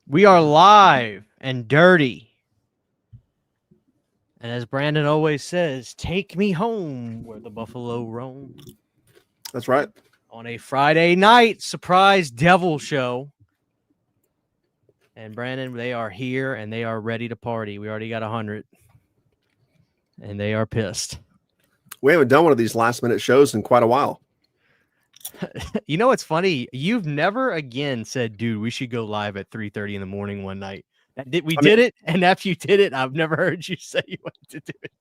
We are live and dirty. And as Brandon always says, take me home where the buffalo roam. That's right. On a Friday night surprise devil show. And Brandon, they are here and they are ready to party. We already got 100. And they are pissed. We haven't done one of these last minute shows in quite a while. You know what's funny? You've never again said, dude, we should go live at 3:30 in the morning one night. We did it, and after you did it, I've never heard you say you wanted to do it.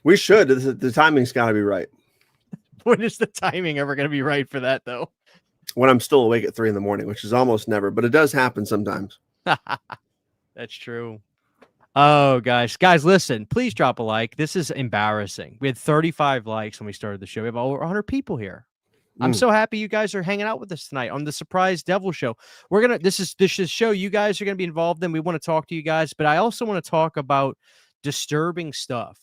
We should. The timing's got to be right. When is the timing ever going to be right for that, though? When I'm still awake at 3 a.m, which is almost never, but it does happen sometimes. That's true. Oh, guys, listen, please drop a like. This is embarrassing. We had 35 likes when we started the show. We have over 100 people here. I'm so happy you guys are hanging out with us tonight on the Surprise Devil Show. This is show you guys are going to be involved in. We want to talk to you guys, but I also want to talk about disturbing stuff,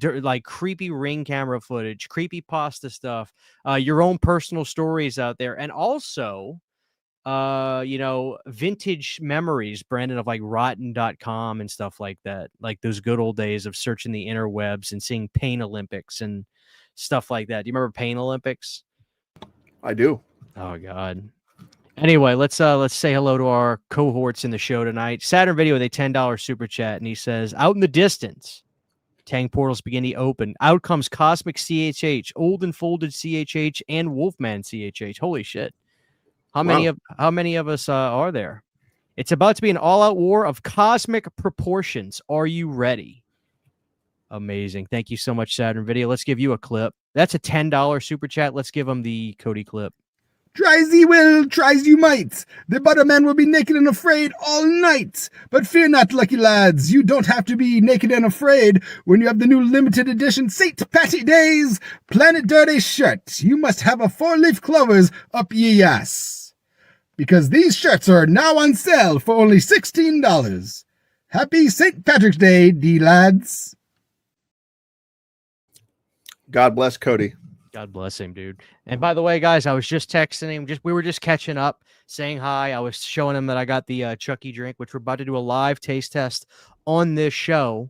like creepy ring camera footage, creepy pasta stuff, your own personal stories out there, and also, vintage memories, Brandon, of like rotten.com and stuff like that, like those good old days of searching the interwebs and seeing Pain Olympics and stuff like that. Do you remember Pain Olympics? I do. Oh God. Anyway, let's say hello to our cohorts in the show tonight. Saturn Video with a $10 super chat, and he says, "Out in the distance, Tang portals begin to open. Out comes Cosmic CHH, Old and Folded CHH, and Wolfman CHH. Holy shit! How many of us are there? It's about to be an all-out war of cosmic proportions. Are you ready?" Amazing. Thank you so much, Saturn Video. Let's give you a clip. That's a $10 super chat. Let's give him the Cody clip. Try as ye will, try as you might. The butterman will be naked and afraid all night. But fear not, lucky lads. You don't have to be naked and afraid when you have the new limited edition St. Patty Days Planet Dirty shirt. You must have a 4-leaf clovers up ye ass. Because these shirts are now on sale for only $16. Happy St. Patrick's Day, D-lads. God bless Cody. God bless him, dude. And by the way, guys, I was just texting him. We were just catching up, saying hi. I was showing him that I got the Chucky drink, which we're about to do a live taste test on this show.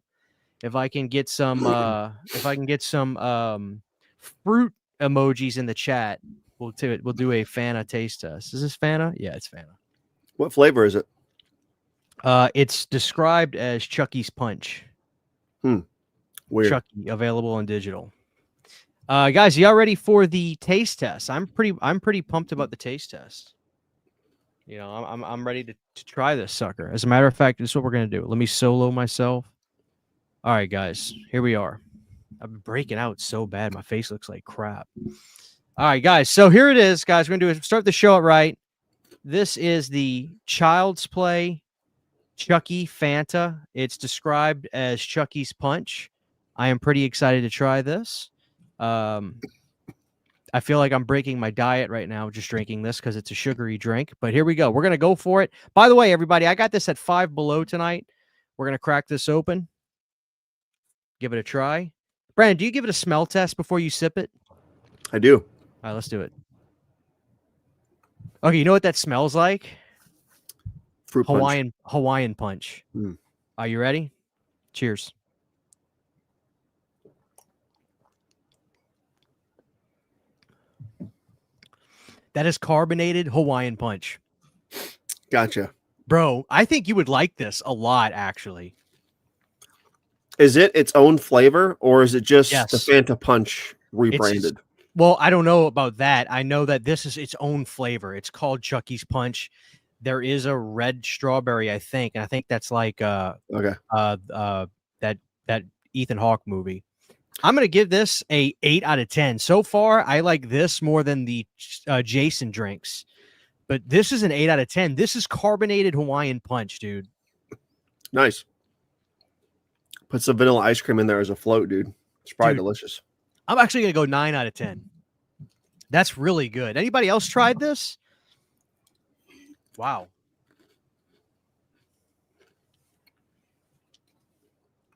If I can get some, fruit emojis in the chat, we'll do a Fanta taste test. Is this Fanta? Yeah, it's Fanta. What flavor is it? It's described as Chucky's Punch. Weird. Chucky, available on digital. Guys, y'all ready for the taste test? I'm pretty pumped about the taste test. You know, I'm ready to try this sucker. As a matter of fact, this is what we're gonna do. Let me solo myself. All right, guys, here we are. I've been breaking out so bad, my face looks like crap. All right, guys, so here it is, guys. We're gonna start the show out right. This is the Child's Play Chucky Fanta. It's described as Chucky's Punch. I am pretty excited to try this. I feel like I'm breaking my diet right now just drinking this because it's a sugary drink. But here we go. We're going to go for it. By the way, everybody, I got this at 5 Below tonight. We're going to crack this open. Give it a try. Brandon, do you give it a smell test before you sip it? I do. All right, let's do it. Okay, you know what that smells like? Fruit punch. Hawaiian Punch. Are you ready? Cheers. That is carbonated Hawaiian Punch. Gotcha. Bro, I think you would like this a lot, actually. Is it its own flavor, or is it just Yes. the Fanta Punch rebranded? Well, I don't know about that. I know that this is its own flavor. It's called Chucky's Punch. There is a red strawberry, I think, and I think that's like that Ethan Hawke movie. I'm going to give this a 8 out of 10. So far, I like this more than the Jason drinks. But this is an 8 out of 10. This is carbonated Hawaiian Punch, dude. Nice. Put some vanilla ice cream in there as a float, dude. It's probably delicious. I'm actually going to go 9 out of 10. That's really good. Anybody else tried this? Wow.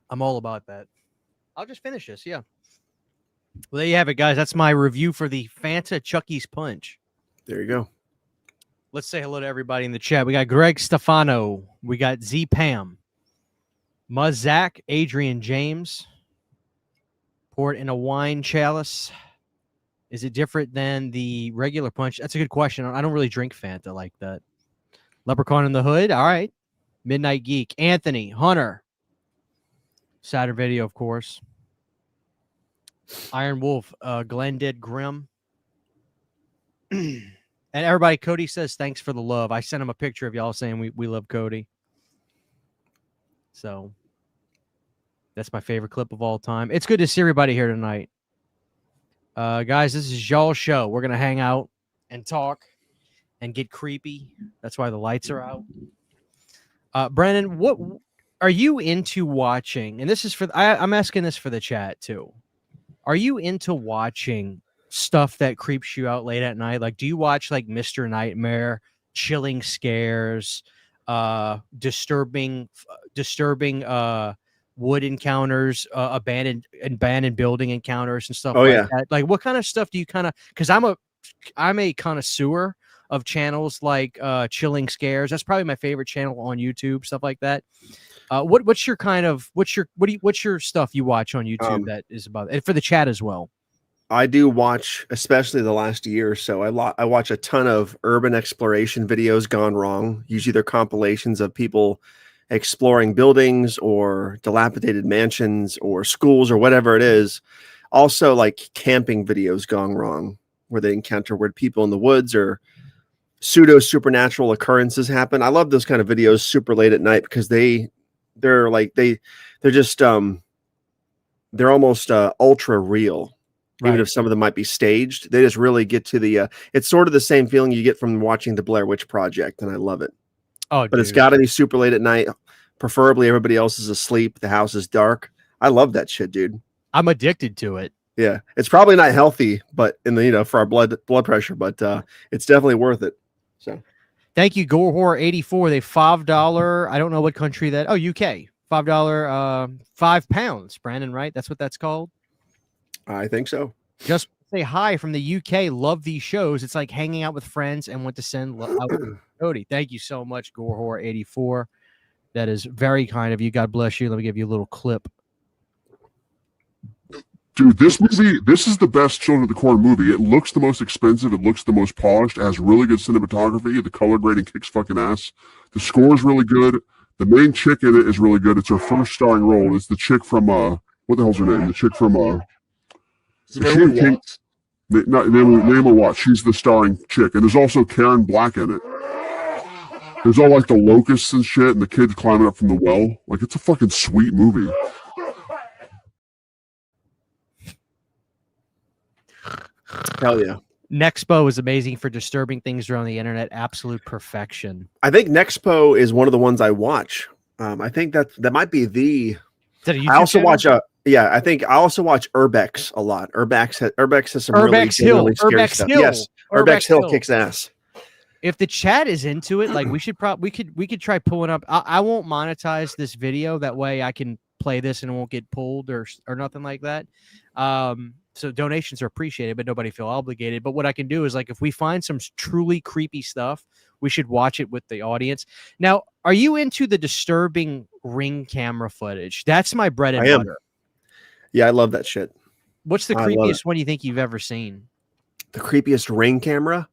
I'm all about that. I'll just finish this, yeah. Well, there you have it, guys. That's my review for the Fanta Chucky's Punch. There you go. Let's say hello to everybody in the chat. We got Greg Stefano. We got Z Pam. Muzak, Adrian James. Pour it in a wine chalice. Is it different than the regular punch? That's a good question. I don't really drink Fanta like that. Leprechaun in the Hood. All right. Midnight Geek. Anthony. Hunter. Saturn Video, of course. Iron Wolf. Glendid Grim. And everybody, Cody says thanks for the love. I sent him a picture of y'all saying we love Cody. So that's my favorite clip of all time. It's good to see everybody here tonight. Guys, this is y'all's show. We're going to hang out and talk and get creepy. That's why the lights are out. Brennan, what are you into watching? And this is for I'm asking this for the chat too. Are you into watching stuff that creeps you out late at night? Like, do you watch like Mr. Nightmare, Chilling Scares, disturbing wood encounters, abandoned building encounters and stuff that? Like, what kind of stuff do you kind of? Because I'm a connoisseur of channels like Chilling Scares. That's probably my favorite channel on YouTube, stuff like that. What's your stuff you watch on YouTube that is about, and for the chat as well? I do watch, especially the last year or so. I watch a ton of urban exploration videos gone wrong. Usually they're compilations of people exploring buildings or dilapidated mansions or schools or whatever it is. Also like camping videos gone wrong, where they encounter weird people in the woods or pseudo supernatural occurrences happen. I love those kind of videos super late at night because they're just they're almost ultra real. Right. Even if some of them might be staged, they just really get to the it's sort of the same feeling you get from watching the Blair Witch Project, and I love it. Oh, but it's got to be super late at night. Preferably everybody else is asleep. The house is dark. I love that shit, dude. I'm addicted to it. Yeah, it's probably not healthy, but for our blood pressure, but it's definitely worth it. So, thank you, Gore Horror 84. They $5. I don't know what country that. Oh, UK. $5. £5. Brandon, right? That's what that's called. I think so. Just say hi from the UK. Love these shows. It's like hanging out with friends and want to send out Cody. Thank you so much, Gore Horror 84. That is very kind of you. God bless you. Let me give you a little clip. Dude, this is the best Children of the Corn movie. It looks the most expensive. It looks the most polished. It has really good cinematography. The color grading kicks fucking ass. The score is really good. The main chick in it is really good. It's her first starring role. It's the chick from, what the hell's her name? The chick from, Naomi Watts. She's the starring chick. And there's also Karen Black in it. There's all like the locusts and shit and the kids climbing up from the well. Like, it's a fucking sweet movie. Hell yeah. Nexpo is amazing for disturbing things around the internet. Absolute perfection. I think Nexpo is one of the ones I watch. I think that might be the. I also watch I think I also watch Urbex a lot. Urbex has some really scary stuff. Yes, Urbex Hill kicks ass. If the chat is into it, like we could try pulling up. I won't monetize this video. That way I can play this and it won't get pulled or nothing like that. So donations are appreciated, but nobody feel obligated. But what I can do is, like, if we find some truly creepy stuff, we should watch it with the audience. Now, are you into the disturbing Ring camera footage? That's my bread and butter. Yeah, I love that shit. What's the creepiest one you think you've ever seen? The creepiest Ring camera?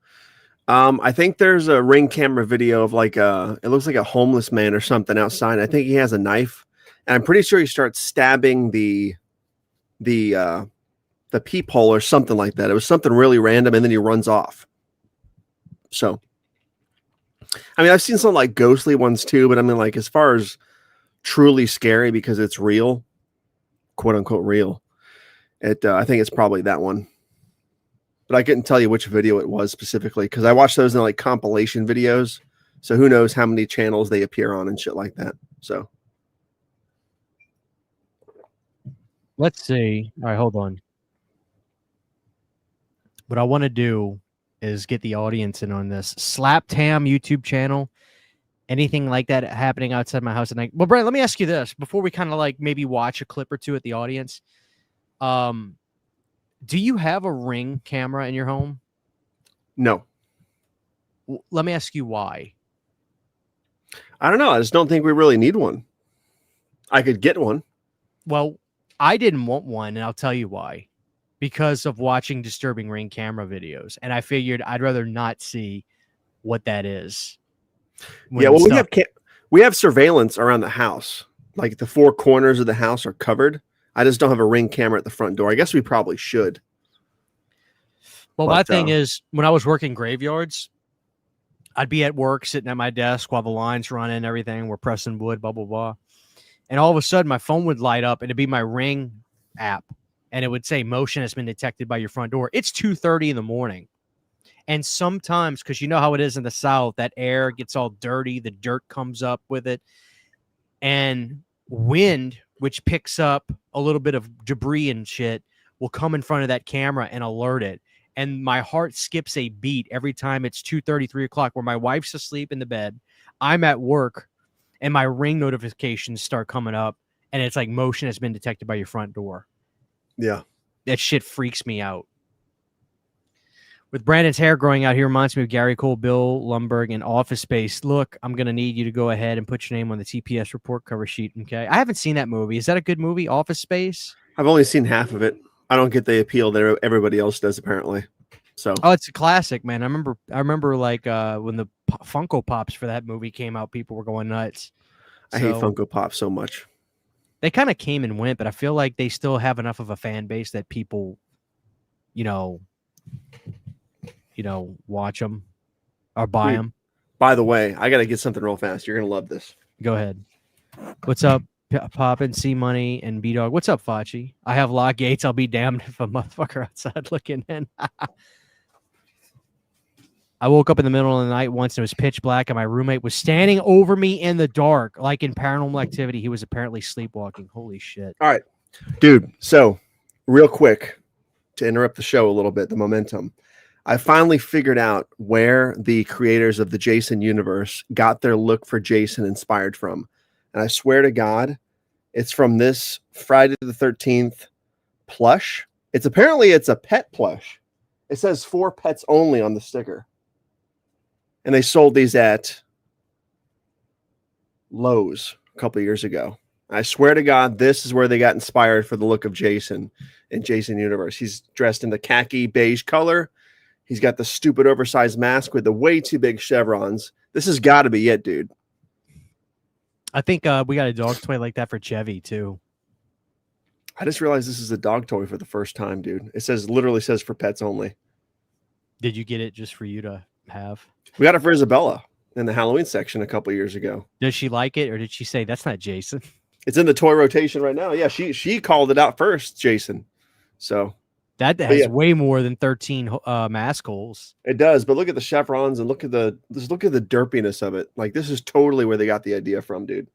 I think there's a Ring camera video of like it looks like a homeless man or something outside. I think he has a knife, and I'm pretty sure he starts stabbing the peephole or something like that. It was something really random, and then he runs off. So, I mean, I've seen some like ghostly ones too, but I mean, like, as far as truly scary because it's real, quote unquote real, I think it's probably that one. But I couldn't tell you which video it was specifically because I watch those in like compilation videos. So who knows how many channels they appear on and shit like that. So let's see. All right, hold on. What I want to do is get the audience in on this. Slap Tam YouTube channel. Anything like that happening outside my house at night? Well, Brent, let me ask you this before we kind of like maybe watch a clip or two at the audience. Do you have a Ring camera in your home? No. Let me ask you why. I don't know. I just don't think we really need one. I could get one. Well, I didn't want one, and I'll tell you why. Because of watching disturbing Ring camera videos, and I figured I'd rather not see what that is. Yeah, well, we have surveillance around the house. Like the four corners of the house are covered. I just don't have a Ring camera at the front door. I guess we probably should. Well, my thing is, when I was working graveyards, I'd be at work sitting at my desk while the line's running, everything. We're pressing wood, blah, blah, blah. And all of a sudden, my phone would light up, and it'd be my Ring app. And it would say motion has been detected by your front door. It's 2:30 in the morning. And sometimes, because you know how it is in the South, that air gets all dirty. The dirt comes up with it. And wind, which picks up a little bit of debris and shit, will come in front of that camera and alert it. And my heart skips a beat every time it's 2:30, 3 o'clock, where my wife's asleep in the bed. I'm at work, and my Ring notifications start coming up. And it's like motion has been detected by your front door. Yeah. That shit freaks me out. With Brandon's hair growing out, he reminds me of Gary Cole, Bill Lumberg, and Office Space. Look, I'm going to need you to go ahead and put your name on the TPS report cover sheet, okay? I haven't seen that movie. Is that a good movie, Office Space? I've only seen half of it. I don't get the appeal that everybody else does, apparently. So. Oh, it's a classic, man. I remember like when the Funko Pops for that movie came out, people were going nuts. I hate Funko Pop so much. They kind of came and went, but I feel like they still have enough of a fan base that people, watch them or buy them. By the way, I got to get something real fast. You're going to love this. Go ahead. What's up, Poppin', C Money, and B Dog? What's up, Fachi? I have lock gates. I'll be damned if a motherfucker outside looking in. I woke up in the middle of the night once and it was pitch black, and my roommate was standing over me in the dark, like in Paranormal Activity. He was apparently sleepwalking. Holy shit. All right, dude. So real quick to interrupt the show a little bit, the momentum. I finally figured out where the creators of the Jason universe got their look for Jason inspired from. And I swear to God, it's from this Friday the 13th plush. It's a pet plush. It says 4 pets only on the sticker. And they sold these at Lowe's a couple of years ago. I swear to God, this is where they got inspired for the look of Jason in Jason Universe. He's dressed in the khaki beige color. He's got the stupid oversized mask with the way too big chevrons. This has got to be it, dude. I think we got a dog toy like that for Chevy, too. I just realized this is a dog toy for the first time, dude. It literally says for pets only. Did you get it just for you to have? We got it for Isabella in the Halloween section a couple years ago. Does she like it, or did she say that's not Jason? It's in the toy rotation right now. Yeah, she called it out first, Jason. So that has way more than 13 mask holes. It does, but look at the chevrons and look at the derpiness of it. Like, this is totally where they got the idea from, dude.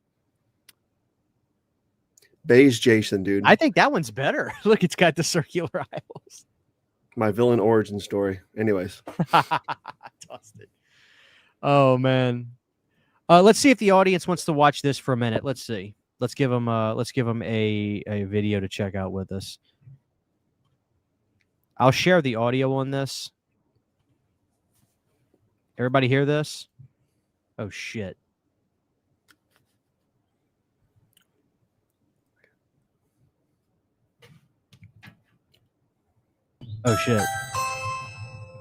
Beige Jason, dude. I think that one's better. Look, it's got the circular eyeballs. My villain origin story. Anyways. Tossed it. Oh man. Let's see if the audience wants to watch this for a minute. Let's see. Let's give them a video to check out with us. I'll share the audio on this. Everybody hear this? Oh shit. Oh shit.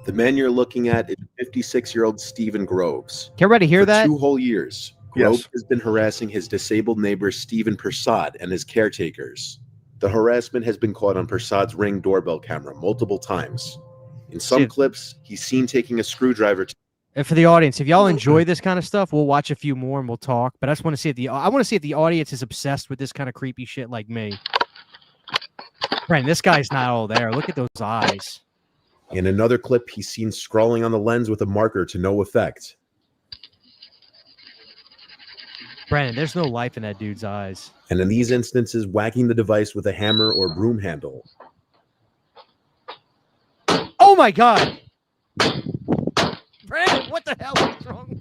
The man you're looking at is 56-year-old Stephen Groves. Can everybody hear that? 2 whole years, Groves has been harassing his disabled neighbor Stephen Persad and his caretakers. The harassment has been caught on Persad's Ring doorbell camera multiple times. In some clips, he's seen taking a screwdriver. And for the audience, if y'all enjoy this kind of stuff, we'll watch a few more and we'll talk. But I just want to see if the audience is obsessed with this kind of creepy shit like me. Brandon, this guy's not all there. Look at those eyes. In another clip, he's seen scrawling on the lens with a marker to no effect. Brandon, there's no life in that dude's eyes. And in these instances, whacking the device with a hammer or broom handle. Oh my God! Brandon, what the hell is wrong?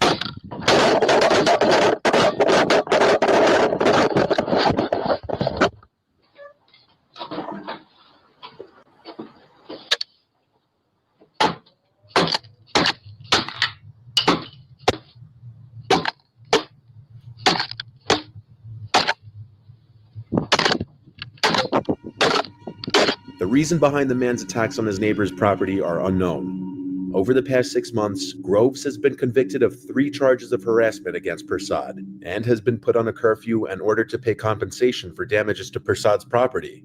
The reason behind the man's attacks on his neighbor's property are unknown. Over the past 6 months, Groves has been convicted of 3 charges of harassment against Persad and has been put on a curfew and ordered to pay compensation for damages to Persad's property.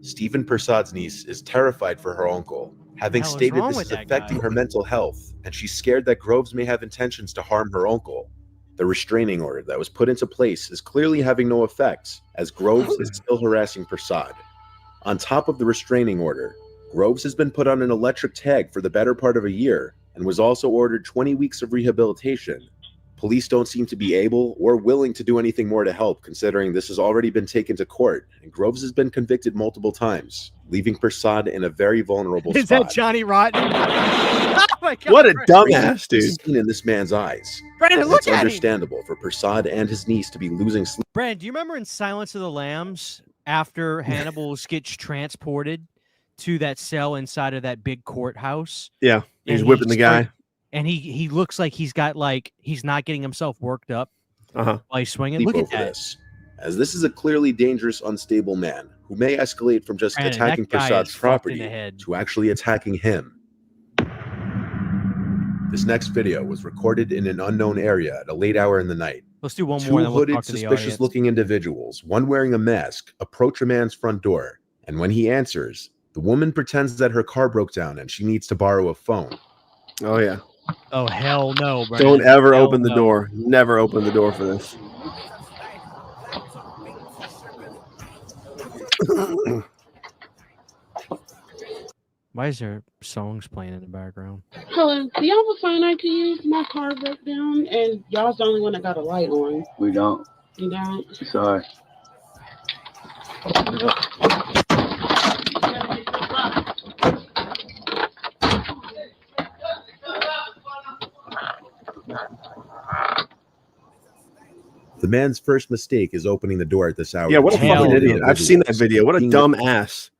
Stephen Persad's niece is terrified for her uncle, having stated this is affecting her mental health, and she's scared that Groves may have intentions to harm her uncle. The restraining order that was put into place is clearly having no effect, as Groves is still harassing Persad. On top of the restraining order, Groves has been put on an electric tag for the better part of a year and was also ordered 20 weeks of rehabilitation. Police don't seem to be able or willing to do anything more to help, considering this has already been taken to court, and Groves has been convicted multiple times, leaving Persad in a very vulnerable spot. Is that Johnny Rotten? Oh my God, What a dumbass, dude. Seen in this man's eyes. Brandon, look It's at him. understandable for Persad and his niece to be losing sleep. Brandon, do you remember in Silence of the Lambs, after Hannibal gets transported to that cell inside of that big courthouse? Yeah, he's and whipping the guy. And he looks like he's not getting himself worked up while he's swinging. Look at that. This, as this is a clearly dangerous, unstable man who may escalate from just Brandon, attacking that guy Persad's is fucked in property the head. to actually attacking him. This next video was recorded in an unknown area at a late hour in the night. Let's do one 2 more. Then we'll hooded, talk to the audience. suspicious-looking individuals, one wearing a mask, approach a man's front door, and when he answers, the woman pretends that her car broke down and she needs to borrow a phone. Oh, yeah. Oh, hell no, Brandon. Don't ever Hell open the no. door. Never open the door for this. Why is there songs playing in the background? Hello, do y'all have a phone I can use? My car broke down, and y'all's the only one that got a light on. We don't. You don't? Sorry. The man's first mistake is opening the door at this hour. Yeah, what a Hell fucking no. idiot. I've seen that video. What a dumb ass.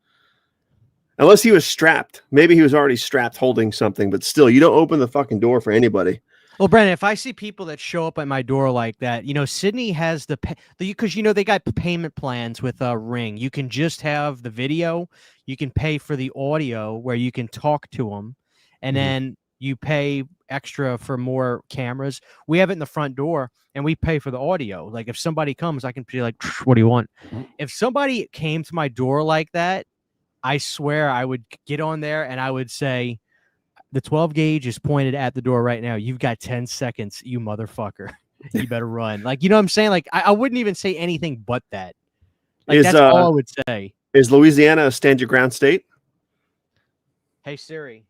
Unless he was strapped. Maybe he was already strapped holding something, but still, you don't open the fucking door for anybody. Well, Brandon, if I see people that show up at my door like that, Sydney has because they got payment plans with Ring. You can just have the video. You can pay for the audio where you can talk to them, and then you pay extra for more cameras. We have it in the front door, and we pay for the audio. Like if somebody comes, I can be like, "What do you want?" If somebody came to my door like that, I swear I would get on there and I would say, the 12 gauge is pointed at the door right now. You've got 10 seconds, you motherfucker. You better run. Like, you know what I'm saying? Like, I wouldn't even say anything but that. Like, that's all I would say. Is Louisiana a stand your ground state? Hey, Siri.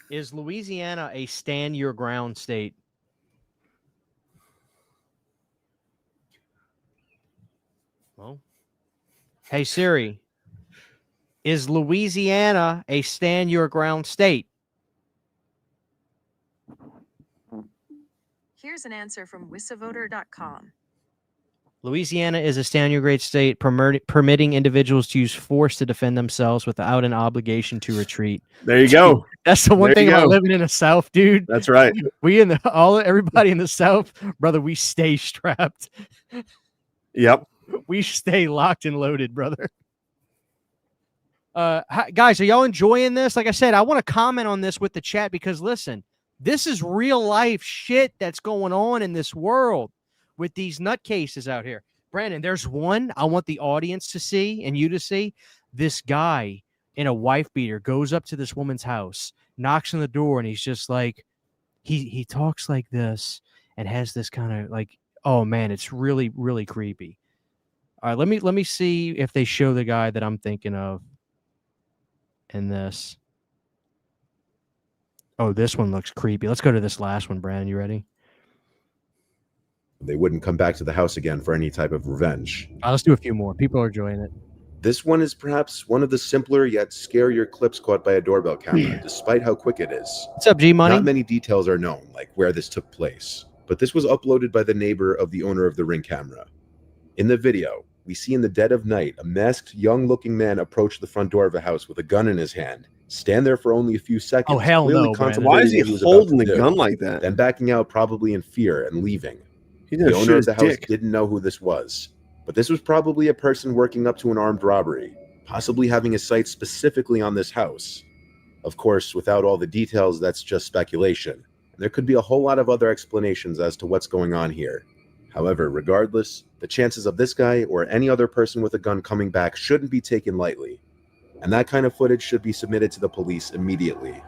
Is Louisiana a stand your ground state? Well, hey, Siri. Is Louisiana a stand your ground state? Here's an answer from wissavoter.com. Louisiana is a stand your ground state permitting individuals to use force to defend themselves without an obligation to retreat. There you go. That's the one There thing you about go. living in the South, dude. That's right. We everybody in the South, brother, we stay strapped. Yep. We stay locked and loaded, brother. Guys, are y'all enjoying this? Like I said, I want to comment on this with the chat because listen, this is real life shit that's going on in this world with these nutcases out here. Brandon, there's one I want the audience to see and you to see. This guy in a wife beater goes up to this woman's house, knocks on the door, and he's just like, he talks like this and has this kind of like, oh man, it's really, really creepy. All right, let me see if they show the guy that I'm thinking of in this. Oh, this one looks creepy. Let's go to this last one, Brandon. You ready? They wouldn't come back to the house again for any type of revenge. Let's do a few more. People are enjoying it. This one is perhaps one of the simpler yet scarier clips caught by a doorbell camera, despite how quick it is. What's up, G Money? Not many details are known, like where this took place, but this was uploaded by the neighbor of the owner of the Ring camera. In the video, we see in the dead of night a masked, young-looking man approach the front door of a house with a gun in his hand, stand there for only a few seconds. Oh, hell clearly no, Brandon. Why is he contemplating what was about holding to the do, gun like that? then backing out probably in fear and leaving. He's The gonna shoot owner of his the house dick. didn't know who this was. But this was probably a person working up to an armed robbery, possibly having his sights specifically on this house. Of course, without all the details, that's just speculation. There could be a whole lot of other explanations as to what's going on here. However, regardless, the chances of this guy or any other person with a gun coming back shouldn't be taken lightly. And that kind of footage should be submitted to the police immediately.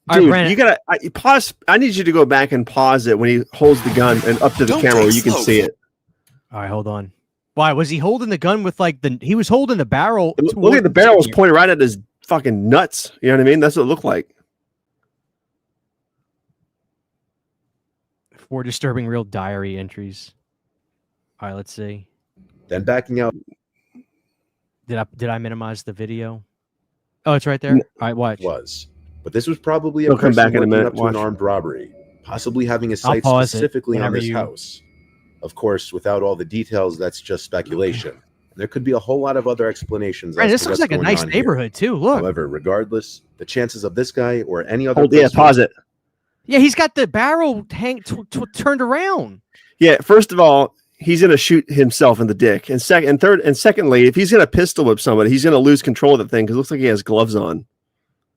Dude, you gotta pause. I need you to go back and pause it when he holds the gun and up to the camera where you can see it. All right, hold on. Why was he holding the gun with like the? He was holding the barrel. Look at the barrel was pointed right at his fucking nuts. You know what I mean? That's what it looked like. 4 disturbing real diary entries. All right, let's see. Then backing out. Did I minimize the video? Oh, it's right there. All right, watch. But this was probably a person come back in a working minute. up to Watch. an armed robbery, possibly having his I'll sights pause it specifically on whenever this you- house. Of course, without all the details, that's just speculation. There could be a whole lot of other explanations. Right, as this to looks what's like a going nice on here. neighborhood too. Look. However, regardless, the chances of this guy or any other Yeah, person pause it. Yeah, he's got the barrel turned around. Yeah, first of all, he's gonna shoot himself in the dick, and secondly, if he's gonna pistol whip somebody, he's gonna lose control of the thing because it looks like he has gloves on.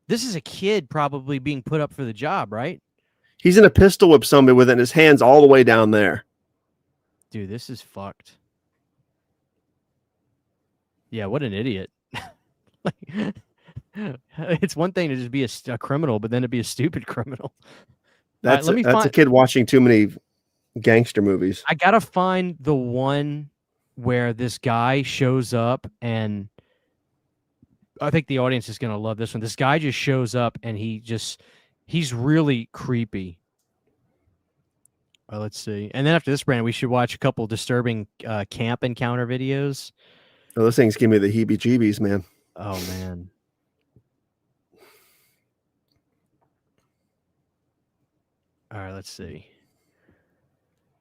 This is a kid probably being put up for the job, right? He's gonna pistol whip somebody with it in his hands all the way down there. Dude, this is fucked. Yeah, what an idiot. Like, it's one thing to just be a criminal, but then to be a stupid criminal. That's let me that's a find- kid watching too many gangster movies. I gotta find the one where this guy shows up, and I think the audience is gonna love this one. This guy just shows up, and he's really creepy. Let's see. And then after this, Brandon, we should watch a couple disturbing camp encounter videos. Oh, those things give me the heebie-jeebies, man. Oh man. All right, let's see.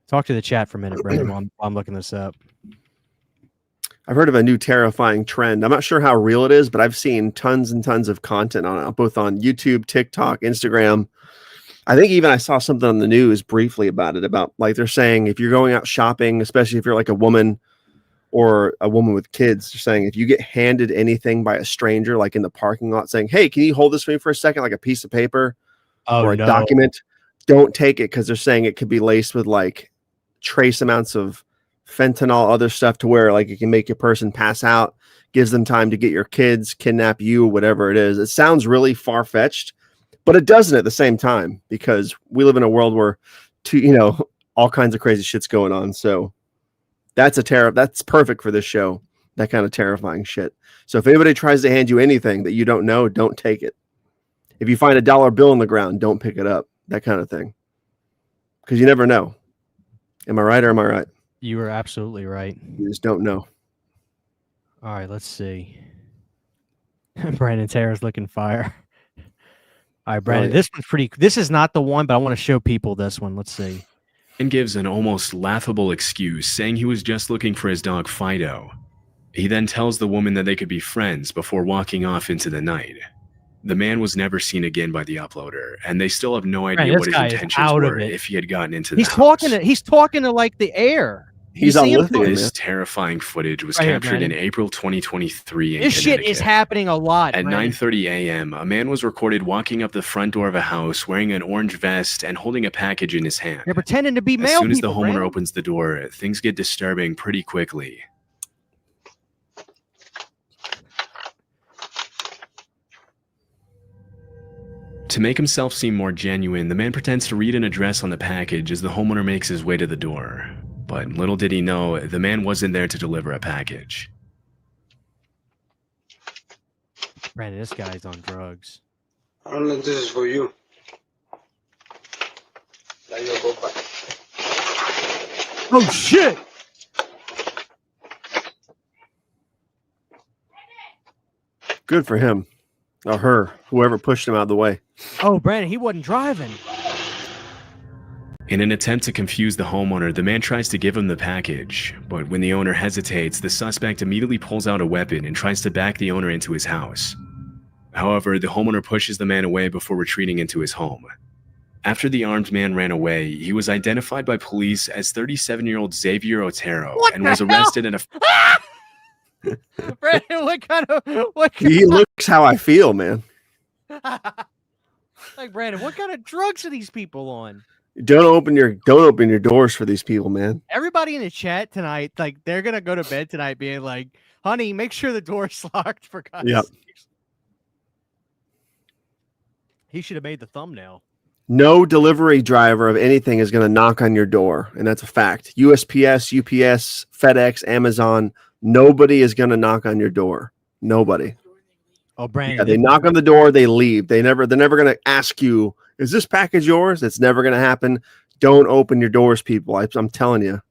Talk to the chat for a minute, Brandon, while I'm looking this up. I've heard of a new terrifying trend. I'm not sure how real it is, but I've seen tons and tons of content on it, both on YouTube, TikTok, Instagram. I think even I saw something on the news briefly about it, about like they're saying if you're going out shopping, especially if you're like a woman or a woman with kids, they're saying if you get handed anything by a stranger, like in the parking lot saying, hey, can you hold this for me for a second, like a piece of paper or a document, don't take it, because they're saying it could be laced with like trace amounts of fentanyl, other stuff, to where like it can make a person pass out, gives them time to get your kids, kidnap you, whatever it is. It sounds really far-fetched, but it doesn't at the same time, because we live in a world where all kinds of crazy shit's going on. So that's that's perfect for this show, that kind of terrifying shit. So if anybody tries to hand you anything that you don't know, don't take it. If you find a dollar bill on the ground, don't pick it up, that kind of thing, because you never know. Am I right or am I right? You are absolutely right. You just don't know. All right, let's see. Brandon's hair is looking fire. All right, Brandon, this one's pretty. This is not the one, but I want to show people this one. Let's see. And gives an almost laughable excuse, saying he was just looking for his dog Fido. He then tells the woman that they could be friends before walking off into the night. The man was never seen again by the uploader, and they still have no idea what his intentions were if he had gotten into the house. He's talking to like the air. He's uplifting him. This terrifying footage was Right here, captured in Brandon. April 2023 in This shit is Connecticut. happening a lot. At Brandon. 9:30 a.m., a man was recorded walking up the front door of a house wearing an orange vest and holding a package in his hand. They're pretending to be As male soon as the people, homeowner Brandon. opens the door, things get disturbing pretty quickly. To make himself seem more genuine, the man pretends to read an address on the package as the homeowner makes his way to the door. But little did he know, the man wasn't there to deliver a package. Brandon, this guy's on drugs. I don't know if this is for you. Oh shit! Good for him. Or her, whoever pushed him out of the way. Oh, Brandon, he wasn't driving. In an attempt to confuse the homeowner, the man tries to give him the package, but when the owner hesitates, the suspect immediately pulls out a weapon and tries to back the owner into his house. However, the homeowner pushes the man away before retreating into his home. After the armed man ran away, he was identified by police as 37-year-old Xavier Otero and was arrested in a... Brandon, what kind He looks how I feel, man. like Brandon, what kind of drugs are these people on? Don't open your doors for these people, man. Everybody in the chat tonight, like they're gonna go to bed tonight being like, honey, make sure the door's locked for God's sakes. He should have made the thumbnail. No delivery driver of anything is going to knock on your door, and that's a fact. USPS, UPS, FedEx, Amazon, nobody is going to knock on your door. Nobody. Oh, Brandon. Yeah, they knock on the door, they leave. They're never going to ask you, is this package yours? It's never going to happen. Don't open your doors, people. I'm telling you.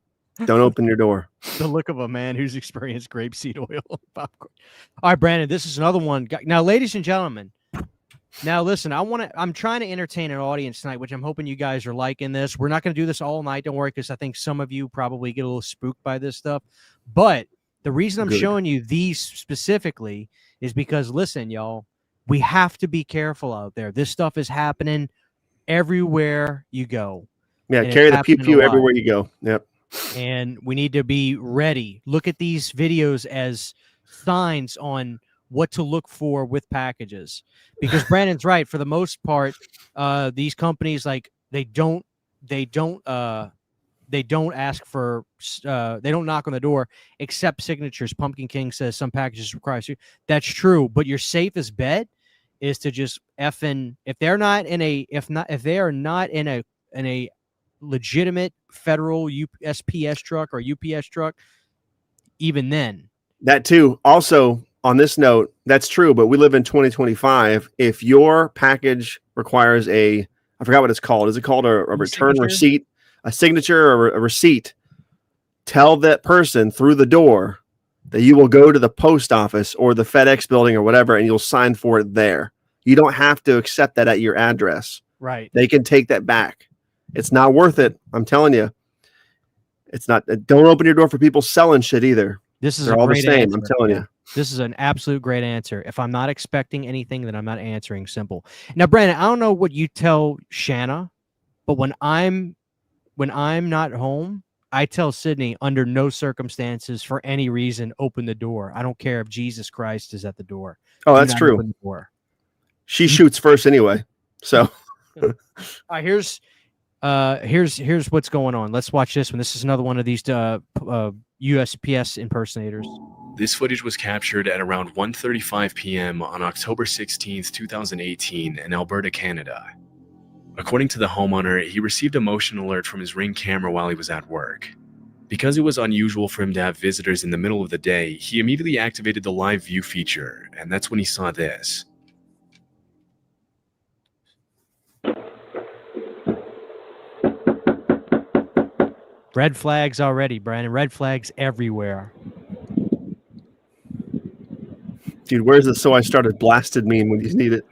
Don't open your door. The look of a man who's experienced grapeseed oil popcorn. All right, Brandon, this is another one. Now, ladies and gentlemen, now listen, I'm trying to entertain an audience tonight, which I'm hoping you guys are liking this. We're not going to do this all night, don't worry, because I think some of you probably get a little spooked by this stuff. But the reason I'm showing you these specifically is because, listen, y'all, we have to be careful out there. This stuff is happening everywhere you go. Yeah, carry the pew everywhere you go. Yep. And we need to be ready. Look at these videos as signs on what to look for with packages, because Brandon's right. For the most part, these companies, like, they don't ask for, they don't knock on the door, except signatures. Pumpkin King says some packages require. That's true, but your safest bet is to just if they are not in a legitimate federal USPS truck or UPS truck, even then. That too. Also, on this note, that's true, but we live in 2025. If your package requires I forgot what it's called. Is it called a return receipt, a signature, or a receipt? Tell that person through the door that you will go to the post office or the FedEx building or whatever, and you'll sign for it there. You don't have to accept that at your address. Right. They can take that back. It's not worth it. I'm telling you. It's not. Don't open your door for people selling shit either. They're all the same. I'm telling you. This is an absolute great answer. If I'm not expecting anything, then I'm not answering. Simple. Now, Brandon, I don't know what you tell Shanna, but when I'm not home, I tell Sydney, under no circumstances, for any reason, open the door. I don't care if Jesus Christ is at the door. Oh, that's true. She shoots first anyway. So all right, here's what's going on. Let's watch this one. This is another one of these USPS impersonators. This footage was captured at around 1:35 p.m. on October 16, 2018 in Alberta, Canada. According to the homeowner, he received a motion alert from his Ring camera while he was at work. Because it was unusual for him to have visitors in the middle of the day, he immediately activated the live view feature, and that's when he saw this. Red flags already, Brandon. Red flags everywhere. Dude, where's the "so I started blasted" meme when you need it?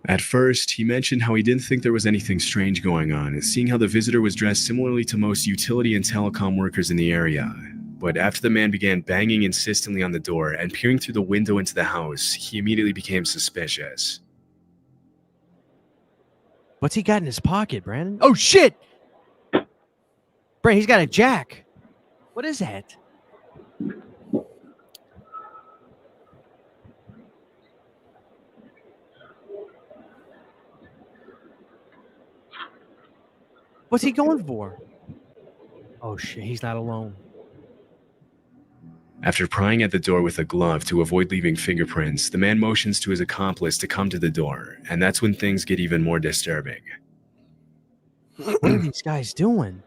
At first, he mentioned how he didn't think there was anything strange going on, and seeing how the visitor was dressed similarly to most utility and telecom workers in the area. But after the man began banging insistently on the door and peering through the window into the house, he immediately became suspicious. What's he got in his pocket, Brandon? Oh, shit! Brandon, he's got a jack. What is that? What's he going for? Oh, shit, he's not alone. After prying at the door with a glove to avoid leaving fingerprints, the man motions to his accomplice to come to the door, and that's when things get even more disturbing. What are these guys doing?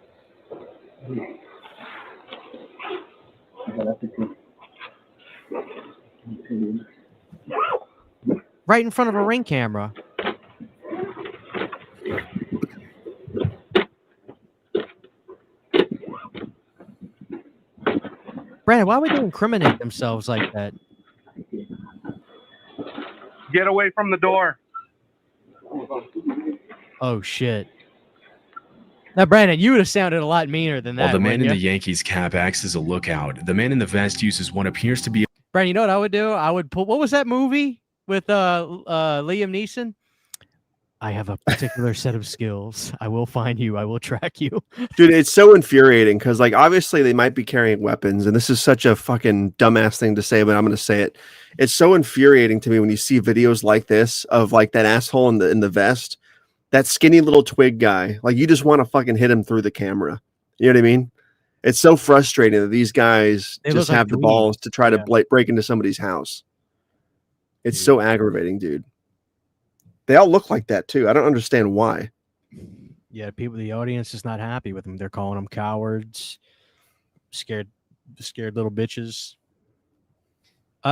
Right in front of a Ring camera. Brandon, why would they incriminate themselves like that? Get away from the door. Oh, shit. Now, Brandon, you would have sounded a lot meaner than that. While the man in you? the Yankees cap acts as a lookout, the man in the vest uses what appears to be... Brandon, you know what I would do? I would pull... What was that movie with Liam Neeson? I have a particular set of skills. I will find you. I will track you. Dude, it's so infuriating because, like, obviously they might be carrying weapons, and this is such a fucking dumbass thing to say, but I'm going to say it. It's so infuriating to me when you see videos like this of like that asshole in the vest, that skinny little twig guy. Like, you just want to fucking hit him through the camera. You know what I mean? It's so frustrating that these guys They just look like have the dweebs. balls to try Yeah. to break into somebody's house. It's Dude. so aggravating, dude. They all look like that too. I don't understand why. Yeah, the audience is not happy with them. They're calling them cowards, scared little bitches.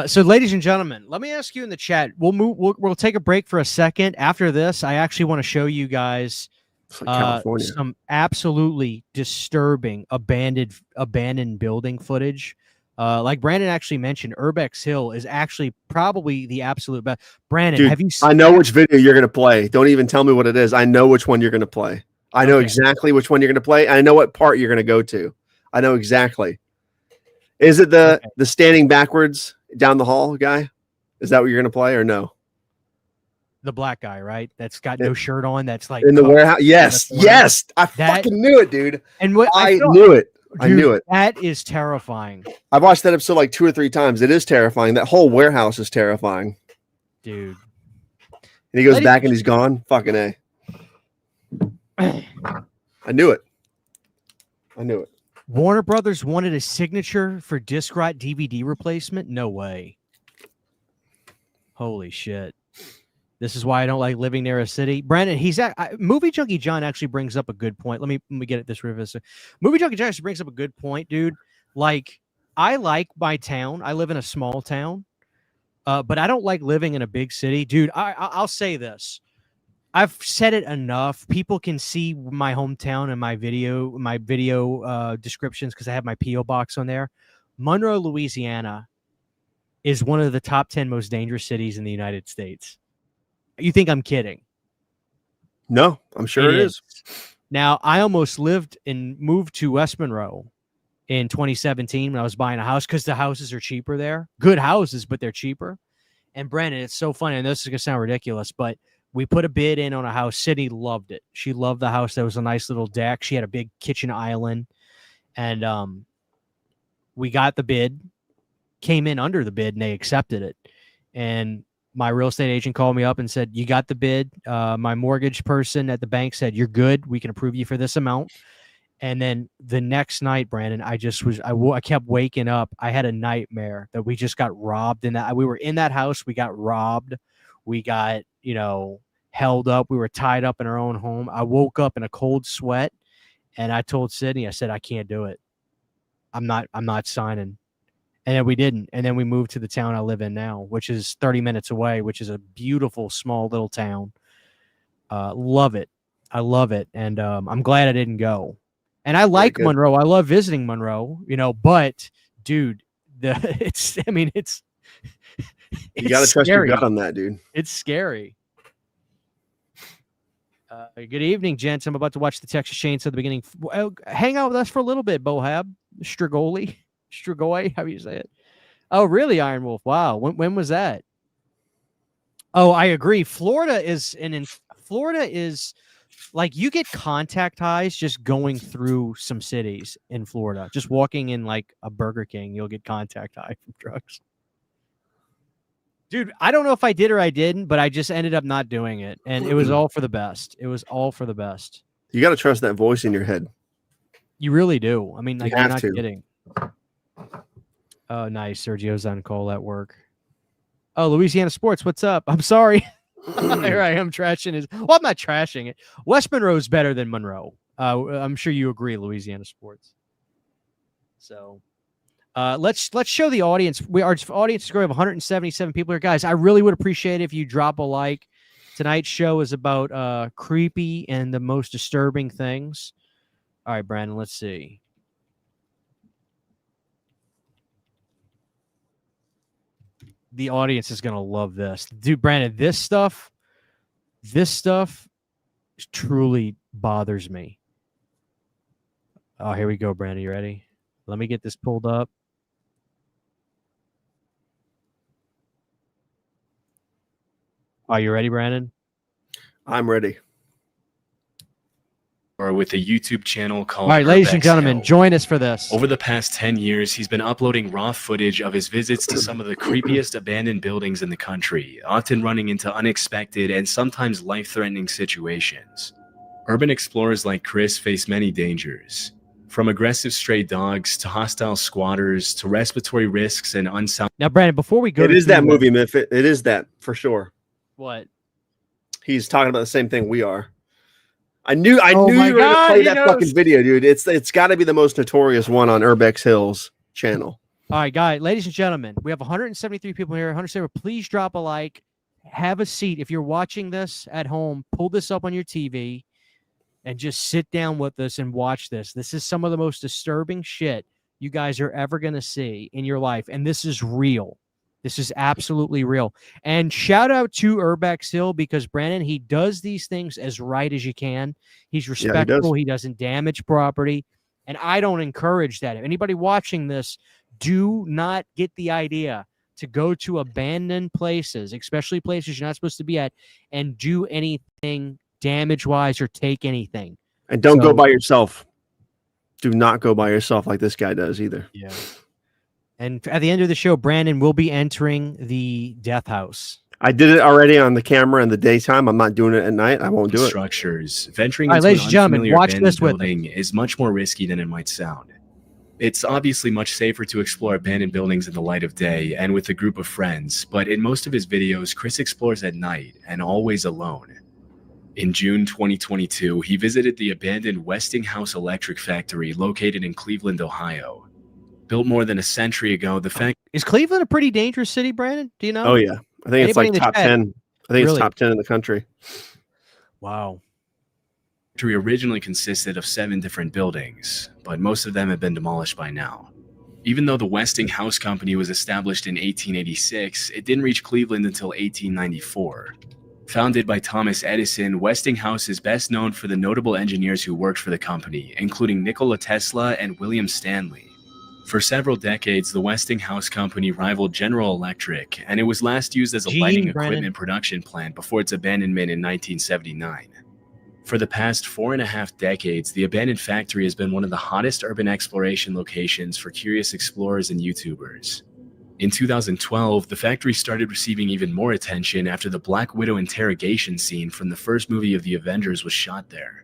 So, ladies and gentlemen, let me ask you in the chat. We'll take a break for a second. After this, I actually want to show you guys It's like California. some absolutely disturbing abandoned building footage. Like Brandon actually mentioned, Urbex Hill is actually probably the absolute best. Brandon, Dude, have you seen? I know which video you're going to play. Don't even tell me what it is. I know which one you're going to play. I know Okay. exactly which one you're going to play. And I know what part you're going to go to. I know exactly. Is it the standing backwards down the hall guy? Is that what you're going to play or no? The black guy, right? That's got no shirt on. That's like In the covered warehouse? Yes. in the corner. Yes. I fucking knew it, dude. And what I feel- knew it. Dude, I knew it. That is terrifying, I've watched that episode like 2 or 3 times. It is terrifying. That whole warehouse is terrifying. dude. And he goes back and he's gone. Fucking A. I knew it. I knew it. Warner Brothers wanted a signature for disc rot DVD replacement? No way. Holy shit. This is why I don't like living near a city. Brandon, Movie Junkie John actually brings up a good point. Let me get at this revisit. Movie Junkie John actually brings up a good point, dude. Like, I like my town. I live in a small town, but I don't like living in a big city, dude. I'll say this. I've said it enough. People can see my hometown and my video descriptions because I have my P.O. box on there. Monroe, Louisiana is one of the top 10 most dangerous cities in the United States. You think I'm kidding? No, I'm sure it is. Now, I almost moved to West Monroe in 2017 when I was buying a house because the houses are cheaper there. Good houses, but they're cheaper. And Brandon, it's so funny. I know this is going to sound ridiculous, but we put a bid in on a house. Sydney loved it. She loved the house. There was a nice little deck. She had a big kitchen island. And we got the bid, came in under the bid, and they accepted it. And my real estate agent called me up and said, you got the bid. My mortgage person at the bank said, you're good. We can approve you for this amount. And then the next night, Brandon, I kept waking up. I had a nightmare that we just got robbed we were in that house. We got robbed. We got, held up. We were tied up in our own home. I woke up in a cold sweat and I told Sydney, I said, I can't do it. I'm not signing. And then we didn't. And then we moved to the town I live in now, which is 30 minutes away, which is a beautiful, small little town. Love it. I love it. And I'm glad I didn't go. And I like Monroe. I love visiting Monroe, but dude, it's you got to trust your gut on that, dude. It's scary. Good evening, gents. I'm about to watch the Texas Chainsaw at the beginning. Hang out with us for a little bit, Bohab. Strigoi, how do you say it? Oh, really, Iron Wolf? Wow. When was that? Oh, I agree. Florida is like you get contact highs just going through some cities in Florida. Just walking in like a Burger King, you'll get contact high from drugs. Dude, I don't know if I did or I didn't, but I just ended up not doing it. And it was all for the best. It was all for the best. You got to trust that voice in your head. You really do. I mean, like, you're not to. kidding. Oh, nice. Sergio's on call at work. Oh, Louisiana Sports, what's up? I'm sorry. Here I am trashing his. Well, I'm not trashing it. West Monroe's better than Monroe. I'm sure you agree, Louisiana Sports. So let's show the audience. Our audience is growing of 177 people here. Guys, I really would appreciate it if you drop a like. Tonight's show is about creepy and the most disturbing things. All right, Brandon, let's see. The audience is going to love this. Dude, Brandon, this stuff truly bothers me. Oh, here we go, Brandon. You ready? Let me get this pulled up. Are you ready, Brandon? I'm ready. Or with a YouTube channel called All right, ladies and Urbex's gentlemen, Hell. join us for this. Over the past 10 years, he's been uploading raw footage of his visits to some of the creepiest abandoned buildings in the country, often running into unexpected and sometimes life-threatening situations. Urban explorers like Chris face many dangers, from aggressive stray dogs to hostile squatters to respiratory risks and unsound. Now, Brandon, before we go, It is that movie, Miff. It is that for sure. What? He's talking about the same thing we are. I knew Oh you my were going to God, play he that knows. fucking video, dude. It's got to be the most notorious one on Urbex Hill's channel. All right, guys, ladies and gentlemen, we have 173 people here. 170. Please drop a like. Have a seat. If you're watching this at home, pull this up on your TV and just sit down with us and watch this. This is some of the most disturbing shit you guys are ever going to see in your life. And this is real. This is absolutely real. And shout out to Urbex Hill because, Brandon, he does these things as right as you can. He's respectful. He doesn't damage property. And I don't encourage that. If anybody watching this, do not get the idea to go to abandoned places, especially places you're not supposed to be at, and do anything damage-wise or take anything. And don't go by yourself. Do not go by yourself like this guy does either. Yeah. And at the end of the show, Brandon will be entering the death house. I did it already on the camera in the daytime. I'm not doing it at night. I won't do it. Structures. Venturing All right, into ladies an and gentlemen, unfamiliar watch abandoned this with building is much more risky than it might sound. It's obviously much safer to explore abandoned buildings in the light of day and with a group of friends, but in most of his videos, Chris explores at night and always alone. In June 2022, he visited the abandoned Westinghouse Electric Factory located in Cleveland, Ohio. Built more than a century ago, the factory Is Cleveland a pretty dangerous city, Brandon? Do you know? Oh, yeah. I think it's Anybody like in the top chat? 10. I think Really? it's top 10 in the country. Wow. originally consisted of 7 different buildings, but most of them have been demolished by now. Even though the Westinghouse Company was established in 1886, it didn't reach Cleveland until 1894. Founded by Thomas Edison, Westinghouse is best known for the notable engineers who worked for the company, including Nikola Tesla and William Stanley. For several decades, the Westinghouse Company rivaled General Electric, and it was last used as a lighting equipment production plant before its abandonment in 1979. For the past 4.5 decades, the abandoned factory has been one of the hottest urban exploration locations for curious explorers and YouTubers. In 2012, the factory started receiving even more attention after the Black Widow interrogation scene from the first movie of the Avengers was shot there.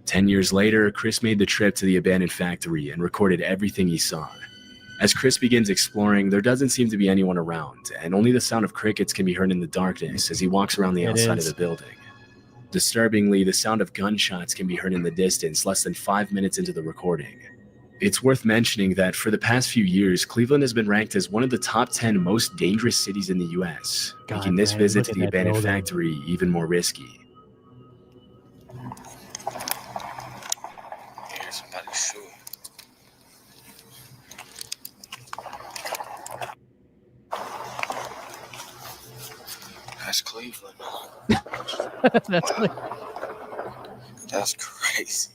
10 years later, Chris made the trip to the abandoned factory and recorded everything he saw. As Chris begins exploring, there doesn't seem to be anyone around, and only the sound of crickets can be heard in the darkness as he walks around the outside of the building. Disturbingly, the sound of gunshots can be heard in the distance less than 5 minutes into the recording. It's worth mentioning that for the past few years, Cleveland has been ranked as one of the top 10 most dangerous cities in the US, making this visit to the abandoned factory even more risky. Somebody's shooting. That's Cleveland. That's crazy.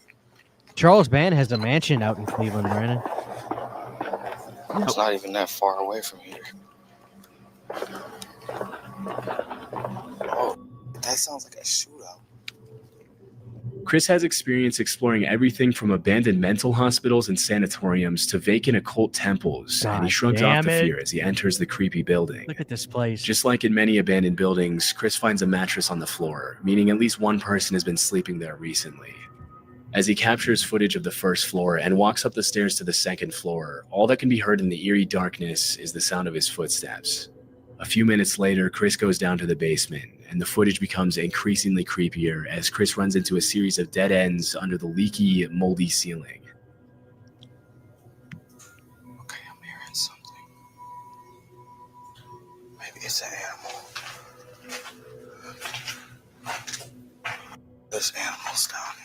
Charles Band has a mansion out in Cleveland, Brandon. It's not even that far away from here. Oh, that sounds like a shootout. Chris has experience exploring everything from abandoned mental hospitals and sanatoriums to vacant occult temples, and he shrugs off the fear as he enters the creepy building. Look at this place. Just like in many abandoned buildings, Chris finds a mattress on the floor, meaning at least one person has been sleeping there recently. As he captures footage of the first floor and walks up the stairs to the second floor, all that can be heard in the eerie darkness is the sound of his footsteps. A few minutes later, Chris goes down to the basement, and the footage becomes increasingly creepier as Chris runs into a series of dead ends under the leaky, moldy ceiling. Okay, I'm hearing something. Maybe it's an animal. There's animals down here.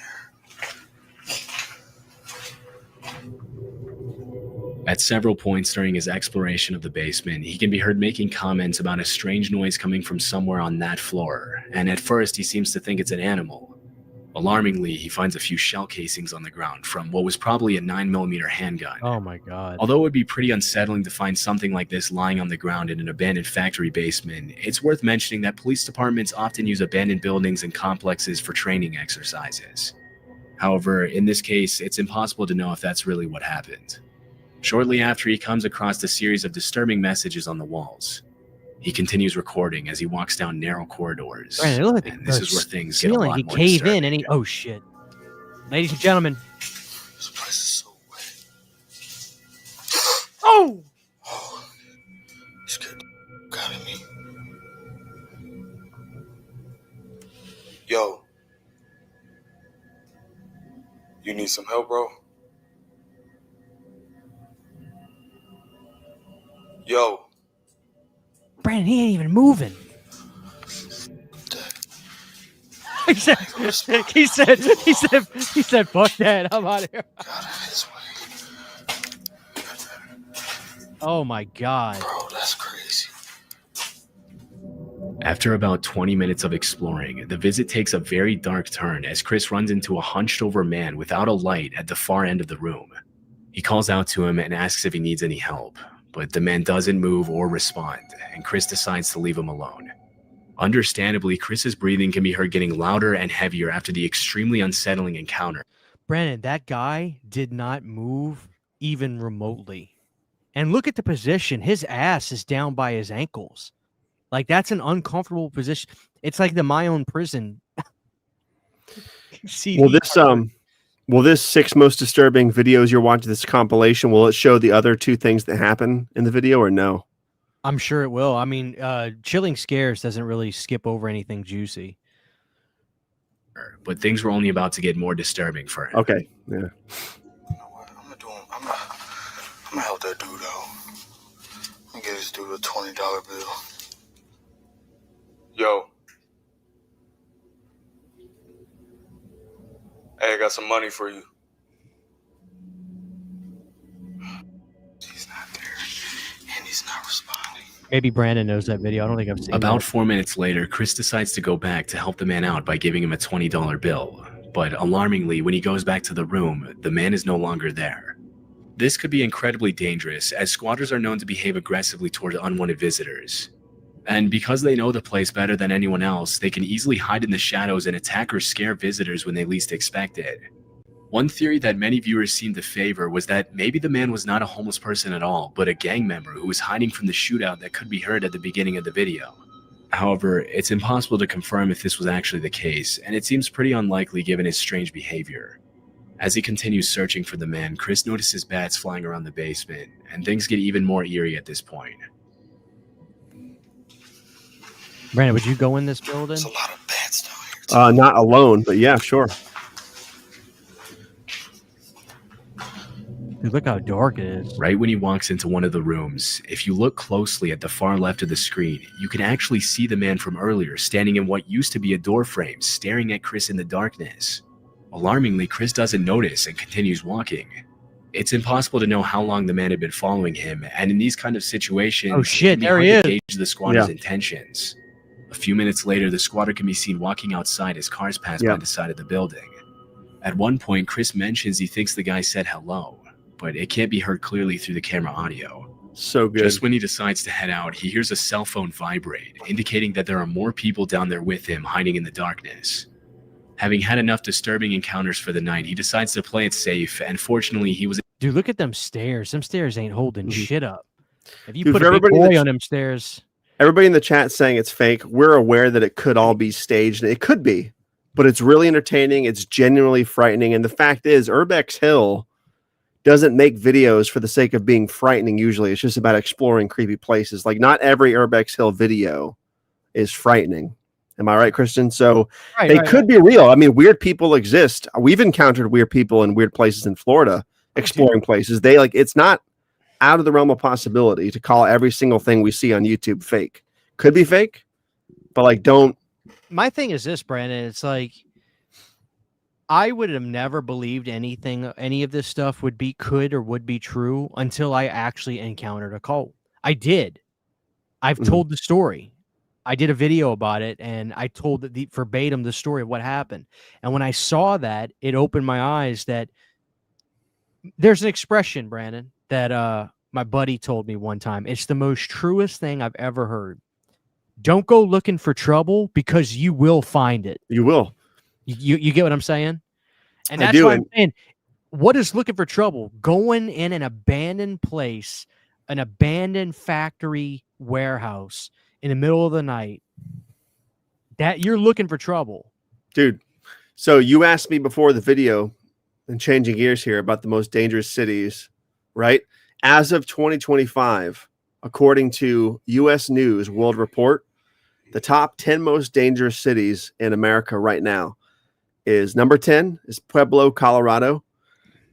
At several points during his exploration of the basement, he can be heard making comments about a strange noise coming from somewhere on that floor, and at first he seems to think it's an animal. Alarmingly, he finds a few shell casings on the ground from what was probably a 9mm handgun. Oh my God. Although it would be pretty unsettling to find something like this lying on the ground in an abandoned factory basement, it's worth mentioning that police departments often use abandoned buildings and complexes for training exercises. However, in this case, it's impossible to know if that's really what happened. Shortly after, he comes across a series of disturbing messages on the walls. He continues recording as he walks down narrow corridors. Brandon, look at and this is where things get a ceiling. lot He more cave disturbing. in and he. Oh shit! Ladies and gentlemen. This place is so wet. Oh! Oh, you scared the out of me. Yo. You need some help, bro? Yo. Brandon, he ain't even moving. He said, fuck that. I'm out of here. Oh my God. Bro, that's crazy. After about 20 minutes of exploring, the visit takes a very dark turn as Chris runs into a hunched-over man without a light at the far end of the room. He calls out to him and asks if he needs any help, but the man doesn't move or respond, and Chris decides to leave him alone. Understandably, Chris's breathing can be heard getting louder and heavier after the extremely unsettling encounter. Brandon, that guy did not move even remotely. And look at the position. His ass is down by his ankles. Like, that's an uncomfortable position. It's like my own prison. Will this 6 most disturbing videos you're watching, this compilation, will it show the other 2 things that happen in the video or no? I'm sure it will. I mean, Chilling Scares doesn't really skip over anything juicy. But things were only about to get more disturbing for him. Okay, yeah. You know what? I'm gonna help that dude out. I'm gonna get this dude a $20 bill. Yo. Hey, I got some money for you. He's not there, and he's not responding. Maybe Brandon knows that video. I don't think I've seen About that. 4 minutes later, Chris decides to go back to help the man out by giving him a $20 bill. But alarmingly, when he goes back to the room, the man is no longer there. This could be incredibly dangerous, as squatters are known to behave aggressively toward unwanted visitors. And because they know the place better than anyone else, they can easily hide in the shadows and attack or scare visitors when they least expect it. One theory that many viewers seemed to favor was that maybe the man was not a homeless person at all, but a gang member who was hiding from the shootout that could be heard at the beginning of the video. However, it's impossible to confirm if this was actually the case, and it seems pretty unlikely given his strange behavior. As he continues searching for the man, Chris notices bats flying around the basement, and things get even more eerie at this point. Brandon, would you go in this building? There's a lot of bats down here. Not alone, but yeah, sure. Dude, look how dark it is. Right when he walks into one of the rooms, if you look closely at the far left of the screen, you can actually see the man from earlier standing in what used to be a door frame, staring at Chris in the darkness. Alarmingly, Chris doesn't notice and continues walking. It's impossible to know how long the man had been following him, and in these kind of situations, Oh shit, it can be there hard he to is. gauge the squatter's intentions. A few minutes later, the squatter can be seen walking outside as cars pass by the side of the building. At one point, Chris mentions he thinks the guy said hello, but it can't be heard clearly through the camera audio. So good. Just when he decides to head out, he hears a cell phone vibrate, indicating that there are more people down there with him hiding in the darkness. Having had enough disturbing encounters for the night, he decides to play it safe, and fortunately, he was... Dude, look at them stairs. Them stairs ain't holding shit up. If you Dude, put for a big everybody boy that's- on them stairs... Everybody in the chat saying it's fake. We're aware that it could all be staged. It could be, but it's really entertaining. It's genuinely frightening. And the fact is, Urbex Hill doesn't make videos for the sake of being frightening. Usually it's just about exploring creepy places. Like, not every Urbex Hill video is frightening. Am I right, Kristen? So they could be real. I mean, weird people exist. We've encountered weird people in weird places in Florida, exploring places. It's not out of the realm of possibility to call every single thing we see on YouTube fake. Could be fake, but like, don't. My thing is this, Brandon. It's like, I would have never believed any of this stuff would be true until I actually encountered a cult. I did. I've told the story. I did a video about it, and I told the verbatim the story of what happened. And when I saw that, it opened my eyes that there's an expression, Brandon, that my buddy told me one time. It's the most truest thing I've ever heard. Don't go looking for trouble because you will find it. You will. You get what I'm saying? And I that's do, why I'm and- saying, what is looking for trouble? Going in an abandoned place, an abandoned factory warehouse in the middle of the night, that you're looking for trouble. Dude. So you asked me before the video, and changing gears here, about the most dangerous cities, right? As of 2025, according to US News World Report, the top 10 most dangerous cities in America right now is number 10 is Pueblo, Colorado.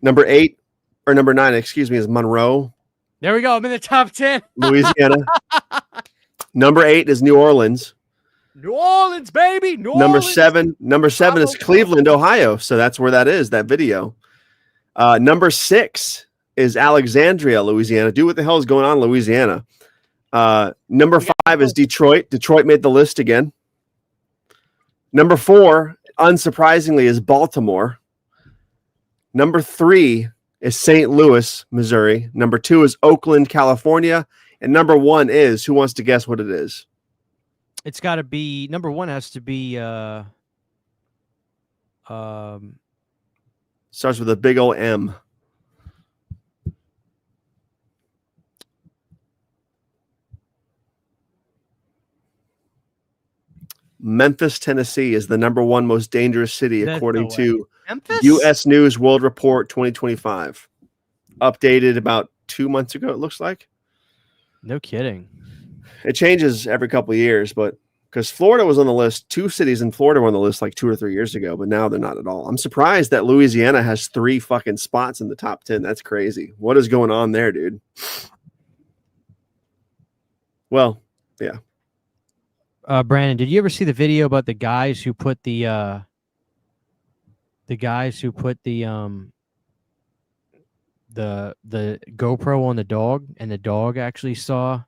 Number 9, is Monroe, There we go. I'm in the top 10. Louisiana. Number 8 is New Orleans. New Orleans, baby. Number 7 is Cleveland, Ohio. So that's where that is, that video. Number 6 is Alexandria, Louisiana. Dude, what the hell is going on in Louisiana? Number 5 is Detroit. Detroit made the list again. Number 4, unsurprisingly, is Baltimore. Number 3 is St. Louis, Missouri. Number 2 is Oakland, California. And number 1 is, who wants to guess what it is? It's got to be, number 1 has to be Starts with a big old M. Memphis, Tennessee is the number 1 most dangerous city according to Memphis? US News World Report 2025. Updated about 2 months ago, it looks like. No kidding. It changes every couple of years, but because Florida was on the list, 2 cities in Florida were on the list like 2 or 3 years ago, but now they're not at all. I'm surprised that Louisiana has 3 fucking spots in the top 10. That's crazy. What is going on there, dude? Well, yeah. Brandon, did you ever see the video about the guys who put the GoPro on the dog, and the dog actually saw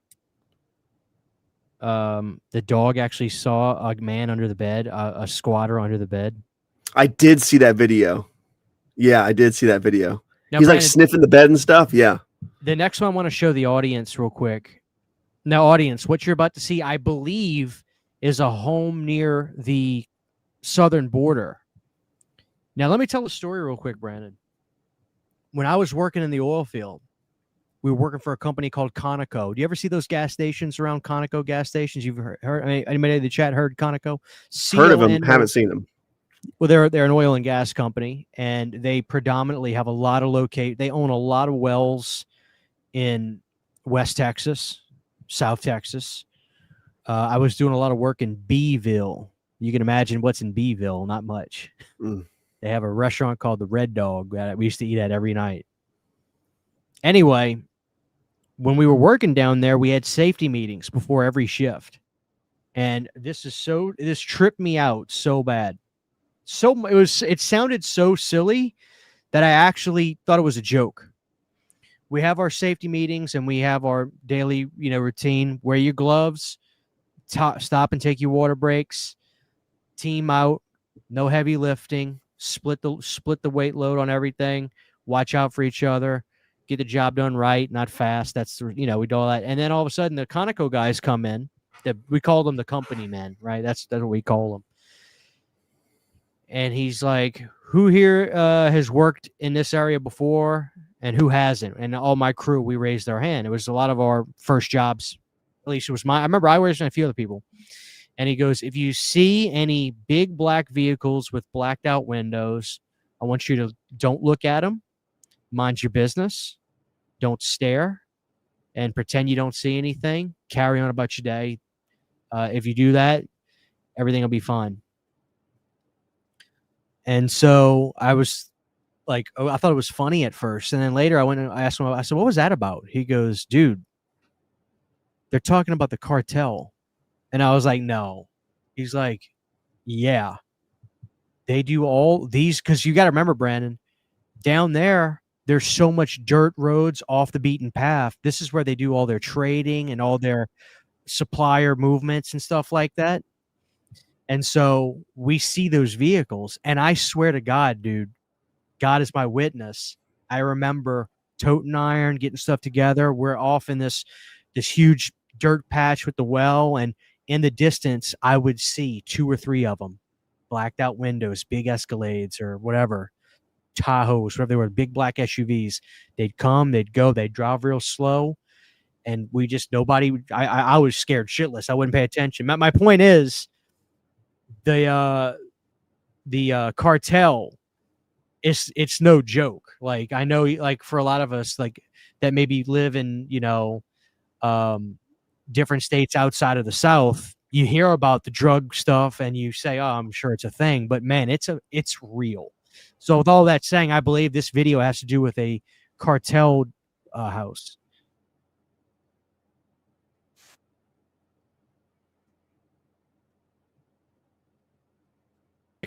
a man under the bed, a squatter under the bed? I did see that video. Yeah, I did see that video. Now, He's like Brandon, sniffing the bed and stuff. Yeah. the next one I want to show the audience real quick. Now, audience, what you're about to see, I believe, is a home near the southern border. Now, let me tell a story real quick, Brandon. When I was working in the oil field, we were working for a company called Conoco. Do you ever see those gas stations around Conoco gas stations? You've heard I mean, anybody in the chat heard Conoco? Heard of them, C-O-N-O. haven't seen them. Well, they're an oil and gas company, and they predominantly have a lot of they own a lot of wells in West Texas, South Texas. I was doing a lot of work in Beeville. You can imagine what's in Beeville, not much. Mm. They have a restaurant called the Red Dog that we used to eat at every night. Anyway, when we were working down there, we had safety meetings before every shift. And this tripped me out so bad. It sounded so silly that I actually thought it was a joke. We have our safety meetings and we have our daily, routine. Wear your gloves, stop and take your water breaks, team out, no heavy lifting, split the weight load on everything, watch out for each other, get the job done right, not fast. That's, we do all that. And then all of a sudden the Conoco guys come in. We call them the company men, right? That's what we call them. And he's like, who here has worked in this area before and who hasn't? And all my crew, we raised our hand. It was a lot of our first jobs. At least it was I remember I raised a few other people. And he goes, if you see any big black vehicles with blacked out windows, I want you to don't look at them. Mind your business. Don't stare and pretend you don't see anything. Carry on about your day. If you do that, everything will be fine. And so I was like, I thought it was funny at first. And then later I went and I asked him, I said, what was that about? He goes, dude, they're talking about the cartel. And I was like, no. He's like, yeah. They do all these, because you got to remember, Brandon, down there's so much dirt roads off the beaten path. This is where they do all their trading and all their supplier movements and stuff like that. And so we see those vehicles, and I swear to God, dude, God is my witness. I remember toting iron, getting stuff together. We're off in this huge dirt patch with the well, and in the distance, I would see 2 or 3 of them, blacked out windows, big Escalades or whatever, Tahoes, whatever they were, big black SUVs. They'd come, they'd go, they'd drive real slow, and we just I was scared shitless. I wouldn't pay attention. My point is, the cartel, it's no joke. Like, I know, like, for a lot of us, like, that maybe live in, different states outside of the South, you hear about the drug stuff and you say, oh, I'm sure it's a thing, but man, it's real. So with all that saying, I believe this video has to do with a cartel house.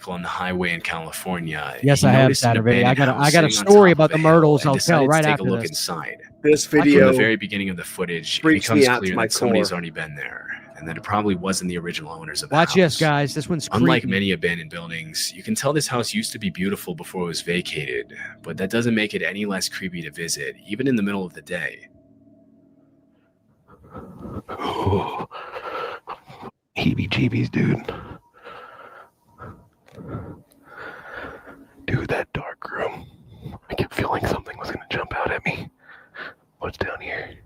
On the highway in California. Yes, I have Saturday. I got a story about the Myrtles. I'll tell right after look this. Inside. This video, from the very beginning of the footage, it becomes clear that somebody's already been there, and that it probably wasn't the original owners of the house. Watch this, guys. This one's creepy. Unlike many abandoned buildings, you can tell this house used to be beautiful before it was vacated, but that doesn't make it any less creepy to visit, even in the middle of the day. Oh, heebie-jeebies, dude. Dude, that dark room. I kept feeling something was gonna jump out at me. What's down here?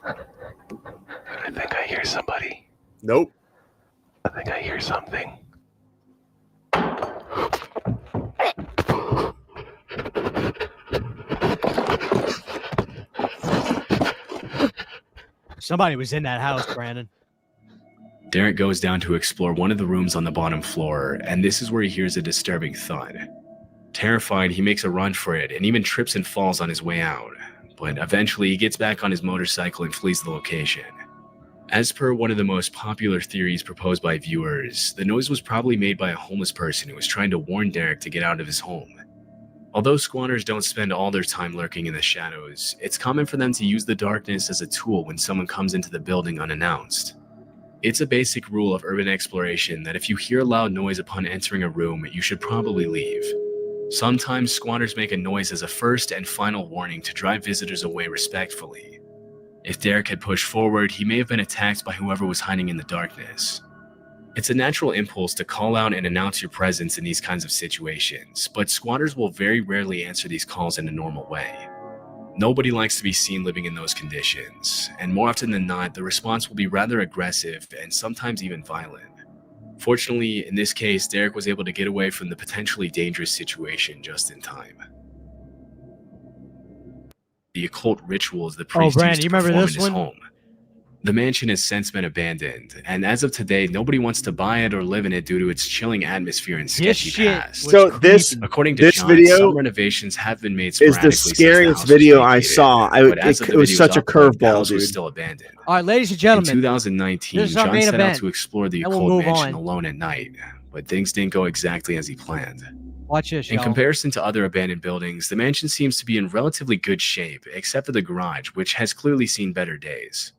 I think I hear somebody. Nope. I think I hear something. Somebody was in that house, Brandon. Derek goes down to explore one of the rooms on the bottom floor, and this is where he hears a disturbing thud. Terrified, he makes a run for it and even trips and falls on his way out, but eventually he gets back on his motorcycle and flees the location. As per one of the most popular theories proposed by viewers, the noise was probably made by a homeless person who was trying to warn Derek to get out of his home. Although squatters don't spend all their time lurking in the shadows, it's common for them to use the darkness as a tool when someone comes into the building unannounced. It's a basic rule of urban exploration that if you hear a loud noise upon entering a room, you should probably leave. Sometimes squatters make a noise as a first and final warning to drive visitors away respectfully. If Derek had pushed forward, he may have been attacked by whoever was hiding in the darkness. It's a natural impulse to call out and announce your presence in these kinds of situations, but squatters will very rarely answer these calls in a normal way. Nobody likes to be seen living in those conditions, and more often than not, the response will be rather aggressive and sometimes even violent. Fortunately, in this case, Derek was able to get away from the potentially dangerous situation just in time. The occult rituals the priest used to perform in his home. The mansion has since been abandoned, and as of today, nobody wants to buy it or live in it due to its chilling atmosphere and sketchy past. So according to John, video some renovations have been made is the scariest video I saw. It was such a curveball, dude. Was still abandoned. All right, ladies and gentlemen. In 2019, John set out to explore the occult mansion alone at night, but things didn't go exactly as he planned. Watch this, in comparison to other abandoned buildings, the mansion seems to be in relatively good shape, except for the garage, which has clearly seen better days.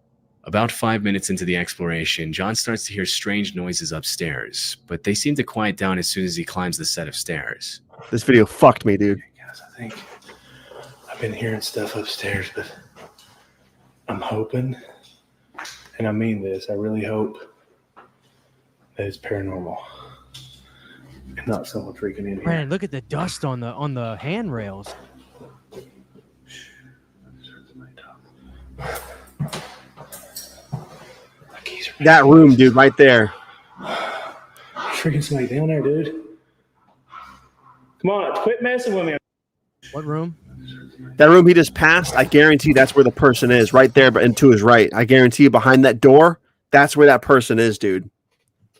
About 5 minutes into the exploration, John starts to hear strange noises upstairs, but they seem to quiet down as soon as he climbs the set of stairs. This video fucked me, dude. Guys, I think I've been hearing stuff upstairs, but I'm hoping, and I mean this, I really hope that it's paranormal and not someone freaking in here. Brandon, look at the dust on the handrails. That room, dude, right there. Freaking somebody down there, dude. Come on, quit messing with me. What room? That room he just passed, I guarantee that's where the person is, right there, but to his right. I guarantee you behind that door, that's where that person is, dude.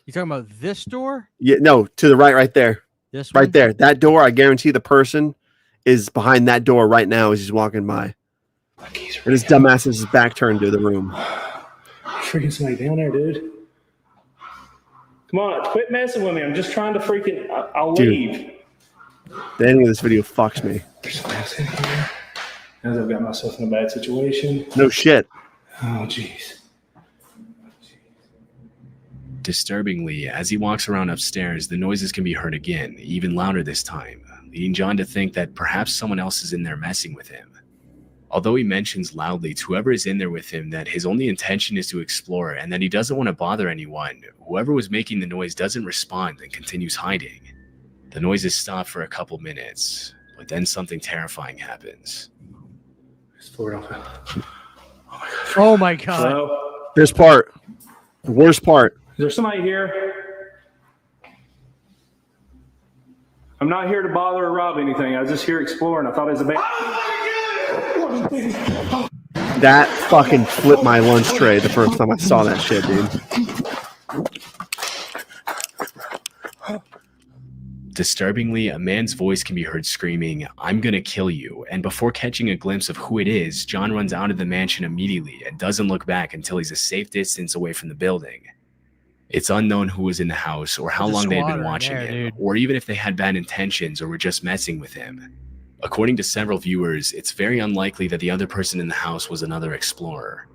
You talking about this door? Yeah, no, to the right there. This one? Right there. That door, I guarantee the person is behind that door right now as he's walking by. And his dumbass has his back turned to the room. Freaking somebody down there, dude. Come on, quit messing with me. I'm just trying to freaking... I'll leave. The ending of this video fucks me. There's somebody else in here. as I've got myself in a bad situation. No shit. Oh, jeez. Disturbingly, as he walks around upstairs, the noises can be heard again, even louder this time, leading John to think that perhaps someone else is in there messing with him. Although he mentions loudly to whoever is in there with him that his only intention is to explore and that he doesn't want to bother anyone, whoever was making the noise doesn't respond and continues hiding. The noises stop for a couple minutes, but then something terrifying happens. Oh my God. Hello? This part. The worst part. Is there somebody here? I'm not here to bother or rob anything. I was just here exploring. I thought it was a bad. That fucking flipped my lunch tray the first time I saw that shit, dude. Disturbingly, a man's voice can be heard screaming, "I'm gonna kill you," and before catching a glimpse of who it is, John runs out of the mansion immediately and doesn't look back until he's a safe distance away from the building. It's unknown who was in the house or how long they had been watching him, or even if they had bad intentions or were just messing with him. According to several viewers, it's very unlikely that the other person in the house was another explorer.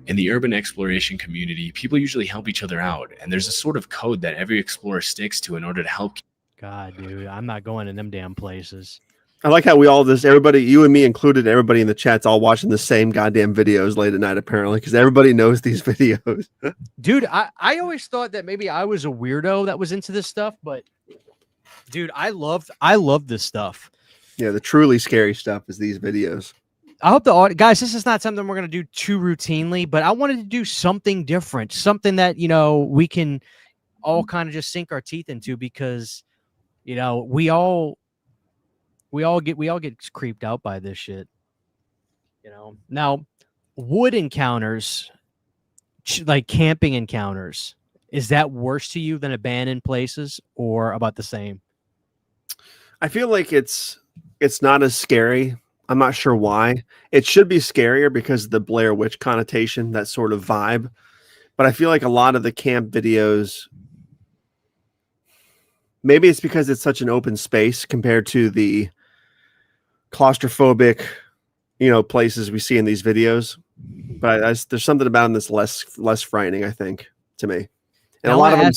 In the urban exploration community, people usually help each other out, and there's a sort of code that every explorer sticks to in order to help. God, dude, I'm not going in them damn places. I like how we all everybody, you and me included, everybody in the chat's all watching the same goddamn videos late at night, apparently, because everybody knows these videos. Dude, I always thought that maybe I was a weirdo that was into this stuff, but dude, I love this stuff. Yeah, the truly scary stuff is these videos. I hope the guys, this is not something we're going to do too routinely, but I wanted to do something different, something that, we can all kind of just sink our teeth into, because, we all get creeped out by this shit. Now, wood encounters, like camping encounters, is that worse to you than abandoned places, or about the same? I feel like it's not as scary. I'm not sure why. It should be scarier because of the Blair Witch connotation, that sort of vibe. But I feel like a lot of the camp videos, maybe it's because it's such an open space compared to the claustrophobic, places we see in these videos. But there's something about them that's less frightening, I think, to me. And a lot of them,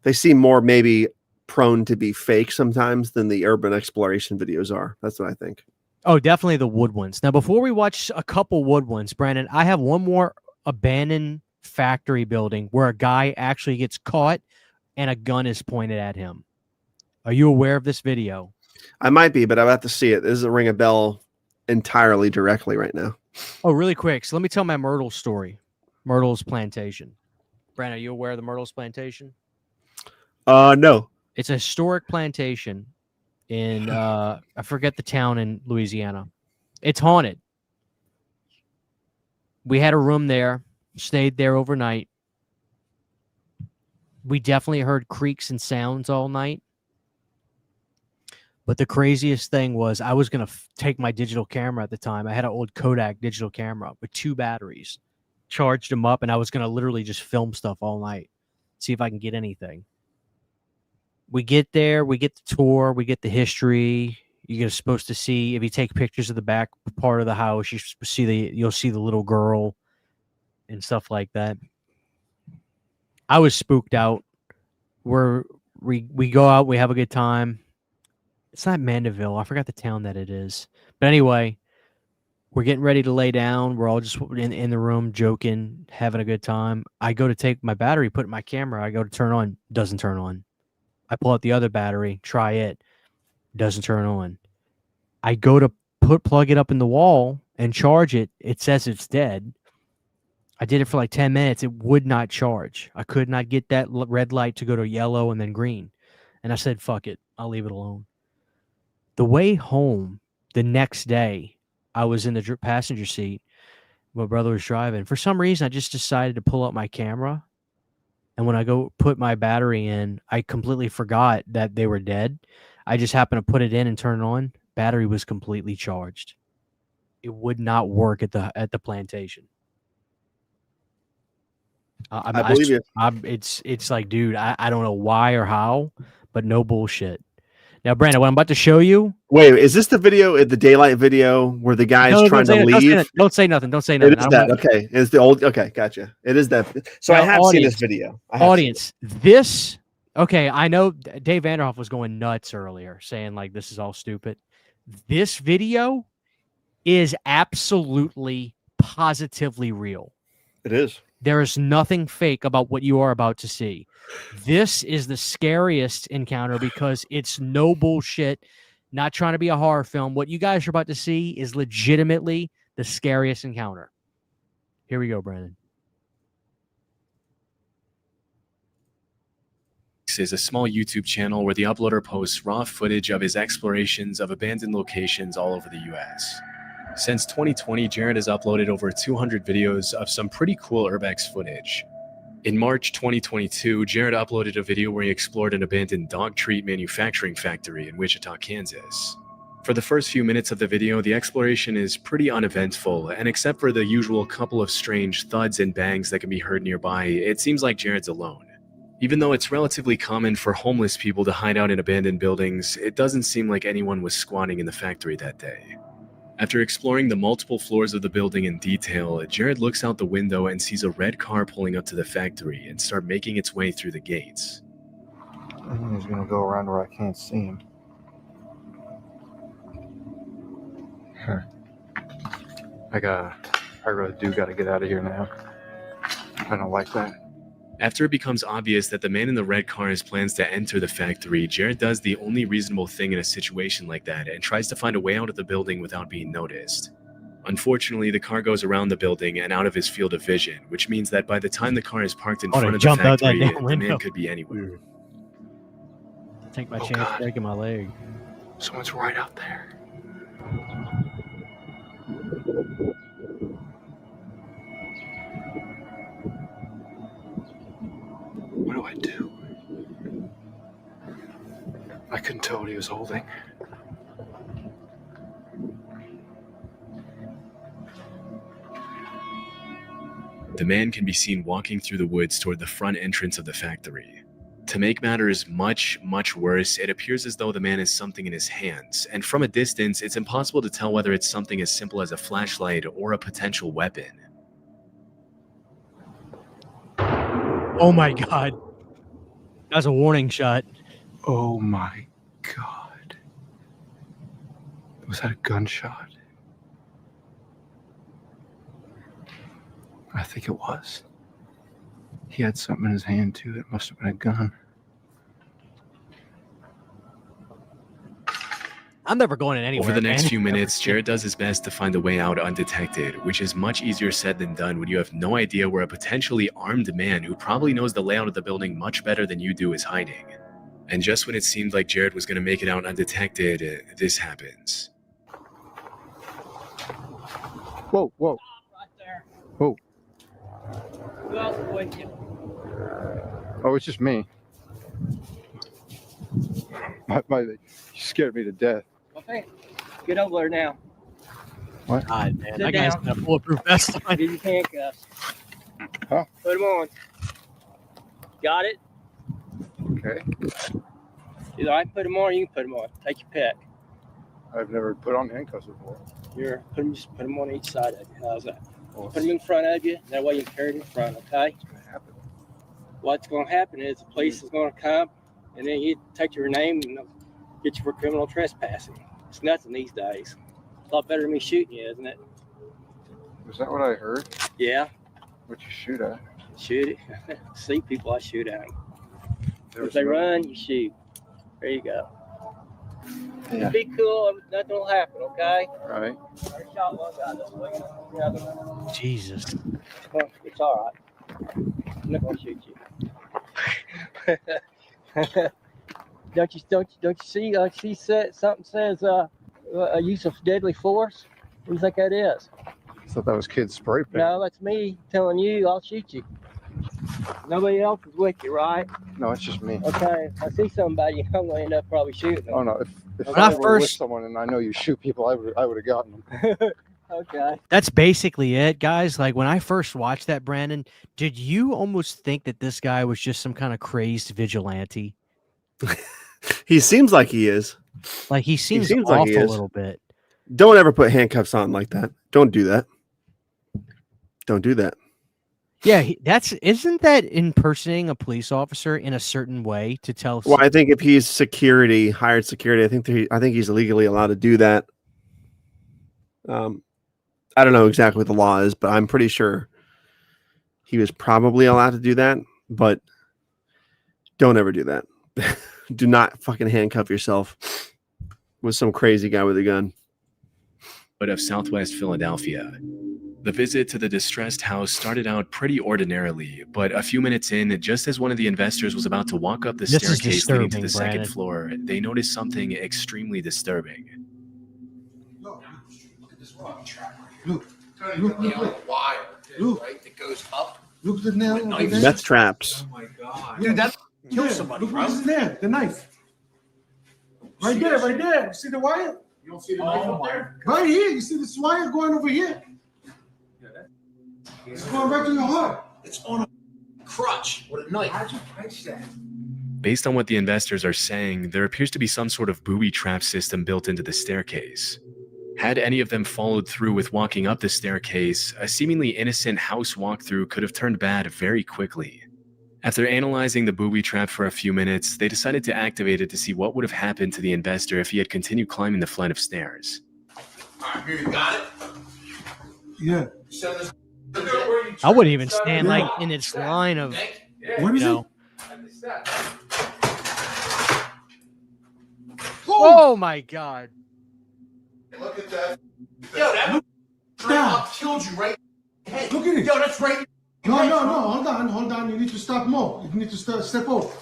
they seem more maybe prone to be fake sometimes than the urban exploration videos are. That's what I think. Oh, definitely the wood ones. Now, before we watch a couple wood ones, Brandon, I have one more abandoned factory building where a guy actually gets caught and a gun is pointed at him. Are you aware of this video? I might be, but I'm about to see it. This doesn't ring a bell entirely directly right now. Oh, really quick. So let me tell my Myrtle story. Myrtle's Plantation. Brandon, are you aware of the Myrtle's Plantation? No. It's a historic plantation in, I forget the town in Louisiana. It's haunted. We had a room there, stayed there overnight. We definitely heard creaks and sounds all night. But the craziest thing was I was going to take my digital camera at the time. I had an old Kodak digital camera with 2 batteries, charged them up, and I was going to literally just film stuff all night, see if I can get anything. We get there, we get the tour, we get the history. You're supposed to see, if you take pictures of the back part of the house, you'll see the little girl and stuff like that. I was spooked out. We go out, we have a good time. It's not Mandeville. I forgot the town that it is. But anyway, we're getting ready to lay down. We're all just in the room joking, having a good time. I go to take my battery, put it in my camera. I go to turn on, doesn't turn on. I pull out the other battery, try it, doesn't turn on. I go to plug it up in the wall and charge it. It says it's dead. I did it for like 10 minutes. It would not charge. I could not get that red light to go to yellow and then green. And I said, fuck it. I'll leave it alone. The way home, the next day, I was in the passenger seat. My brother was driving. For some reason, I just decided to pull up my camera. And when I go put my battery in, I completely forgot that they were dead. I just happened to put it in and turn it on. Battery was completely charged. It would not work at the plantation. I believe you. It's like, dude, I don't know why or how, but no bullshit. Now, Brandon, what I'm about to show you. Wait, is this the video, the daylight video, where the guy's trying to leave? Don't say nothing. Don't say nothing. It is that. Okay. It's the old. Okay, gotcha. It is that. So now, I have seen this video. Audience, this. Okay, I know Dave Vanderhoff was going nuts earlier, saying like this is all stupid. This video is absolutely, positively real. It is. There is nothing fake about what you are about to see. This is the scariest encounter because it's no bullshit, not trying to be a horror film. What you guys are about to see is legitimately the scariest encounter. Here we go, Brandon. This is a small YouTube channel where the uploader posts raw footage of his explorations of abandoned locations all over the US. Since 2020, Jared has uploaded over 200 videos of some pretty cool urbex footage. In March 2022, Jared uploaded a video where he explored an abandoned dog treat manufacturing factory in Wichita, Kansas. For the first few minutes of the video, the exploration is pretty uneventful, and except for the usual couple of strange thuds and bangs that can be heard nearby, it seems like Jared's alone. Even though it's relatively common for homeless people to hide out in abandoned buildings, it doesn't seem like anyone was squatting in the factory that day. After exploring the multiple floors of the building in detail, Jared looks out the window and sees a red car pulling up to the factory and start making its way through the gates. I think he's gonna go around where I can't see him. I really do gotta get out of here now. I don't like that. After it becomes obvious that the man in the red car has plans to enter the factory, Jared does the only reasonable thing in a situation like that and tries to find a way out of the building without being noticed. Unfortunately, the car goes around the building and out of his field of vision, which means that by the time the car is parked in front of the factory, the man could be anywhere. Take my chance breaking my leg. Someone's right out there. What do I do? I couldn't tell what he was holding. The man can be seen walking through the woods toward the front entrance of the factory. To make matters much, much worse, it appears as though the man has something in his hands, and from a distance, it's impossible to tell whether it's something as simple as a flashlight or a potential weapon. Oh my God. That's a warning shot. Oh my God. Was that a gunshot? I think it was. He had something in his hand too. It must have been a gun. I'm never going in anywhere. Over the next man. few minutes, Jared does his best to find a way out undetected, which is much easier said than done when you have no idea where a potentially armed man who probably knows the layout of the building much better than you do is hiding. And just when it seemed like Jared was going to make it out undetected, this happens. Whoa, whoa. Right there. Whoa. Who else is with you? Oh, it's just me. You scared me to death. Okay. Get over there now. What? God, man. Sit That guy's down. got a bulletproof vest on. Get your handcuffs. Huh? Put them on. Got it? Okay. Either I put them on or you can put them on. Take your pick. I've never put on handcuffs before. Just put them on each side of you. How's that? Well, Put them in front of you. That way you can carry it in front, okay? what's going to happen? What's going to happen is the police is going to come and then you take your name and they'll get you for criminal trespassing. It's nothing these days. A lot better than me shooting you, isn't it? Is that what I heard? Yeah. What you shoot at? Shoot it. See people, I shoot at them. There's If they no- run, you shoot. There you go. Yeah. Be cool. Nothing will happen, okay? Right. I shot one guy this way. The other one. Jesus. It's all right. I'm not gonna shoot you. Don't you see? She said something says a use of deadly force. What do you think that is? I thought that was kids spray paint. No, that's me telling you I'll shoot you. Nobody else is with you, right? No, it's just me. Okay. If I see somebody, I'm gonna end up probably shooting them. Oh no! If When I I were with first- someone and I know you shoot people, I would have gotten them. Okay. That's basically it, guys. Like when I first watched that, Brandon, did you almost think that this guy was just some kind of crazed vigilante? He seems like he is. Like he seems seems off like he a is. little bit. Don't ever put handcuffs on like that. Don't do that. Don't do that. Yeah, isn't that impersonating a police officer in a certain way to tell? Well, I think if he's security, hired security, I think he's legally allowed to do that. I don't know exactly what the law is, but I'm pretty sure he was probably allowed to do that. But don't ever do that. Do not fucking handcuff yourself with some crazy guy with a gun. But of Southwest Philadelphia. The visit to the distressed house started out pretty ordinarily, but a few minutes in, just as one of the investors was about to walk up the staircase leading to the second floor, they noticed something extremely disturbing. Look at this rock trap right here. Look. Wire, right? That goes up. Look at the nail. Meth traps. Oh my god. Dude, that killed somebody. Look what's there, the knife. Right there. You see the wire? You don't see the knife up there? Right here. You see this wire going over here? It's going right to your heart. It's on a crutch with a knife. How'd you catch that? Based on what the investors are saying, there appears to be some sort of booby trap system built into the staircase. Had any of them followed through with walking up the staircase, a seemingly innocent house walkthrough could have turned bad very quickly. After analyzing the booby trap for a few minutes, they decided to activate it to see what would have happened to the investor if he had continued climbing the flight of stairs. All right, here, you got it? Yeah. I wouldn't even stand like in its line of, What is it? Oh my god! Look at that. Yo, that trap killed you right. Hey, Look at it. Yo, that's right. No. Hold on. You need to stop more. You need to step over.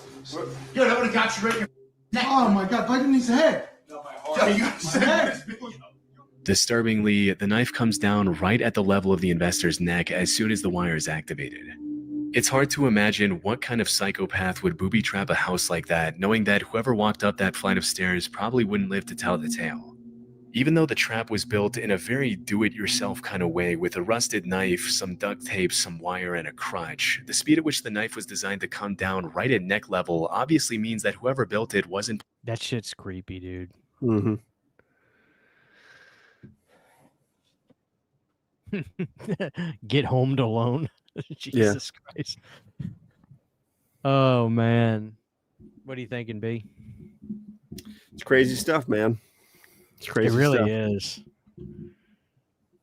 Yo, that would have got you right in your neck. Oh my God! Right in his head. No, my heart. Yo, you head. Disturbingly, the knife comes down right at the level of the investor's neck as soon as the wire is activated. It's hard to imagine what kind of psychopath would booby trap a house like that, knowing that whoever walked up that flight of stairs probably wouldn't live to tell the tale. Even though the trap was built in a very do-it-yourself kind of way with a rusted knife, some duct tape, some wire, and a crutch, the speed at which the knife was designed to come down right at neck level obviously means that whoever built it wasn't... That shit's creepy, dude. Mm-hmm. Get home alone. Jesus Christ. Oh man. What are you thinking, B? It's crazy stuff, man. It's crazy. It really stuff. is.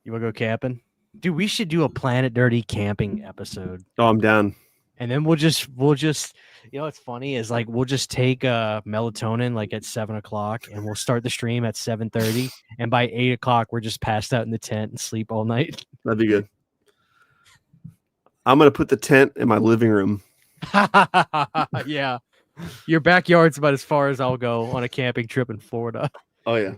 You wanna go camping? Dude, we should do a Planet Dirty camping episode. Oh, I'm down. And then we'll just you know what's funny is like we'll just take melatonin like at 7:00 and we'll start the stream at 7:30 and by 8:00 we're just passed out in the tent and sleep all night. That'd be good. I'm gonna put the tent in my living room. Yeah. Your backyard's about as far as I'll go on a camping trip in Florida. Oh yeah.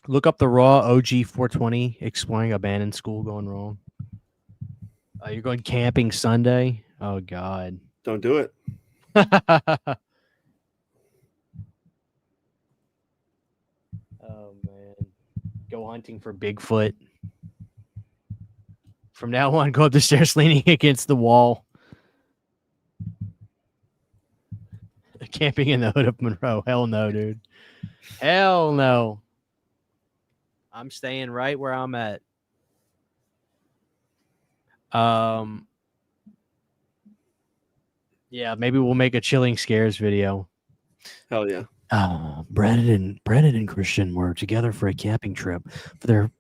Look up the raw OG 420 exploring abandoned school going wrong. You're going camping Sunday? Oh God. Don't do it. Oh man. Go hunting for Bigfoot. From now on, go up the stairs leaning against the wall. Camping in the hood of Monroe. Hell no, dude. Hell no. I'm staying right where I'm at. Yeah, maybe we'll make a chilling scares video. Hell yeah. Brandon and Christian were together for a camping trip for their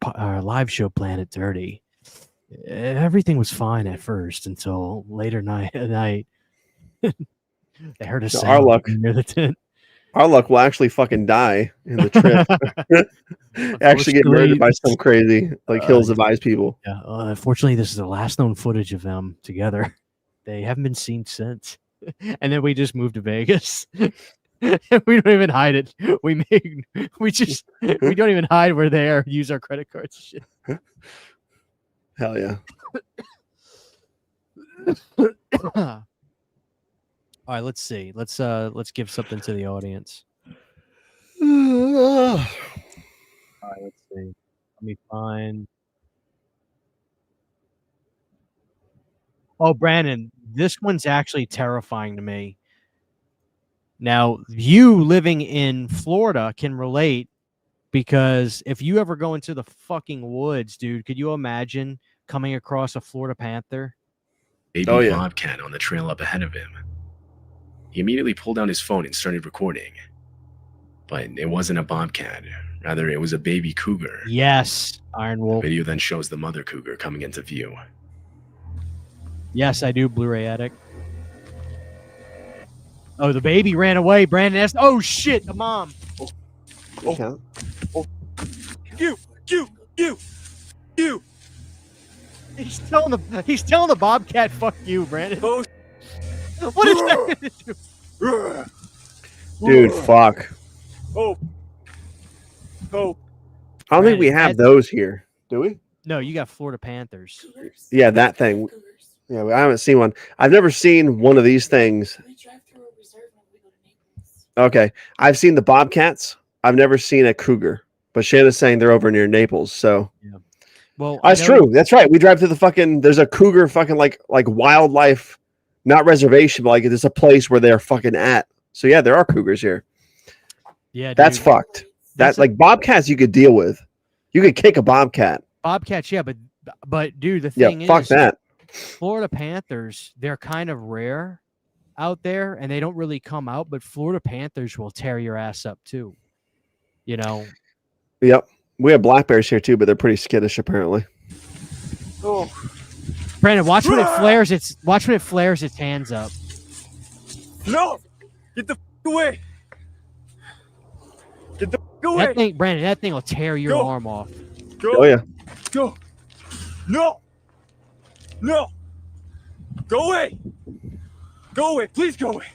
live show Planet Dirty. Everything was fine at first until later at night. They heard a sound our luck near the tent. Our luck will actually fucking die in the trip. Actually get murdered by some crazy Hills Advise people. Yeah, unfortunately, this is the last known footage of them together. They haven't been seen since. And then we just moved to Vegas. We don't even hide it. We don't even hide we're there. Use our credit cards. Shit. Hell yeah. All right, let's see. Let's give something to the audience. All right, let's see. Let me find. Oh, Brandon, This one's actually terrifying to me. Now, you living in Florida can relate because if you ever go into the fucking woods, dude, could you imagine coming across a Florida panther? Baby bobcat on the trail up ahead of him. He immediately pulled out his phone and started recording. But it wasn't a bobcat. Rather, it was a baby cougar. Yes, Iron Wolf. The video then shows the mother cougar coming into view. Yes, I do, Blu-ray Addict. Oh, the baby ran away, Brandon. Oh, shit, the mom. Oh. You. He's telling the bobcat, fuck you, Brandon. Oh. What is that? Dude, fuck. Oh. I don't think we have those here. Do we? No, you got Florida Panthers. Yeah, that thing. Yeah, I haven't seen one. I've never seen one of these things. Okay. I've seen the bobcats. I've never seen a cougar. But Shanna's saying they're over near Naples, so yeah. Well, that's true. That's right. We drive to the fucking. There's a cougar fucking like wildlife, not reservation, but like there's a place where they're fucking at. So yeah, there are cougars here. Yeah, that's dude. fucked. That's like bobcats you could deal with. You could kick a bobcat. Bobcats, yeah, but dude, the thing is, fuck that. Florida Panthers, they're kind of rare out there, and they don't really come out. But Florida Panthers will tear your ass up too. You know. Yep. We have black bears here too, but they're pretty skittish apparently. Oh, Brandon, watch when it flares its hands up. No, get the away. Get the away. That thing, Brandon, that thing will tear your arm off. Go. Oh yeah. Go. No. Go away. Go away. Please go away.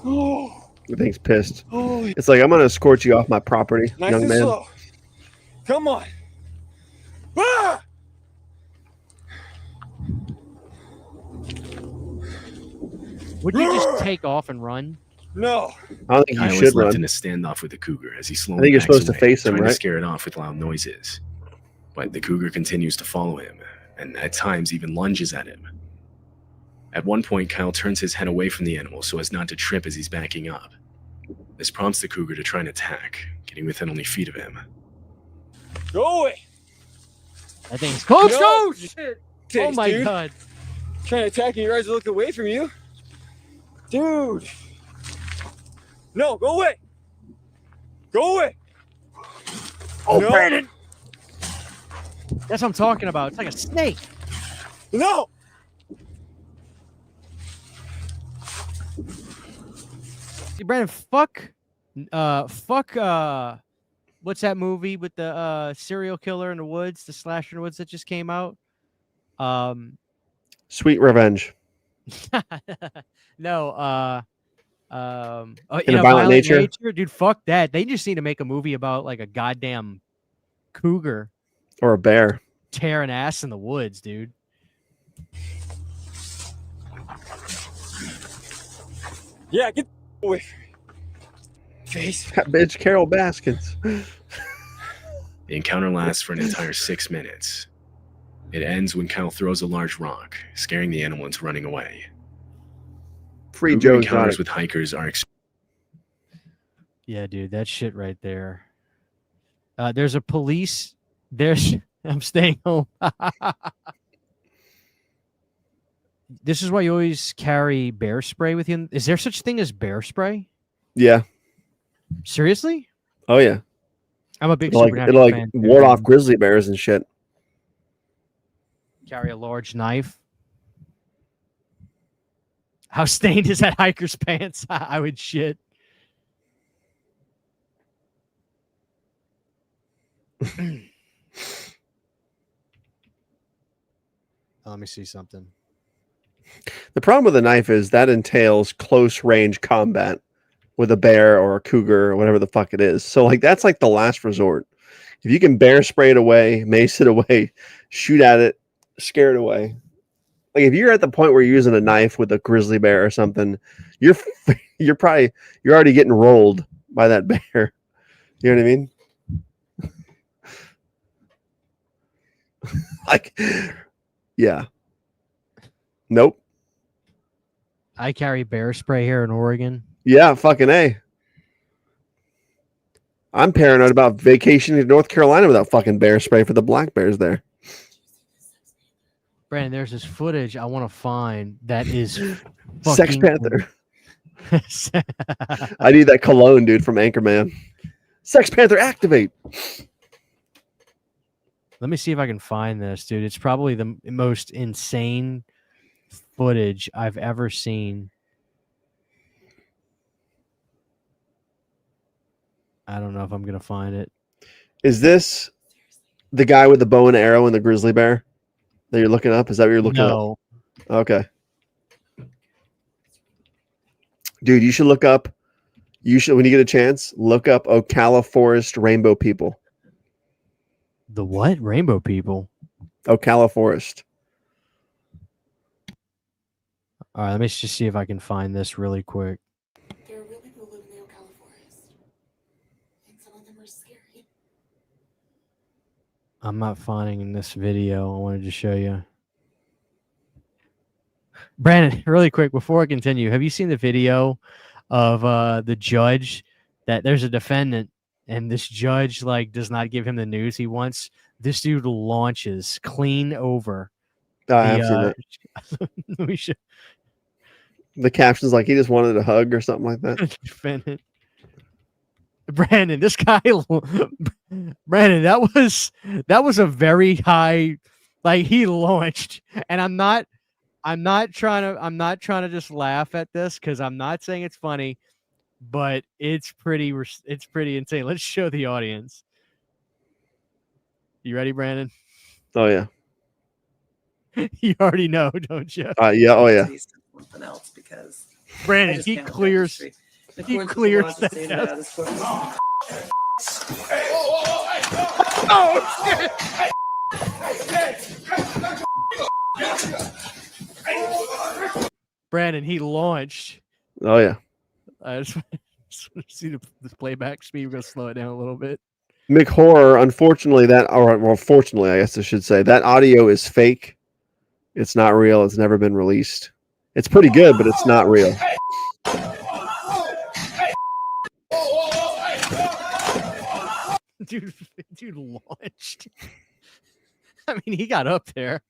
Oh. The thing's pissed. Oh. It's like I'm gonna escort you off my property, Nice young and man. slow. Come on. Ah! Would you just take off and run? No. I don't think I you was should left run. in a standoff with the cougar as he slowly I think you're backs supposed to away, face him, trying right? to scare it off with loud noises. But the cougar continues to follow him, and at times even lunges at him. At one point, Kyle turns his head away from the animal so as not to trip as he's backing up. This prompts the cougar to try and attack, getting within only feet of him. Go away. That thing's close. No. Oh shit! Oh my dude. god! Trying to attack you, your eyes are looking away from you. Dude. No, go away. Go away. Oh, no. Brandon! That's what I'm talking about. It's like a snake. No. See, Brandon, fuck, what's that movie with the serial killer in the woods, the slasher in the woods that just came out? Sweet Revenge. No, In a Violent Nature? dude. Fuck that. They just need to make a movie about like a goddamn cougar Or a bear. tearing ass in the woods, dude. Yeah, get away from me. Face. That bitch Carol Baskins. The encounter lasts for an entire 6 minutes. It ends when Kyle throws a large rock, scaring the animal into running away. Free Cougar Joe encounters Exotic. with hikers are Yeah, dude, that shit right there. There's a police. There's. I'm staying home. This is why you always carry bear spray with you. Is there such thing as bear spray? Yeah. Seriously? Oh yeah. I'm a big It'll Supernatural like fan. ward off grizzly bears and shit. Carry a large knife. How stained is that hiker's pants? I would shit. Let me see something. The problem with a knife is that entails close range combat with a bear or a cougar or whatever the fuck it is. So like that's like the last resort. If you can bear spray it away, mace it away, shoot at it, scare it away. Like if you're at the point where you're using a knife with a grizzly bear or something, you're already getting rolled by that bear. You know what I mean? Like, yeah. Nope. I carry bear spray here in Oregon. Yeah, fucking A. I'm paranoid about vacationing to North Carolina without fucking bear spray for the black bears there. Brandon, there's this footage I want to find that is Sex fucking Panther. I need that cologne, dude, from Anchorman. Sex Panther, activate. Let me see if I can find this, dude. It's probably the most insane footage I've ever seen. I don't know if I'm going to find it. Is this the guy with the bow and arrow and the grizzly bear that you're looking up? Is that what you're looking up? Okay. Dude, you should look up. You should, when you get a chance, look up Ocala Forest rainbow people. The what? Rainbow people? Ocala Forest. All right, let me just see if I can find this really quick. There are real people who live in the Ocala Forest. And some of them are scary. I'm not finding in this video. I wanted to show you. Brandon, really quick, before I continue, have you seen the video of the judge that there's a defendant and this judge like does not give him the news he wants? This dude launches clean over. I have seen that. Let me show. The caption's like he just wanted a hug or something like that. Defendant. Brandon, this guy, Brandon, that was a very high, like he launched, and I'm not trying to just laugh at this because I'm not saying it's funny, but it's pretty insane. Let's show the audience. You ready, Brandon? Oh yeah. You already know, don't you? Yeah. Oh yeah. Something else because Brandon, he clears. He clears that. Brandon, he launched. Oh yeah. I just want to see the playback speed. We're gonna slow it down a little bit. McHorror, unfortunately, fortunately, I guess I should say, that audio is fake. It's not real. It's never been released. It's pretty good, but it's not real. Dude launched. I mean, he got up there.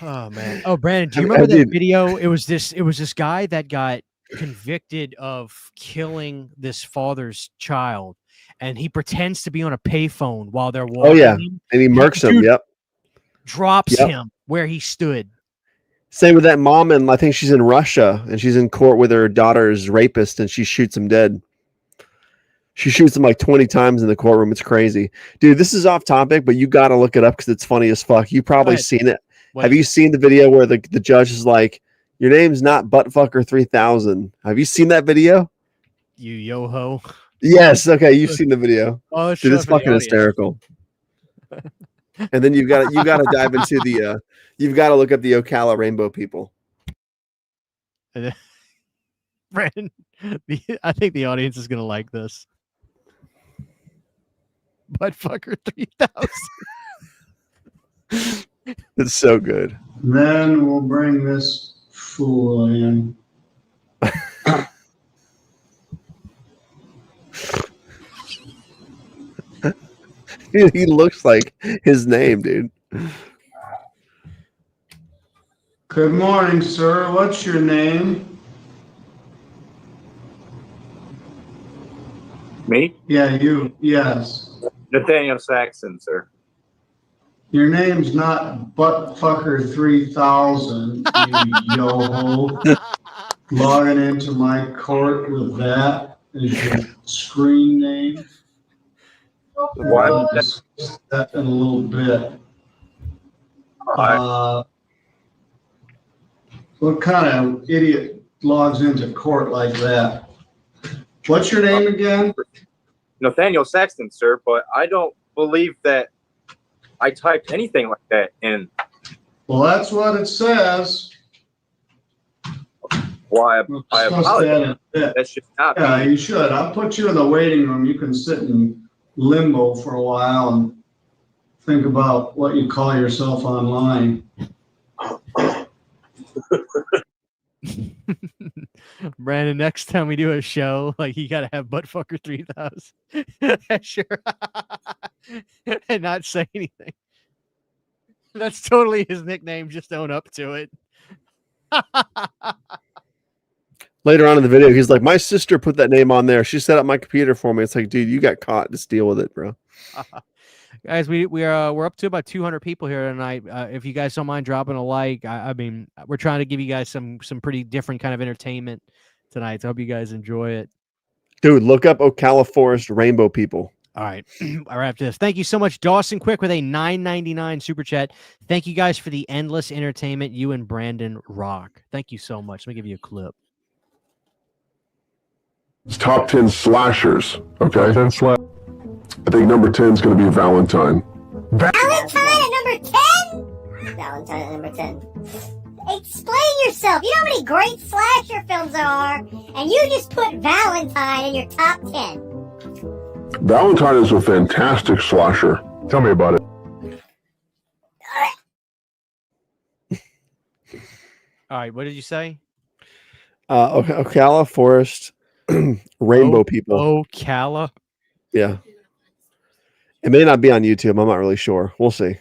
Oh man. Oh, Brandon, do you remember that video? It was this guy that got convicted of killing this father's child, and he pretends to be on a payphone while they're walking. Oh yeah, and he murks him. Yep. Drops him where he stood. Same with that mom, and I think she's in Russia, and she's in court with her daughter's rapist, and she shoots him dead. She shoots him like 20 times in the courtroom. It's crazy. Dude, this is off topic, but you got to look it up because it's funny as fuck. You've probably seen it. Have you seen the video where the judge is like, your name's not Buttfucker 3000? Have you seen that video? You yo-ho. Yes. Okay. You've seen the video. Oh, dude, it's fucking hysterical. And then you got to dive into the, you've got to look up the Ocala rainbow people. Brandon, I think the audience is going to like this. Buttfucker 3000. It's so good. Then we'll bring this fool in. Dude, he looks like his name, dude. Good morning, sir. What's your name? Me? Yeah, you. Yes. Nathaniel Saxon, sir. Your name's not Buttfucker 3000, you yo-ho. Logging into my court with that as your screen name. We'll discuss that in a little bit. What kind of idiot logs into court like that? What's your name again? Nathaniel Saxton, sir, but I don't believe that I typed anything like that in. Well, that's what it says. Why? I apologize. That should not Yeah, be. you should. I'll put you in the waiting room. You can sit in limbo for a while and think about what you call yourself online. Brandon, next time we do a show, like you gotta have Buttfucker 3000. Sure. And not say anything. That's totally his nickname. Just own up to it. Later on in the video, he's like, my sister put that name on there. She set up my computer for me. It's like, dude, you got caught. Just deal with it, bro. Guys, we're up to about 200 people here tonight. If you guys don't mind dropping a like, I mean, we're trying to give you guys some pretty different kind of entertainment tonight. So I hope you guys enjoy it. Dude, look up Ocala Forest Rainbow People. All right. All right. After this, thank you so much, Dawson Quick, with a $9.99 super chat. Thank you guys for the endless entertainment. You and Brandon rock. Thank you so much. Let me give you a clip. It's top 10 slashers. Okay. 10 I think number 10 is going to be Valentine. Valentine at number 10? Valentine at number 10. Explain yourself. You know how many great slasher films there are, and you just put Valentine in your top 10. Valentine is a fantastic slasher. Tell me about it. All right. What did you say? Ocala Forest Rainbow People. Ocala? Yeah. It may not be on YouTube. I'm not really sure. We'll see.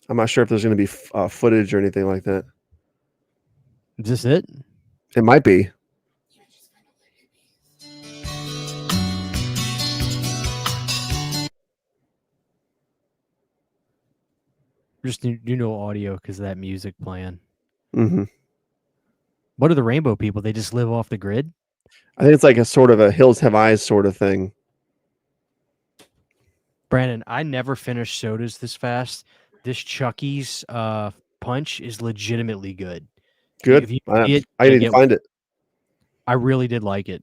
I'm not sure if there's going to be footage or anything like that. Is this it? It might be. Just do no audio because of that music playing. Mm-hmm. What are the rainbow people? They just live off the grid? I think it's like a sort of a Hills Have Eyes sort of thing. Brandon, I never finished sodas this fast. This Chucky's punch is legitimately good. Good. If you I see it, need to find it. I really did like it.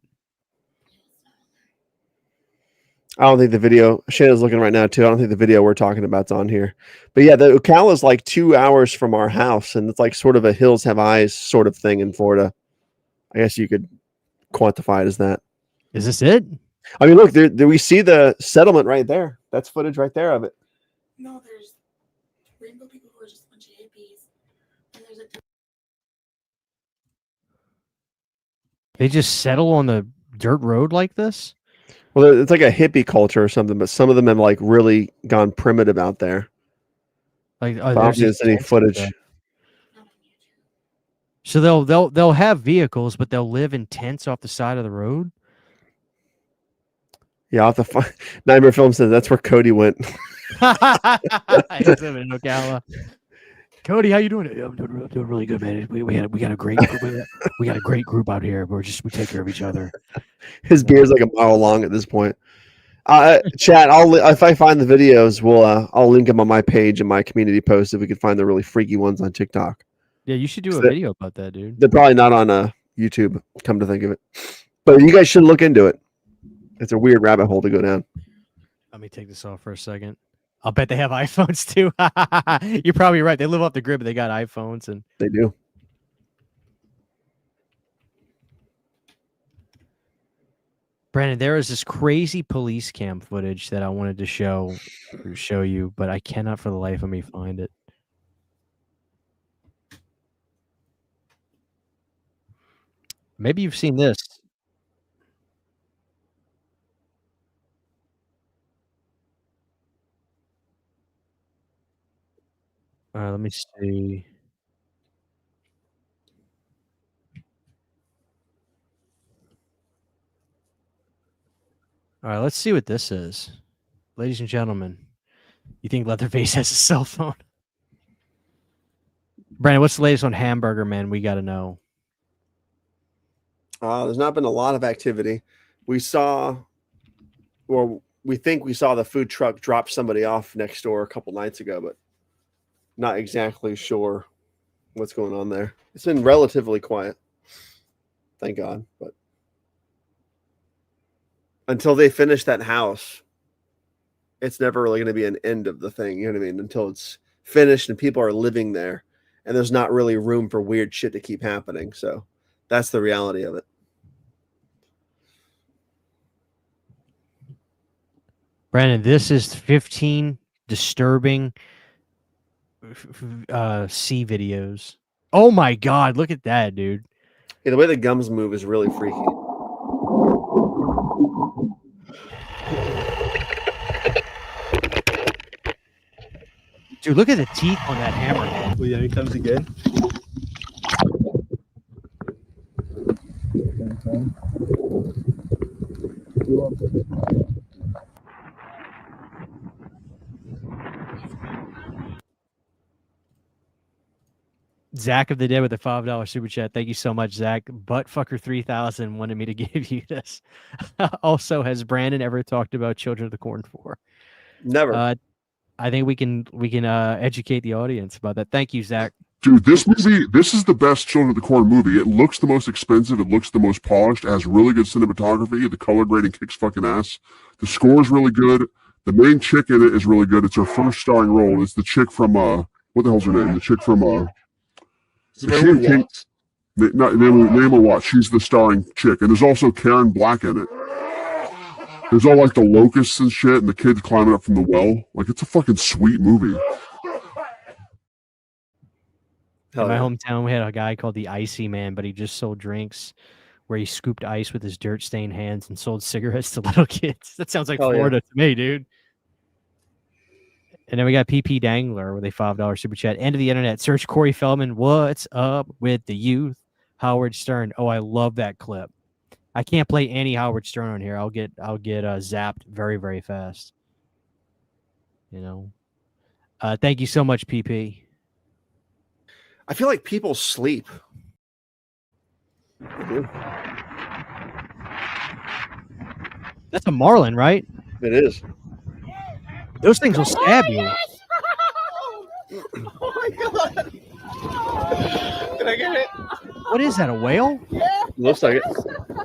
I don't think the video, Shannon's looking right now too. I don't think the video we're talking about's on here. But yeah, the Ocala is like 2 hours from our house, and it's like sort of a Hills Have Eyes sort of thing in Florida. I guess you could quantify it as that. Is this it? I mean, look, there we see the settlement right there. That's footage right there of it. No, there's rainbow people who are just a bunch of hippies. And there's a They just settle on the dirt road like this? Well, it's like a hippie culture or something, but some of them have like really gone primitive out there. Like, I don't think there's any footage. So they'll have vehicles, but they'll live in tents off the side of the road. Yeah, I'll have to find. Nightmare Film says that's where Cody went. He's living in Ocala. Cody, how you doing? I'm doing really good, man. We got a great we got a great group out here. We take care of each other. His beard's like a mile long at this point. Chat, if I find the videos, I'll link them on my page and my community post if we can find the really freaky ones on TikTok. Yeah, you should do a video about that, dude. They're probably not on YouTube, come to think of it. But you guys should look into it. It's a weird rabbit hole to go down. Let me take this off for a second. I'll bet they have iPhones too. You're probably right. They live off the grid, but they got iPhones, and they do. Brandon, there is this crazy police cam footage that I wanted to show you, but I cannot for the life of me find it. Maybe you've seen this. Let me see. All right, let's see what this is. Ladies and gentlemen, you think Leatherface has a cell phone? Brandon, what's the latest on Hamburger Man? We got to know. There's not been a lot of activity. We think we saw the food truck drop somebody off next door a couple nights ago, but not exactly sure what's going on there. It's been relatively quiet. Thank God. But until they finish that house, it's never really going to be an end of the thing. You know what I mean? Until it's finished and people are living there and there's not really room for weird shit to keep happening. So that's the reality of it. Brandon, this is 15 disturbing C videos. Oh my God, look at that, dude. Yeah, the way the gums move is really freaky. Dude, look at the teeth on that hammerhead. Well, yeah, he comes again. Zach of the Dead with a $5 super chat. Thank you so much, Zach. Buttfucker3000 wanted me to give you this. Also, has Brandon ever talked about Children of the Corn 4? Never. I think we can educate the audience about that. Thank you, Zach. Dude, this is the best Children of the Corn movie. It looks the most expensive. It looks the most polished. It has really good cinematography. The color grading kicks fucking ass. The score is really good. The main chick in it is really good. It's her first starring role. It's the chick from, what the hell's her name? The chick from, name her what? She's the starring chick. And there's also Karen Black in it. There's all like the locusts and shit and the kids climbing up from the well. Like, it's a fucking sweet movie. In my hometown, we had a guy called the Icy Man, but he just sold drinks where he scooped ice with his dirt-stained hands and sold cigarettes to little kids. That sounds like Florida to me, dude. And then we got PP Dangler with a $5 super chat. End of the internet. Search Corey Feldman. What's up with the youth? Howard Stern. Oh, I love that clip. I can't play any Howard Stern on here. I'll get zapped very, very fast. You know. Thank you so much, PP. I feel like people sleep. That's a marlin, right? It is. Those things will stab you. Oh my God. Did I get it? What is that, a whale? Yeah. Looks like it. Oh my God.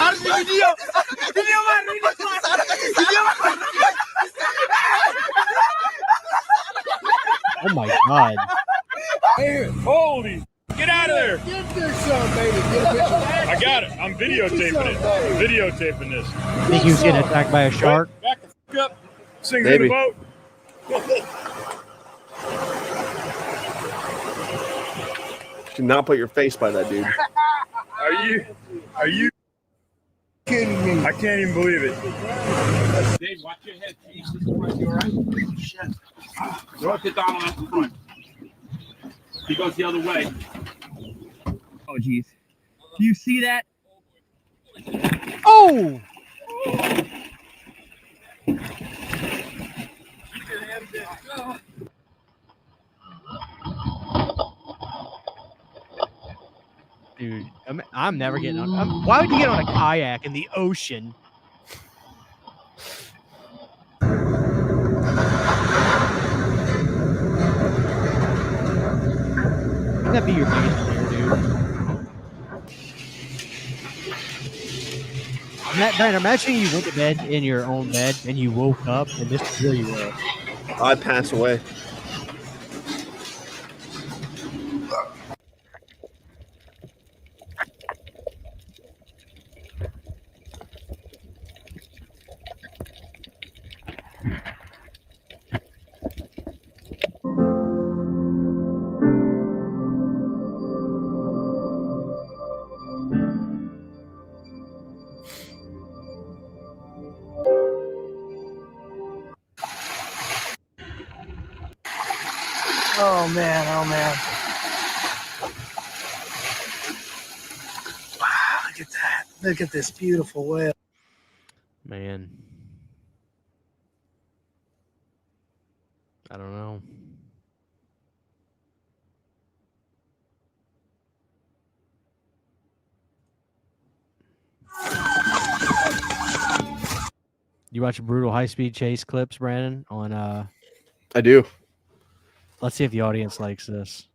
That's the first time. Oh my God. Holy. Get out of there. Get this son, baby. Get a picture. I got it. I'm videotaping it. Videotaping this. Think he was getting attacked by a shark? Back the fuck up. Sing Maybe. the boat. Do not put your face by that dude. Are you Kidding me? I can't even believe it. Dave, watch your head. Jesus Christ, you all right? Shit. Throw it down on the front. He goes the other way. Oh, jeez. Do you see that? Oh! Dude, I'm never getting on. Why would you get on a kayak in the ocean? Wouldn't that be your biggest fear, dude? Imagine you went to bed in your own bed and you woke up and this is where you were. I'd pass away. Oh, man. Oh, man. Wow, look at that. Look at this beautiful whale. Man. I don't know. You watch brutal high-speed chase clips, Brandon, on I do. Let's see if the audience likes this.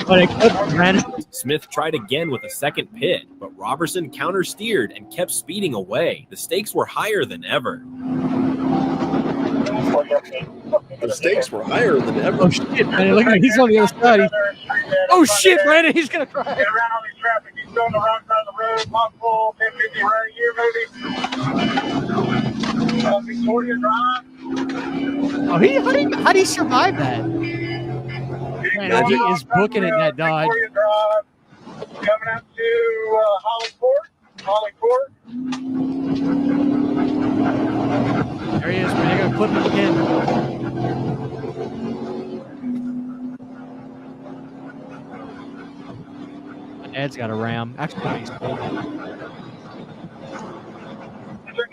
Brandon. Smith tried again with a second pit, but Robertson counter-steered and kept speeding away. The stakes were higher than ever. The stakes were higher than ever. Oh shit, Brandon! Look at him. He's on the other side. Oh shit, Brandon! He's gonna cry. Get around on these traffic. He's going the wrong side of the road. Multiple 1050 right here, maybe. Victoria Drive. Oh, how do you survive that? Man, he is booking it in that Dodge. Victoria Drive. Coming up to Holly Court. There he is, man. They're gonna clip him again. My dad's got a Ram. Actually, he's cool.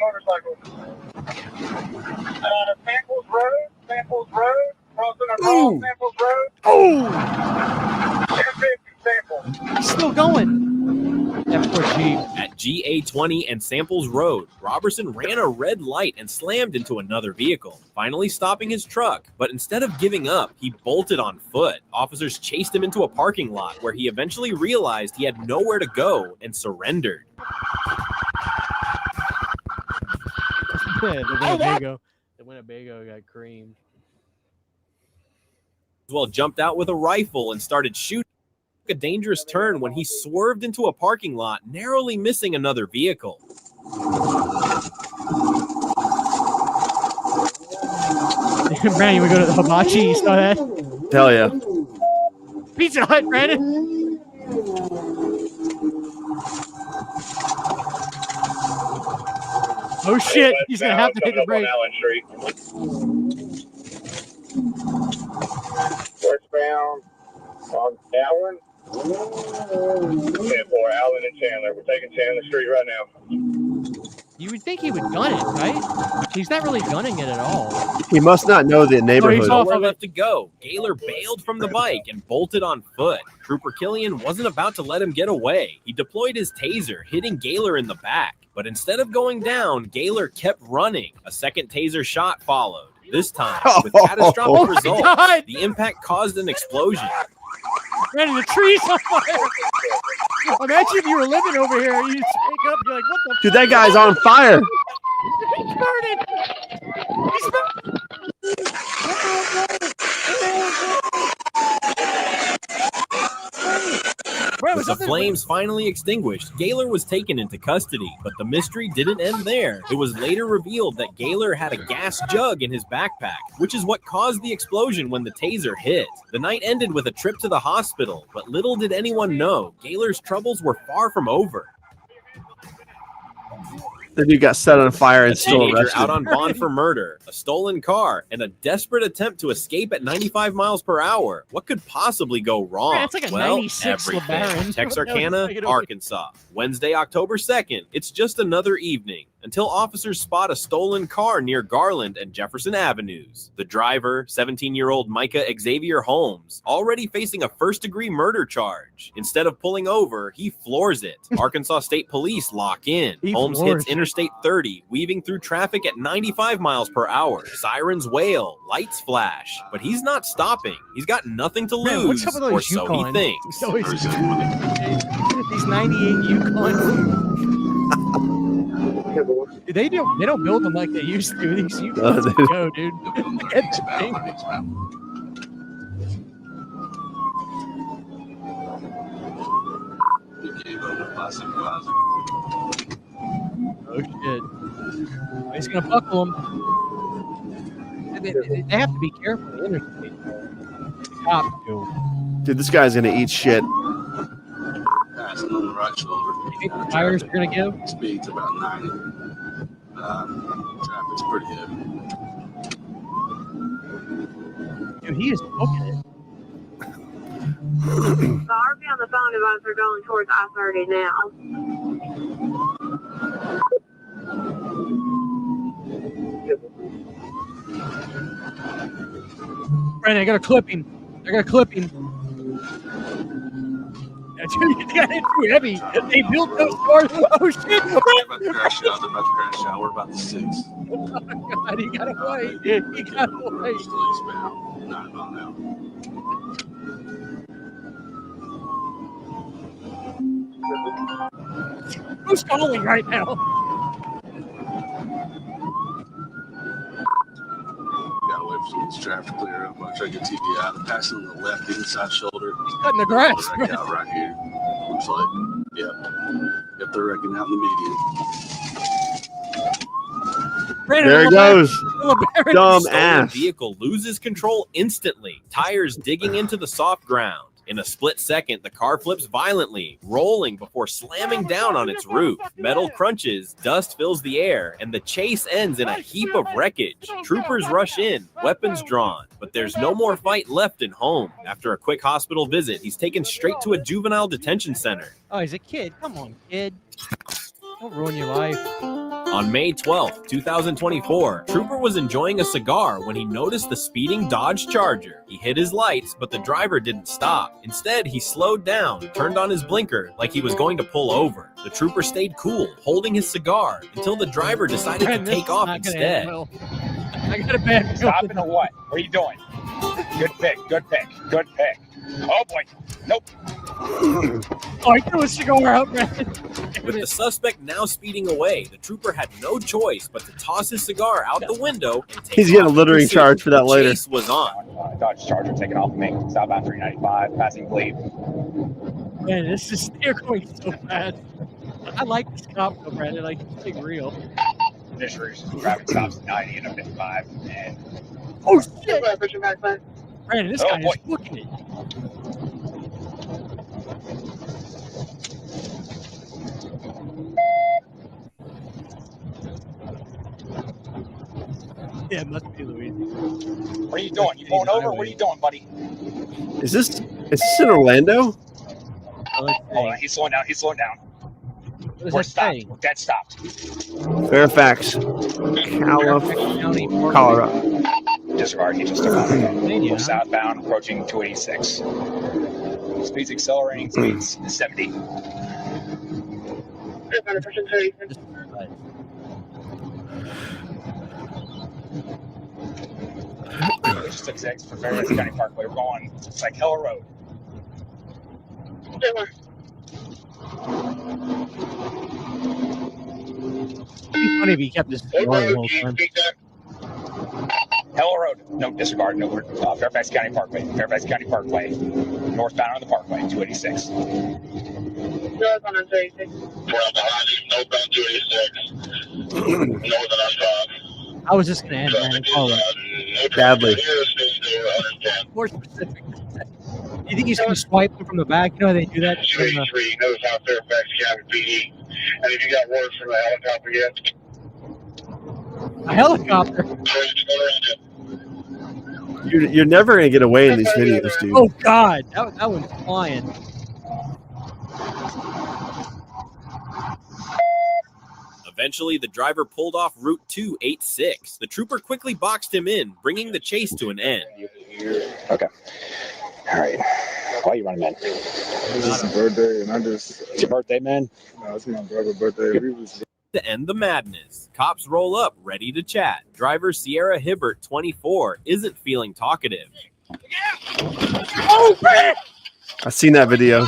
Motorcycle. Samples Road. Crossing across Samples Road. Oh! 1050 Samples. He's still going. At GA20 and Samples Road, Robertson ran a red light and slammed into another vehicle, finally stopping his truck. But instead of giving up, he bolted on foot. Officers chased him into a parking lot where he eventually realized he had nowhere to go and surrendered. The Winnebago got creamed. Well, jumped out with a rifle and started shooting. A dangerous turn when he swerved into a parking lot, narrowly missing another vehicle. Brandon, we go to the hibachi. You saw that? Hell yeah. Pizza Hut, Brandon. Oh shit! He's gonna have to hit the brake. Westbound on Allen. 10-4, Allen and Chandler. We're taking Chandler Street right now. You would think he would gun it, right? He's not really gunning it at all. He must not know the neighborhood. Nowhere left to go. Gaylor bailed from the bike and bolted on foot. Trooper Killian wasn't about to let him get away. He deployed his taser, hitting Gaylor in the back. But instead of going down, Gaylor kept running. A second taser shot followed. This time, with catastrophic results, the impact caused an explosion. Brandon, the tree's on fire. Imagine if you were living over here and you just wake up, you're like, what the Dude, that guy's on fire. He's burning. He's With the flames finally extinguished, Gaylor was taken into custody, but the mystery didn't end there. It was later revealed that Gaylor had a gas jug in his backpack, which is what caused the explosion when the taser hit. The night ended with a trip to the hospital, but little did anyone know, Gaylor's troubles were far from over. The dude got set on fire and still Teenager arrested. out on bond for murder, a stolen car, and a desperate attempt to escape at 95 miles per hour. What could possibly go wrong? Man, it's like a well, 96 everything. LeBaron. Texarkana, Arkansas. Wednesday, October 2nd. It's just another evening until officers spot a stolen car near Garland and Jefferson Avenues. The driver, 17-year-old Micah Xavier Holmes, already facing a first-degree murder charge. Instead of pulling over, he floors it. Arkansas State Police lock in. Holmes hits Interstate 30, weaving through traffic at 95 miles per hour. Sirens wail, lights flash, but he's not stopping. He's got nothing to Man, what's lose, up with all or these so he Yukon? thinks. These 98 Yukon. They don't build them like they used to. These Yukons go, dude. Get the thing. Oh shit! He's gonna buckle them. They have to be careful. The interstate. The cops do. Dude, this guy's gonna eat shit. Passing on the right shoulder. You think the tires are gonna give? Speed's about 90. Traffic's pretty heavy. Dude, he is booking it. The RV on the phone advisor are going towards I-30 now. Brandon, I gotta clip him. I gotta clip him. Dude, you got it too heavy. They built those cars. Oh shit! They're about to crash out. We're about to 6. Oh God, he got away. He got away. Eastbound, 9 mile an hour. Who's calling right now? traffic clear up. I try to get TV out. The passenger on the left inside shoulder. He's cutting the grass. Wreck out right here. Looks like. Yep, they're wrecking out in the median. Brandon, There he goes. Dumb Stolen ass. vehicle loses control instantly. Tires digging into the soft ground. In a split second, the car flips violently, rolling before slamming down on its roof. Metal crunches, dust fills the air, and the chase ends in a heap of wreckage. Troopers rush in, weapons drawn, but there's no more fight left in home. After a quick hospital visit, he's taken straight to a juvenile detention center. Oh, he's a kid. Come on, kid. Don't ruin your life. On May 12th, 2024, Trooper was enjoying a cigar when he noticed the speeding Dodge Charger. He hit his lights, but the driver didn't stop. Instead, he slowed down, turned on his blinker like he was going to pull over. The Trooper stayed cool, holding his cigar, until the driver decided to take off instead. I got a bad Stopping or what? What are you doing? Good pick, good pick, good pick. Oh boy. Nope. Oh, he threw a cigar out, Brandon. With the suspect now speeding away, the Trooper had no choice but to toss his cigar out the window and take He's getting a off. littering charge for that The later. chase was on. Dodge Charger taking off of me. Southbound 395, passing bleed. Man, this is they're going so fast. I like this cop though, Brandon. Like it's like real. Dishes, traffic stops 90 and a 55. And oh shit! Brandon, this guy boy. is booking it. Yeah, it must be Louise. What are you doing? You pulling over? What are you doing, buddy? Is this in Orlando? Hold on, he's slowing down. He's slowing down. We're stopped. We're dead stopped. Fairfax, Colorado. Disregard. He just took off. We're southbound, approaching 286. Speed's accelerating. Speed's 70. We just took 6 for Fairfax County Parkway. We're going Cycella Road. It'd be funny if he kept this going the whole time. Hella Road. No, disregard. No, Fairfax County Parkway. Fairfax County Parkway. Northbound on the Parkway, 286. Northbound 286. I was just gonna end, man. Call it. Badly. More specific. Do you think he's gonna swipe them from the back? You know how they do that? Knows how Fairfax County PD. And if you got word from the helicopter yet? A helicopter? You're never gonna get away in these videos, dude. Oh God, that one's flying. Eventually, the driver pulled off Route 286. The Trooper quickly boxed him in, bringing the chase to an end. Okay. All right. Why are you running, man? It's his birthday, and I just... It's your birthday, man? No, it's my brother's birthday. To end the madness, cops roll up, ready to chat. Driver Sierra Hibbert, 24, isn't feeling talkative. Oh, man! I've seen that video.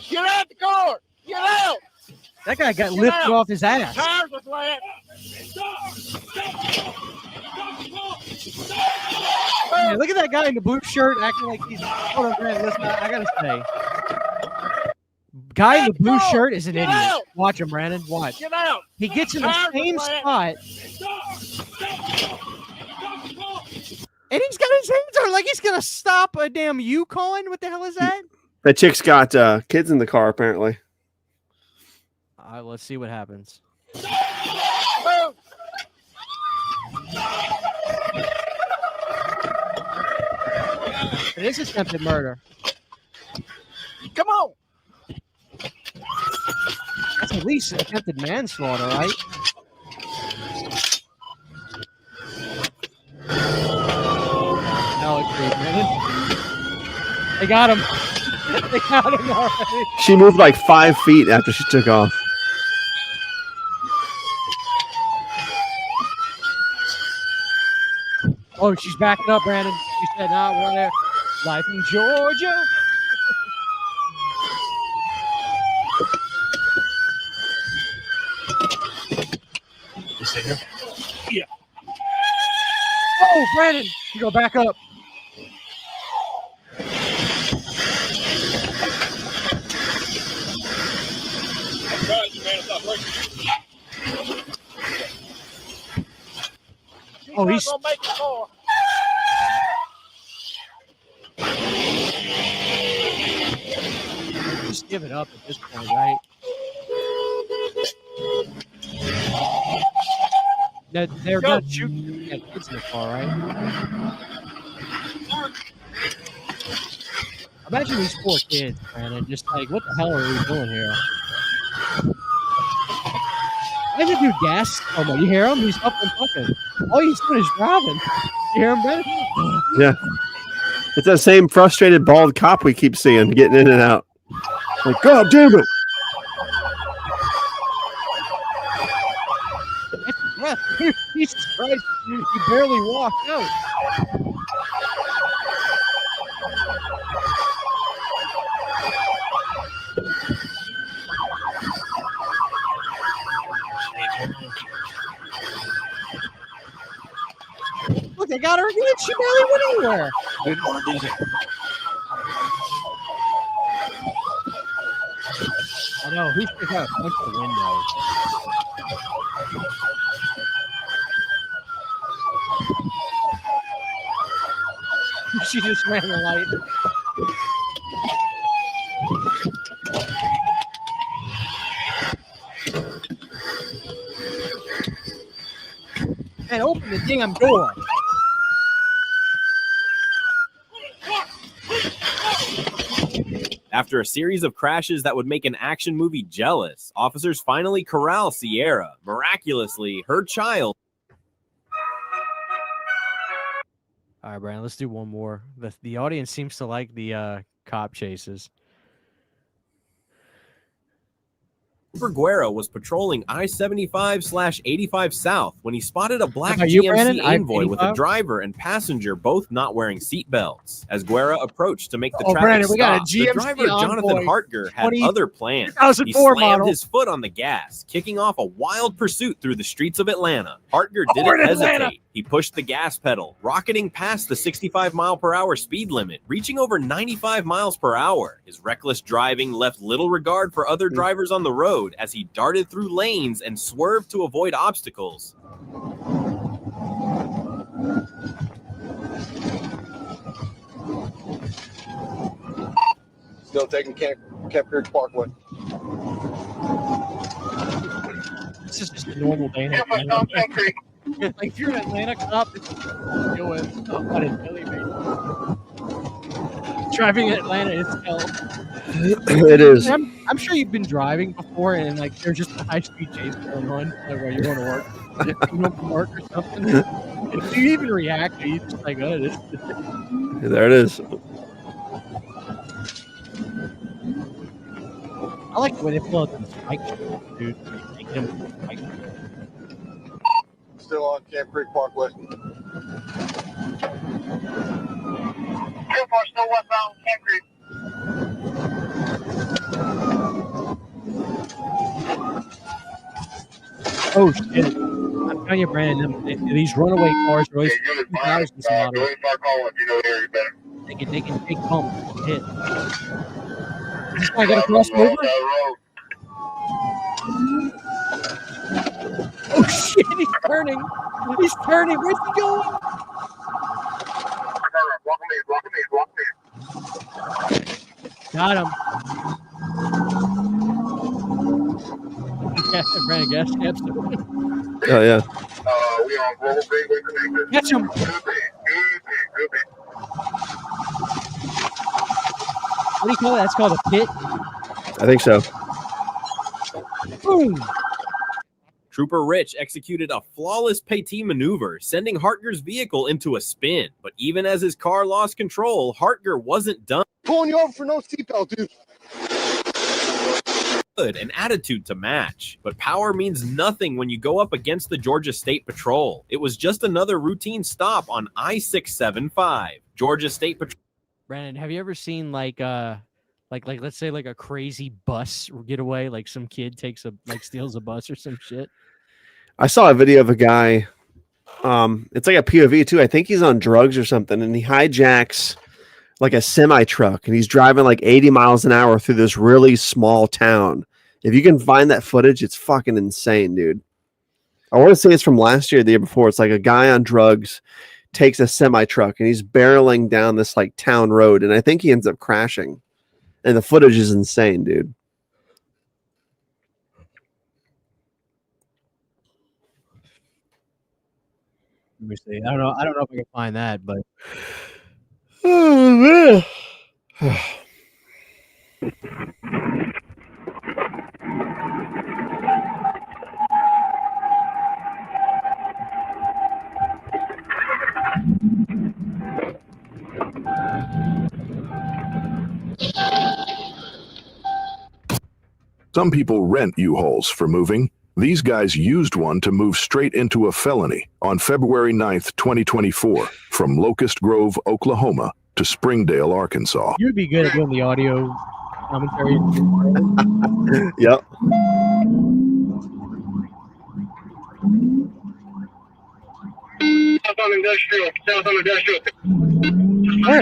Get out the car! Get out! That guy got lifted off his ass. Tires are flat! Man, look at that guy in the blue shirt acting like he's. Hold on, Brandon. Listen, I gotta say, guy in the blue shirt is an idiot. Watch him, Brandon. Watch. Get out! He gets in the same spot, and he's got his hands on like he's gonna stop a damn Yukon. What the hell is that? That chick's got kids in the car, apparently. Let's see what happens. It is attempted murder. Come on! That's at least attempted manslaughter, right? No, it's great, man. They got him. They got him already. She moved like 5 feet after she took off. Oh, she's backing up, Brandon. She said, "Nah, we're there. Life in Georgia." You see her? Yeah. Oh, Brandon, you go back up. Oh, he's gonna make it more. Just give it up at this point, right? They're not shooting at kids in the car, right? Imagine these poor kids, Brandon. Just like, what the hell are we doing here? Imagine dude gas. Oh my, you hear him? He's up and fucking. All he's doing is driving. You hear him, Brandon? Yeah. It's that same frustrated bald cop we keep seeing getting in and out. Like, God damn it. Jesus Christ. You barely walked out. Look, I got her again. She barely went anywhere. Didn't want to do that. I know. He's just got to punch the window. She just ran the light. And open the damn door. After a series of crashes that would make an action movie jealous, officers finally corral Sierra. Miraculously, her child. All right, Brandon, let's do one more. The audience seems to like the cop chases. Guerra was patrolling I-75/85 South when he spotted a black How about you, GMC Brandon? Envoy with a I-85? driver and passenger both not wearing seatbelts. As Guerra approached to make the Oh, traffic Brandon, we got a stop, the GMC driver Jonathan Envoy, Hartger had 20 other plans. 2004 He slammed model. his foot on the gas, kicking off a wild pursuit through the streets of Atlanta. Hartger Oh, we're didn't in Atlanta. hesitate. He pushed the gas pedal, rocketing past the 65-mile-per-hour speed limit, reaching over 95 miles per hour. His reckless driving left little regard for other drivers on the road as he darted through lanes and swerved to avoid obstacles. Still taking Camp Creek Parkway. This is just a normal day in Atlanta. Like, if you're an Atlanta cop, this is what you deal with. Not in Philly, man. Driving in Atlanta is hell. It is. I'm sure you've been driving before, and like there's just a high-speed chase going on while you're going to work. You know, from work or something. If you even react, you just like, oh, this. There it is. I like the way they pull out the spike shoes, dude. They get them with the spike shoes. Still on Camp Creek Parkway. Still westbound Camp Creek. Oh shit! I'm telling you, Brandon, these runaway cars are always 2,000 model. They can take bumps and hit. This guy got to cross over. Oh shit! He's turning. He's turning. Where's he going? Got him. Brandon, gas caps. Oh, yeah. We on Global Gateway Connector. Catch him. What do you call that? That's called a pit. I think so. Boom. Trooper Rich executed a flawless Pétis maneuver, sending Hartger's vehicle into a spin. But even as his car lost control, Hartger wasn't done. Pulling you over for no seatbelt, dude. An attitude to match. But power means nothing when you go up against the Georgia State Patrol. It was just another routine stop on I-675. Georgia State Patrol. Brandon, have you ever seen like let's say like a crazy bus getaway, like some kid steals a bus or some shit? I saw a video of a guy It's like a POV too. I think he's on drugs or something, and he hijacks like a semi truck, and he's driving like 80 miles an hour through this really small town. If you can find that footage, it's fucking insane, dude. I want to say it's from last year, the year before. It's like a guy on drugs takes a semi truck and he's barreling down this like town road, and I think he ends up crashing. And the footage is insane, dude. Let me see. I don't know if I can find that, but oh man. Some people rent U-Hauls for moving. These guys used one to move straight into a felony on February 9th, 2024, from Locust Grove, Oklahoma to Springdale, Arkansas. you'd be good at doing the audio commentary. Yep. South on Industrial. Where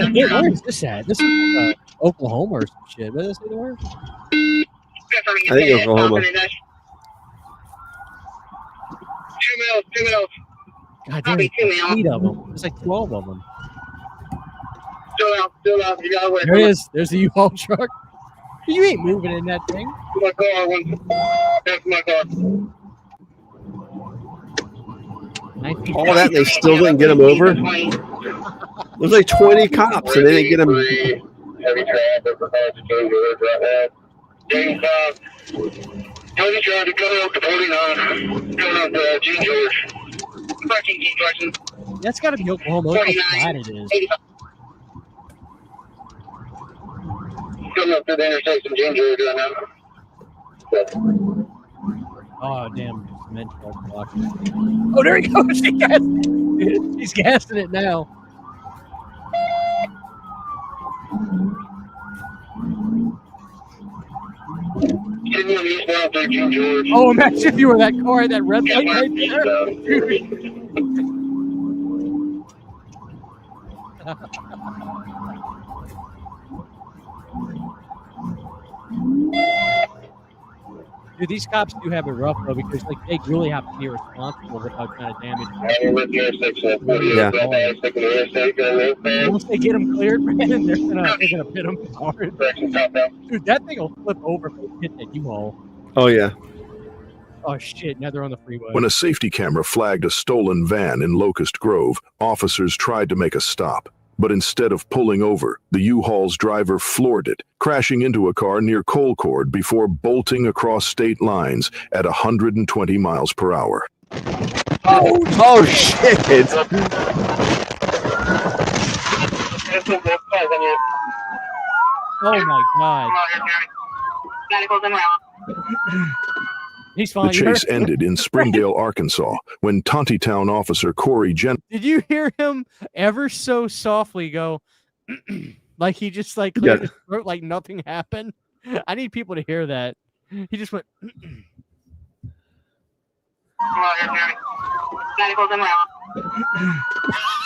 is this at? This is like Oklahoma or some shit. Where is this anywhere? I think Oklahoma. 2 mils. God damn, there's 8 of them. There's like 12 of them. Still out. You gotta wait. There it is. There's the U-Haul truck. You ain't moving in that thing. My car. That's my car. All that, they still didn't get him over. There's like 20 cops, and they didn't get him. Heavy traffic for cars to change right now. James 20 charge, coming up to 49. Coming up to Gene George. Parking. That's got to be Oklahoma. Look how flat it is. Coming up to the intersection, Gene George right now. Oh, damn. Cement truck blocking. Oh, there he goes. He's gassing it now. Oh, imagine if you were that car at that red light right there. Dude, these cops do have it rough though, because like they really have to be responsible without trying to damage. Yeah. Once they get them cleared, man, they're gonna pit them hard. Dude, that thing will flip over if they hit that U-Haul. Oh yeah. Oh shit! Now they're on the freeway. When a safety camera flagged a stolen van in Locust Grove, officers tried to make a stop. But instead of pulling over, the U-Haul's driver floored it, crashing into a car near Colcord before bolting across state lines at 120 miles per hour. Oh shit! Oh my god! He's fine. The chase ended in Springdale, Arkansas, when Tontitown officer Corey Jennison. Did you hear him ever so softly go, like he just like cleared his throat like nothing happened? I need people to hear that. He just went.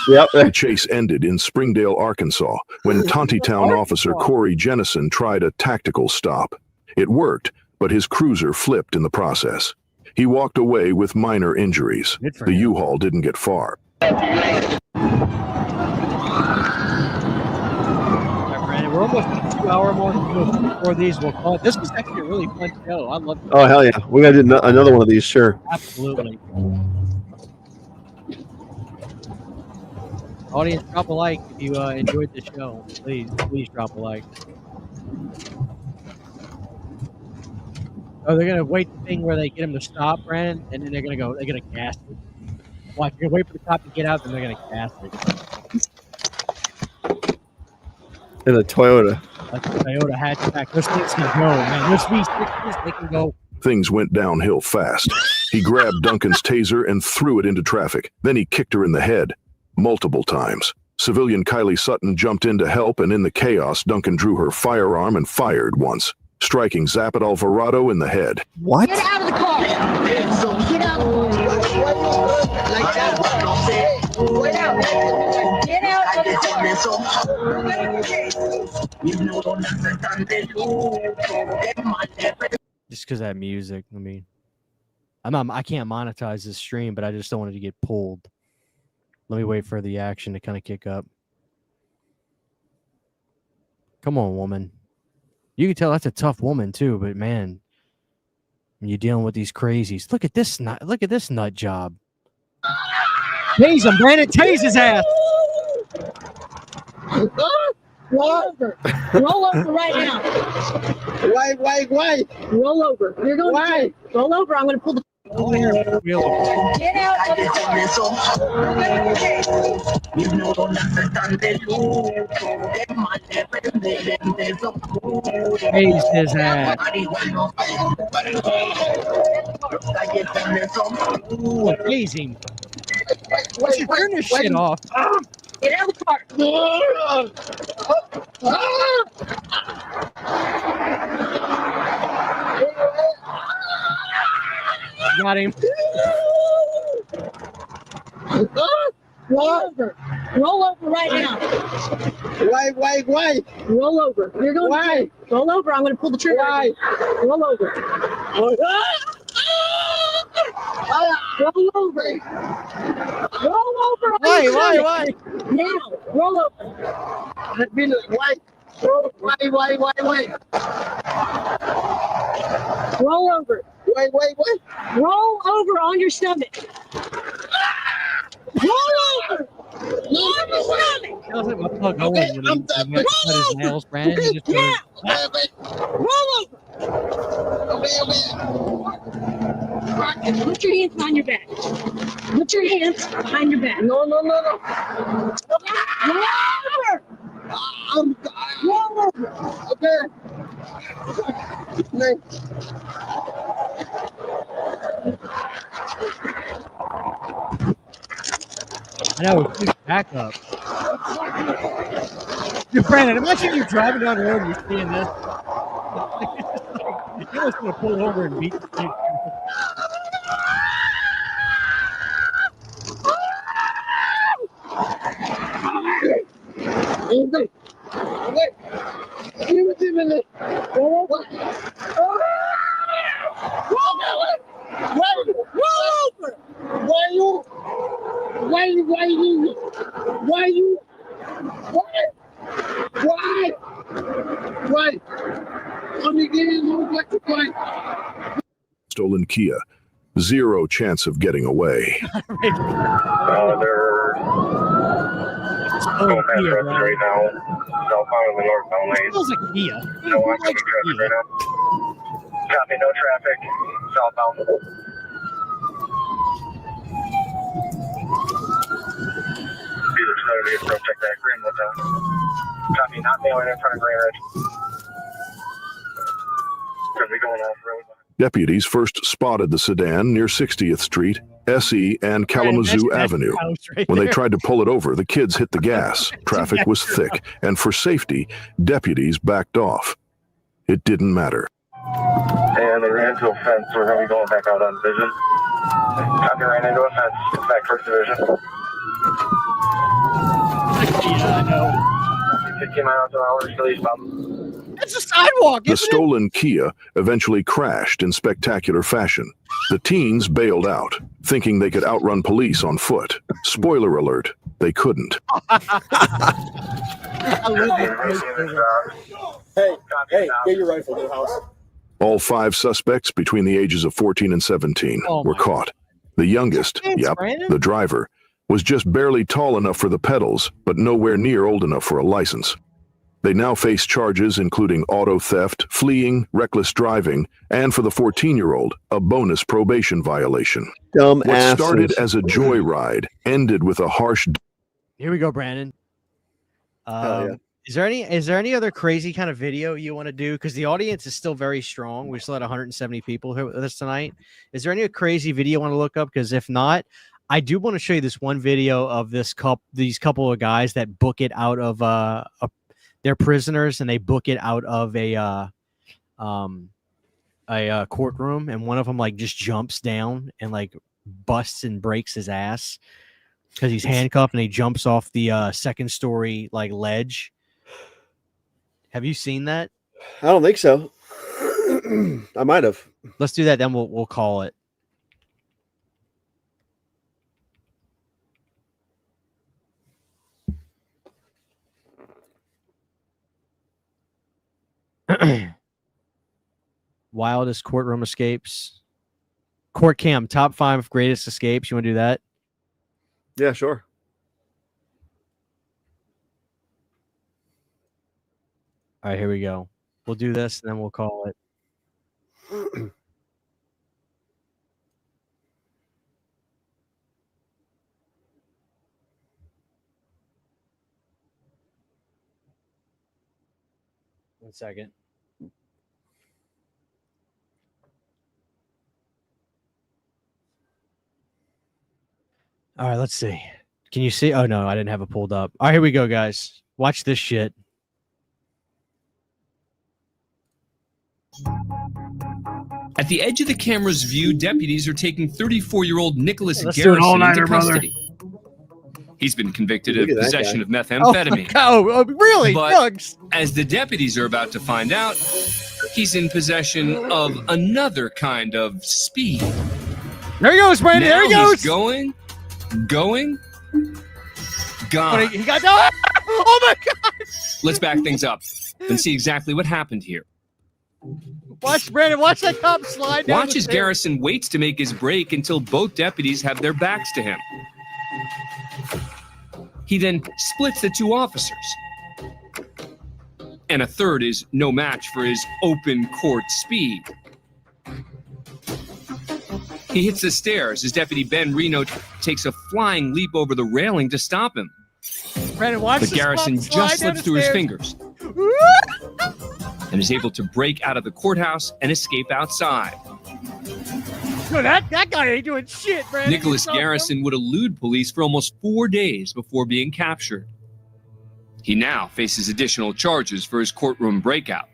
Yep. The chase ended in Springdale, Arkansas, when Tontitown officer Corey Jennison tried a tactical stop. It worked, but his cruiser flipped in the process. He walked away with minor injuries. The U-Haul didn't get far. Brandon, we're almost at the 2-hour mark before these. We'll call it. This was actually a really fun show. I love it. Oh hell yeah, we gotta do another one of these, sure. Absolutely. Audience, drop a like if you enjoyed the show. Please drop a like. Oh, they're gonna wait the thing where they get him to stop, Brandon, and then they're gonna gas it. Watch, you're gonna wait for the cop to get out, then they're gonna gas it. In a Toyota. Like the Toyota hatchback. Those things can go, man. Those V60s, they can go. Things went downhill fast. He grabbed Duncan's taser and threw it into traffic. Then he kicked her in the head multiple times. Civilian Kylie Sutton jumped in to help, and in the chaos, Duncan drew her firearm and fired once, striking Zappat Alvarado in the head. What? Get out of the car! Get out! Get out of Just because that music. I mean, I can't monetize this stream, but I just don't want it to get pulled. Let me wait for the action to kind of kick up. Come on, woman. You can tell that's a tough woman too, but man, when you're dealing with these crazies, look at this nut job. Tase him, Brandon. Tase his ass. Roll over. Roll over right now. Why? Roll over. You're going to roll over. I'm going to pull the. Get out of the Tase his ass. Oh, tase him. Why you turn this shit off? Get out of the car. Got him. Roll over. Roll over right now. Why? Roll over. You're going to roll over. I'm going to pull the trigger. Why? Roll over. Roll over. Roll over. Why? Now. Roll over. Why? Roll over. Wait. Roll over on your stomach. Roll over. On your stomach. Sounds like my plug Owen when he cut his nails, Brandon. He just Roll over. Put your hands behind your back. Put your hands behind your back. No. Roll over. Roll over. Okay. I know. Back up. Dude, Brandon, imagine you're driving down the road and you're seeing this. You almost want to pull over and beat the kid. Stolen Kia. Zero chance of getting away. They're going past us right now. Southbound in the northbound lane. It smells like Kia. No oncoming traffic right now. Copy, no traffic. Southbound. Either Saturday approach, check that Grand Motel. Copy, not mailing in front of Grand Ridge. Gonna be going off road. Deputies first spotted the sedan near 60th Street, SE, and Kalamazoo Avenue. When they tried to pull it over, the kids hit the gas. Traffic was thick, and for safety, deputies backed off. It didn't matter. And they ran into a fence. We're going to be going back out on Vision. Copy, ran into a fence. Back First Division. Yeah, I know. 50 miles an hour, release button. It's a sidewalk, The stolen Kia eventually crashed in spectacular fashion. The teens bailed out, thinking they could outrun police on foot. Spoiler alert, they couldn't. Hey, get your rifle to the house. All 5 suspects between the ages of 14 and 17 were caught. The youngest, the driver, was just barely tall enough for the pedals, but nowhere near old enough for a license. They now face charges including auto theft, fleeing, reckless driving, and for the 14-year-old, a bonus probation violation. Dumb What asses. started as a joyride ended with a harsh... Here we go, Brandon. Is there any other crazy kind of video you want to do? Because the audience is still very strong. We still had 170 people here with us tonight. Is there any crazy video you want to look up? Because if not, I do want to show you this one video of these couple of guys that book it out of they're prisoners and they book it out of a courtroom, and one of them like just jumps down and like busts and breaks his ass because he's handcuffed and he jumps off the second story like ledge. Have you seen that? I don't think so. I might have. Let's do that. Then we'll call it. Wildest courtroom escapes. Court cam, top 5 greatest escapes. You want to do that? Yeah, sure. All right, here we go. We'll do this, and then we'll call it. 1 second. All right, let's see. Can you see? Oh, no, I didn't have it pulled up. All right, here we go, guys. Watch this shit. At the edge of the camera's view, deputies are taking 34-year-old Nicholas Let's do an Garrison into all-nighter, brother. custody. He's been convicted Look of at that possession guy. of methamphetamine. Oh, really? But Drugs. as the deputies are about to find out, he's in possession of another kind of speed. There he goes, Brandon. Now There he goes. he's going, gone. He got oh my God. Let's back things up and see exactly what happened here. Watch, Brandon. Watch that cop slide down. Watch as Garrison waits to make his break until both deputies have their backs to him. He then splits the 2 officers. And a third is no match for his open court speed. He hits the stairs as Deputy Ben Reno takes a flying leap over the railing to stop him. Brandon, watch But this Garrison cop slide just down slips the through his stairs. fingers and is able to break out of the courthouse and escape outside. No, that guy ain't doing shit, Brandon. Nicholas You saw him? Garrison would elude police for almost 4 days before being captured. He now faces additional charges for his courtroom breakout.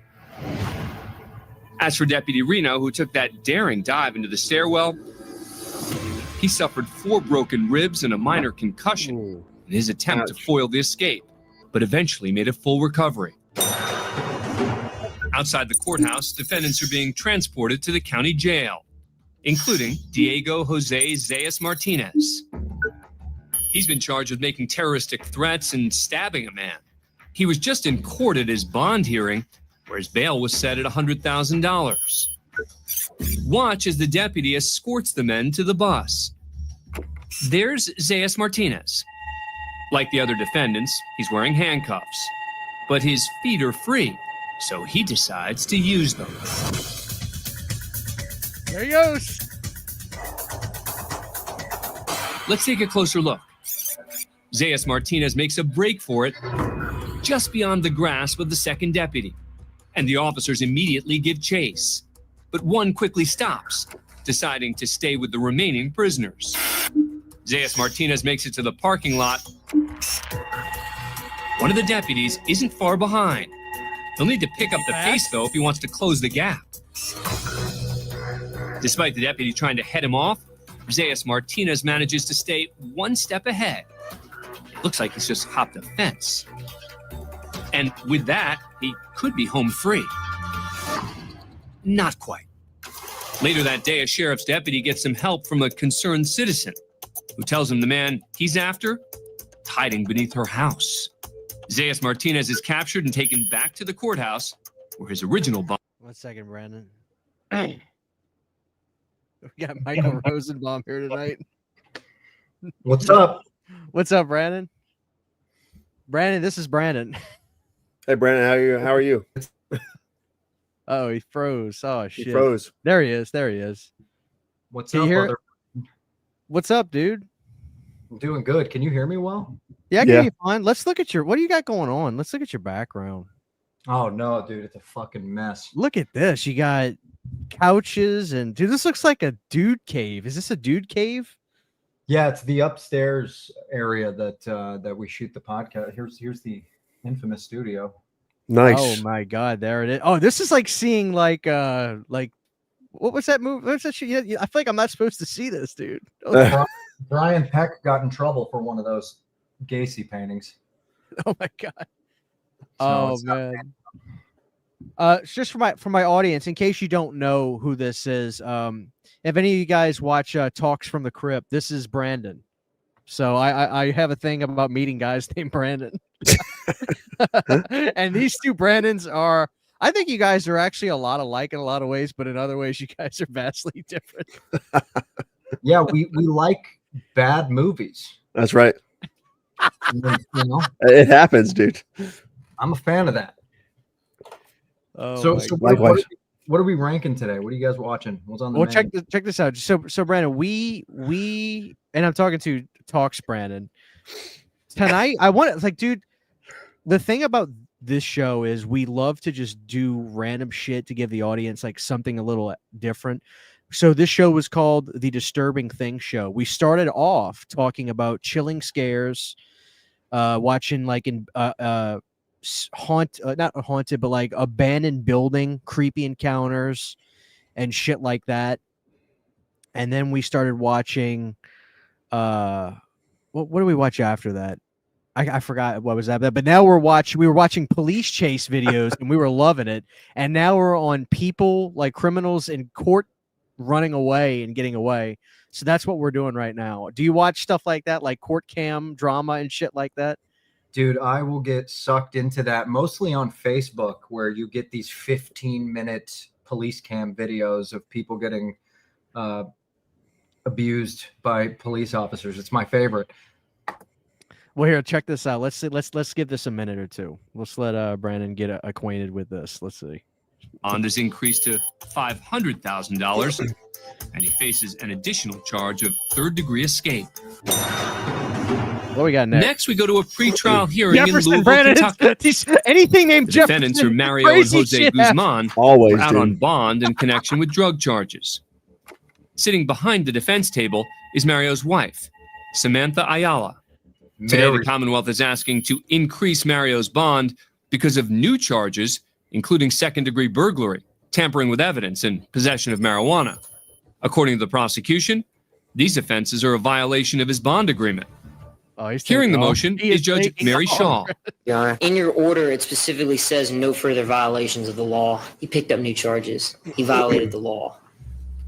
As for Deputy Reno, who took that daring dive into the stairwell, he suffered 4 broken ribs and a minor concussion in his attempt to foil the escape, but eventually made a full recovery. Outside the courthouse, defendants are being transported to the county jail, including Diego Jose Zayas Martinez. He's been charged with making terroristic threats and stabbing a man. He was just in court at his bond hearing, where his bail was set at $100,000. Watch as the deputy escorts the men to the bus. There's Zayas Martinez. Like the other defendants, he's wearing handcuffs, but his feet are free, so he decides to use them. There he goes. Let's take a closer look. Zayas Martinez makes a break for it just beyond the grasp of the second deputy, and the officers immediately give chase. But one quickly stops, deciding to stay with the remaining prisoners. Zayas Martinez makes it to the parking lot. One of the deputies isn't far behind. He'll need to pick up the pace, though, if he wants to close the gap. Despite the deputy trying to head him off, Zayas Martinez manages to stay 1 step ahead. It looks like he's just hopped a fence. And with that, he could be home free. Not quite. Later that day, a sheriff's deputy gets some help from a concerned citizen who tells him the man he's after is hiding beneath her house. Zayas Martinez is captured and taken back to the courthouse where his original bond. 1 second, Brandon. We got Michael Rosenbaum here tonight. What's up? What's up, Brandon? Brandon, this is Brandon. Hey, Brandon, how are you? Oh, he froze. Oh, shit. He froze. There he is. There he is. What's Can up, you hear brother? What's up, dude? I'm doing good. Can you hear me well? Yeah, I can hear you fine. Let's look at what do you got going on? Let's look at your background. Oh no, dude, it's a fucking mess. Look at this. You got couches and dude, this looks like a dude cave. Is this a dude cave? Yeah, it's the upstairs area that that we shoot the podcast. Here's the infamous studio. Nice. Oh my god, there it is. Oh, this is like seeing like What was that movie? What's that shit? I feel like I'm not supposed to see this, dude. Brian Peck got in trouble for one of those Gacy paintings. Oh my god. So Oh it's not man. Just for my audience, in case you don't know who this is, if any of you guys watch Talks from the Crypt, this is Brandon. So I have a thing about meeting guys named Brandon. And these two Brandons are, I think you guys are actually a lot alike in a lot of ways, but in other ways you guys are vastly different. Yeah, we like bad movies. That's right. You know, It happens, dude. I'm a fan of that. Oh, So likewise. what are we ranking today? What are you guys watching? What's on the Well, menu? check this out. So Brandon, we and I'm talking to Talks Brandon tonight. I want to, like, dude, the thing about this show is we love to just do random shit to give the audience like something a little different. So this show was called the Disturbing Things Show. We started off talking about chilling scares, watching like in not haunted, but like abandoned building, creepy encounters and shit like that. And then we started watching what do we watch after that? I forgot what was that, but now we were watching police chase videos and we were loving it. And now we're on people like criminals in court running away and getting away. So that's what we're doing right now. Do you watch stuff like that, like court cam drama and shit like that? Dude, I will get sucked into that mostly on Facebook, where you get these 15-minute police cam videos of people getting abused by police officers. It's my favorite. Well, here, check this out. Let's see. Let's give this a minute or two. Let's let Brandon get acquainted with this. Let's see. Bond is increased to $500,000, and he faces an additional charge of third-degree escape. What do we got next? Next, we go to a pretrial hearing Jefferson, in Louisville, Brandon, Kentucky. anything named The Jefferson. defendants are Mario and Crazy Jose shit. Guzman, Always, were out dude. on bond in connection with drug charges. Sitting behind the defense table is Mario's wife, Samantha Ayala. Today, the Commonwealth is asking to increase Mario's bond because of new charges, including second-degree burglary, tampering with evidence, and possession of marijuana. According to the prosecution, these offenses are a violation of his bond agreement. Hearing the motion is Judge Mary Shaw. Your Honor, in your order, it specifically says no further violations of the law. He picked up new charges. He violated the law.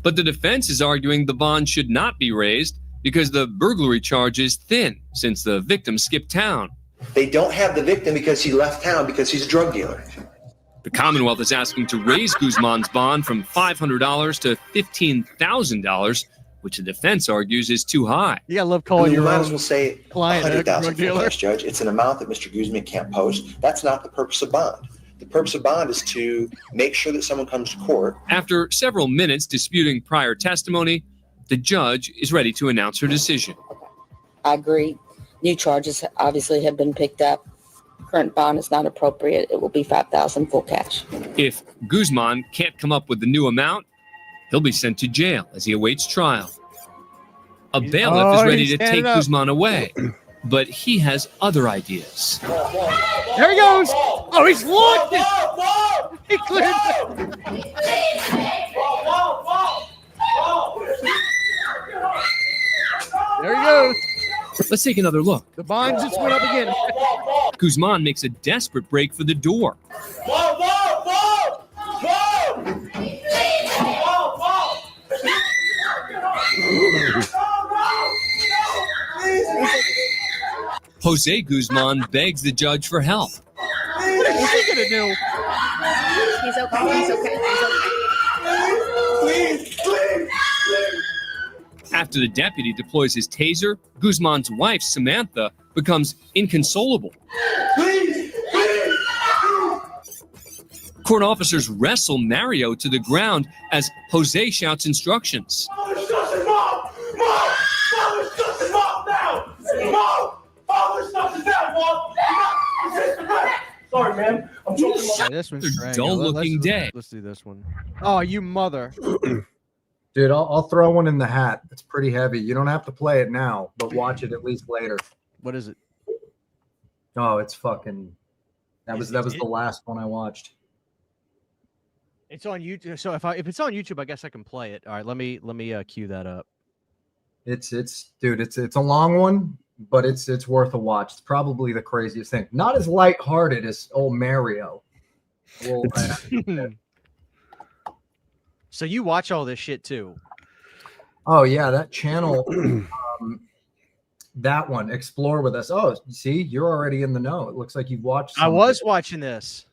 But the defense is arguing the bond should not be raised because the burglary charge is thin since the victim skipped town. They don't have the victim because he left town because he's a drug dealer. The Commonwealth is asking to raise Guzman's bond from $500 to $15,000, which the defense argues is too high. Yeah, I love calling You your might own as well say client a drug $100,000 dealer. for Judge. It's an amount that Mr. Guzman can't post. That's not the purpose of bond. The purpose of bond is to make sure that someone comes to court. After several minutes disputing prior testimony, the judge is ready to announce her decision. I agree. New charges obviously have been picked up. Current bond is not appropriate. It will be $5,000 full cash. If Guzman can't come up with the new amount, he'll be sent to jail as he awaits trial. A bailiff is ready to take Guzman away, but he has other ideas. There he goes. Oh, he's locked it. He cleared There he goes. Let's take another look. The bond just went up again. Guzman makes a desperate break for the door. Jose Guzman begs the judge for help. What is he gonna do? He's okay. He's okay. He's okay. After the deputy deploys his taser, Guzman's wife, Samantha, becomes inconsolable. Court officers wrestle Mario to the ground as Jose shouts instructions. Sorry, man. I'm talking Yeah, this one's It's a strange. dull-looking day. Let's do this one. Oh, you mother. Dude, I'll throw one in the hat. It's pretty heavy. You don't have to play it now, but watch it at least later. What is it? Oh, it's fucking. That was the last one I watched. It's on YouTube. So if it's on YouTube, I guess I can play it. All right, let me cue that up. It's a long one, but it's worth a watch. It's probably the craziest thing. Not as lighthearted as old Mario. Well, so you watch all this shit too? Oh yeah, that channel, that one, Explore with Us. Oh, see, you're already in the know. It looks like you've watched. I was watching this.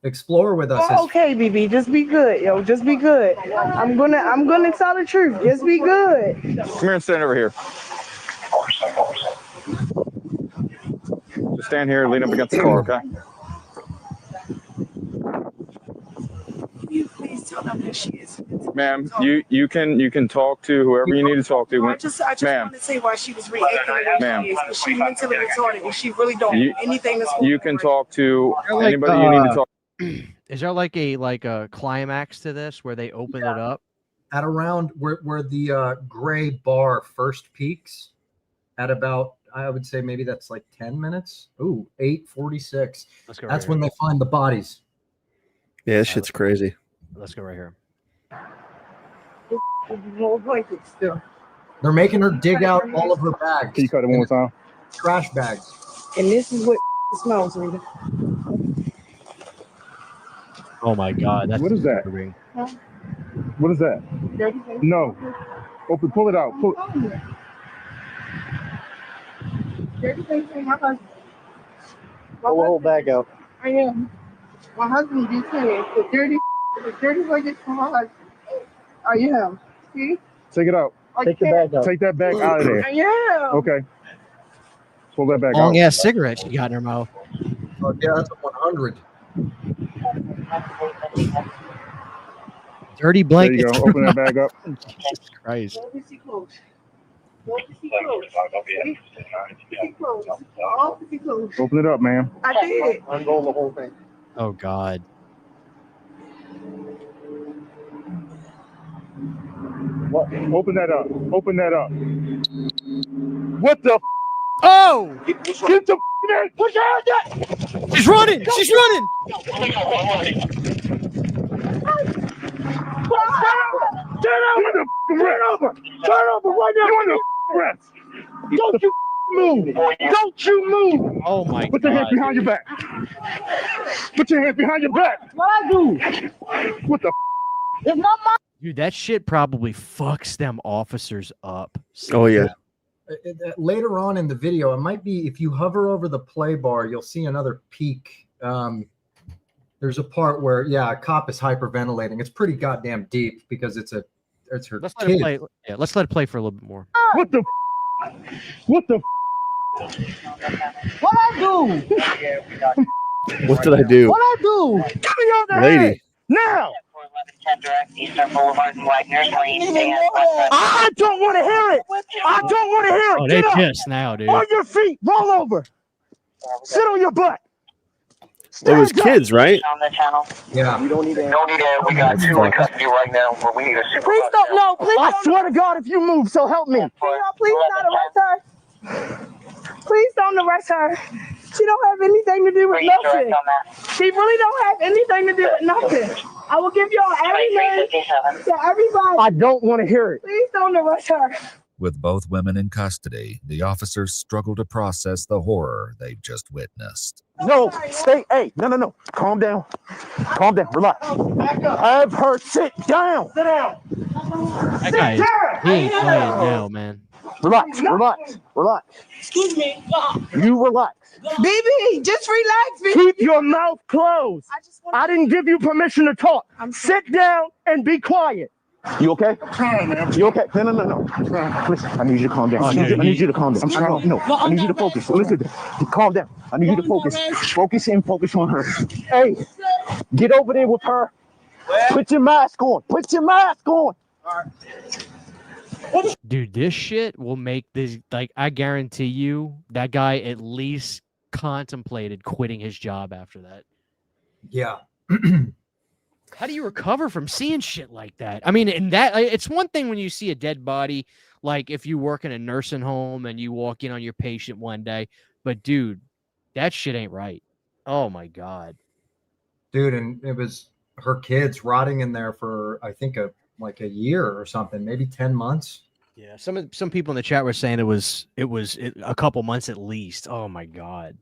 Explore with Us. Oh, okay, BB, just be good, yo. Just be good. I'm gonna tell the truth. Just be good. Come here and stand over here. Just stand here, lean up against the car, okay? Please tell them who she is. Ma'am, you can talk to whoever you need to talk to. I just Ma'am, want to say why she was reacting the way Ma'am. she is. But she's mentally retarded and she really don't You- have anything that's you can talk to Like, anybody you need to talk. Is there like a climax to this where they open it up? At around where the gray bar first peaks, at about, I would say maybe that's like 10 minutes. Ooh, 8:46. Let's go. That's right when here. they find the bodies. Yeah, this shit's crazy. Let's go right here. They're making her dig out all of her bags. Can you cut it one more time? Trash bags. And this is what smells, Rita. Oh my God, that's What is that? disturbing. Huh? What is that? Dirty thing? No. Pull it out. Dirty thing from my husband. Pull the whole bag out. I am. My husband be saying the dirty luggage from my husband. I am. See? Take it out. Take the bag Take that bag out of there. I am. Okay. Pull that bag out. Long ass cigarette she got in her mouth. Oh yeah, that's a 100. Dirty There blanket. you go. Open that bag up. Jesus Christ. See clothes. See clothes. All see clothes. Open it up, man. I did. Unroll the whole thing. Oh God. What? Open that up. Open that up. What the? Oh! Get the in! Push your hands up! She's running! She's running! Turn over right now! You're under arrest! Don't you move! Don't you move! Oh my Put your hands God. behind your back! Put your hands behind your back! What I do? What the? It's not my. Dude, that shit probably fucks them officers up. Oh yeah. Later on in the video, it might be, if you hover over the play bar, you'll see another peak. There's a part where, yeah, a cop is hyperventilating. It's pretty goddamn deep because it's her Let's let it kid. play. Yeah, let's let it play for a little bit more. What the? What the? What I do? What did I do? What I do? Give me your hand Lady. now! 1110 direct Eastern Boulevard and Wagner's Lane. I don't want to hear it! I don't want to hear it! Oh, they Get up! pissed now, dude. On your feet! Roll over! Sit on your butt! It was kids, right? On the channel. Yeah. We don't need it. We got two in custody right now, but we need a super. Please don't, no, please I swear to God, if you move, so help me. Please not arrest her. Please don't arrest her. She don't have anything to do with nothing. She really don't have anything to do with nothing. I will give y'all every name to everybody. I don't want to hear it. Please don't arrest her. With both women in custody, the officers struggle to process the horror they've just witnessed. No, stay, hey, no. Calm down. Calm down, relax. Have her sit down. Sit down. That guy, he ain't playing now, man. Relax. Excuse me. You relax. BB, just relax, BB. Keep your mouth closed. I didn't give you permission to talk. Sit down and be quiet. You okay? I'm trying, man. You okay? No. Listen, I need you to calm down. I need you to calm down. I'm trying. No, I need you to focus. Listen, calm down. I need you to focus. Focus on her. Hey, get over there with her. Put your mask on. Dude, this shit will make this, like, I guarantee you that guy at least contemplated quitting his job after that. Yeah. How do you recover from seeing shit like that? I mean, and that, it's one thing when you see a dead body, like if you work in a nursing home and you walk in on your patient one day, but dude, that shit ain't right. Oh my God. Dude, and it was her kids rotting in there for, I think, a year or something, maybe 10 months. Yeah, some people in the chat were saying it was a couple months at least. Oh my god.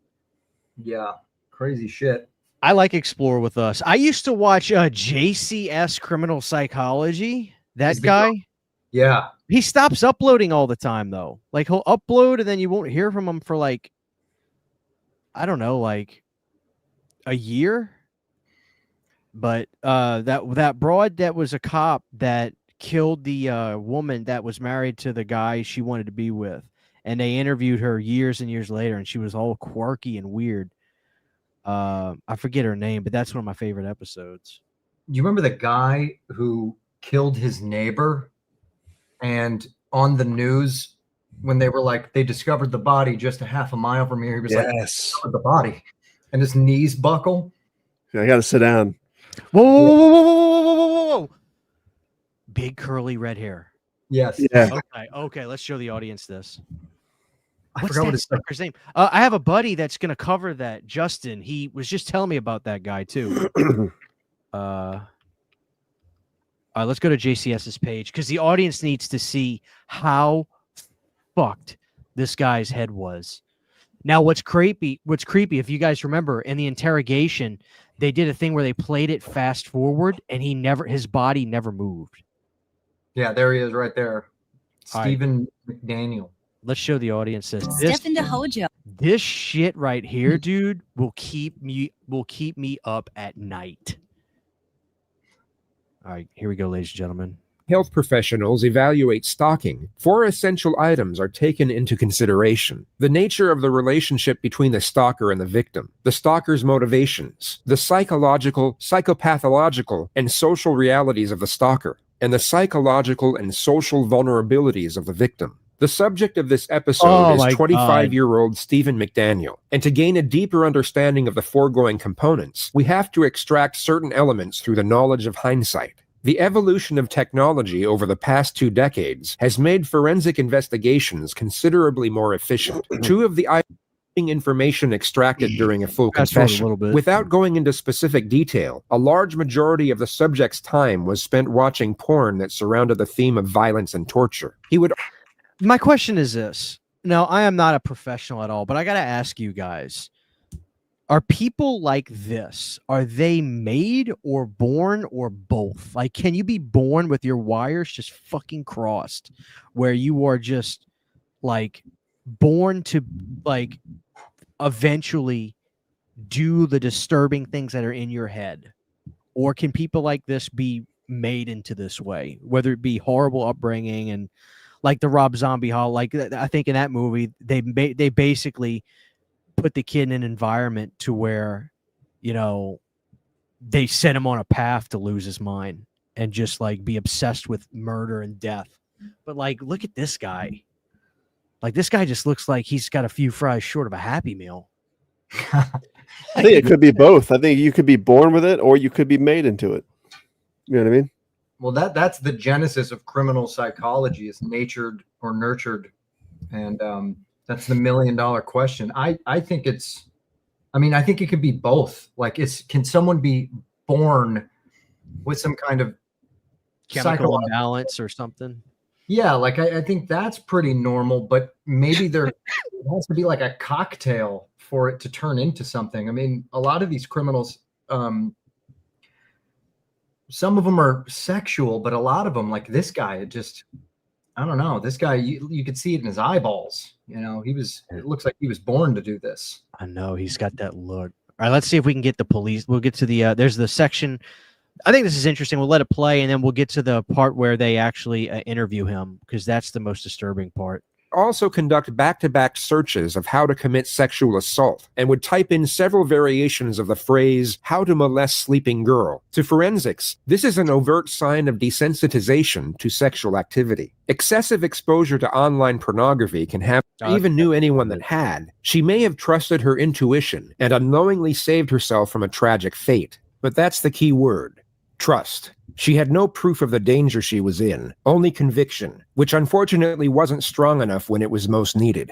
Yeah, crazy shit. I like Explore With Us. I used to watch JCS Criminal Psychology. That guy. Yeah. He stops uploading all the time though. Like he'll upload and then you won't hear from him for like, I don't know, like a year. But that broad that was a cop that killed the woman that was married to the guy she wanted to be with, and they interviewed her years and years later, and she was all quirky and weird. I forget her name, but that's one of my favorite episodes. You remember the guy who killed his neighbor, and on the news when they were like, they discovered the body just a half a mile from here, he was like, the body, and his knees buckle. Yeah, I got to sit down. Whoa. Big curly red hair. Yes. Yeah. Okay, let's show the audience this. I What's forgot that what his sucker's name? I have a buddy that's going to cover that. Justin, he was just telling me about that guy too. All right, let's go to JCS's page because the audience needs to see how fucked this guy's head was. Now, what's creepy, if you guys remember, in the interrogation, they did a thing where they played it fast forward and his body never moved. Yeah, there he is right there. All right. Stephen McDaniel. Let's show the audience this. Stephen DeHojo. This shit right here, dude, will keep me up at night. All right, here we go, ladies and gentlemen. Health professionals evaluate stalking. 4 essential items are taken into consideration: the nature of the relationship between the stalker and the victim, the stalker's motivations, the psychological, psychopathological, and social realities of the stalker, and the psychological and social vulnerabilities of the victim. The subject of this episode is 25-year-old Stephen McDaniel. And to gain a deeper understanding of the foregoing components, we have to extract certain elements through the knowledge of hindsight. The evolution of technology over the past 2 decades has made forensic investigations considerably more efficient. 2 of the information extracted during a full confession. Without going into specific detail, a large majority of the subject's time was spent watching porn that surrounded the theme of violence and torture. My question is this. Now, I am not a professional at all, but I got to ask you guys, are people like this, are they made or born or both? Like, can you be born with your wires just fucking crossed where you are just like born to like eventually do the disturbing things that are in your head? Or can people like this be made into this way, whether it be horrible upbringing and like the Rob Zombie Hall, like I think in that movie, they basically put the kid in an environment to where, you know, they set him on a path to lose his mind and just like be obsessed with murder and death. But like, look at this guy. Like this guy just looks like he's got a few fries short of a Happy Meal. I think it could be both. I think you could be born with it or you could be made into it. You know what I mean? Well, that's the genesis of criminal psychology, is natured or nurtured. And that's the $1 million question. I think I think it could be both. Like, can someone be born with some kind of chemical imbalance or something? Yeah, like I think that's pretty normal, but maybe there has to be like a cocktail for it to turn into something. I mean, a lot of these criminals, some of them are sexual, but a lot of them, like this guy, I don't know. This guy, you could see it in his eyeballs. You know, it looks like he was born to do this. I know, he's got that look. All right, let's see if we can get the police. We'll get to the, there's the section. I think this is interesting. We'll let it play, and then we'll get to the part where they actually interview him, because that's the most disturbing part. Also conduct back-to-back searches of how to commit sexual assault and would type in several variations of the phrase, how to molest sleeping girl. To forensics, this is an overt sign of desensitization to sexual activity. Excessive exposure to online pornography can have, even knew anyone that had. She may have trusted her intuition and unknowingly saved herself from a tragic fate. But that's the key word. Trust. She had no proof of the danger she was in, only conviction, which unfortunately wasn't strong enough when it was most needed.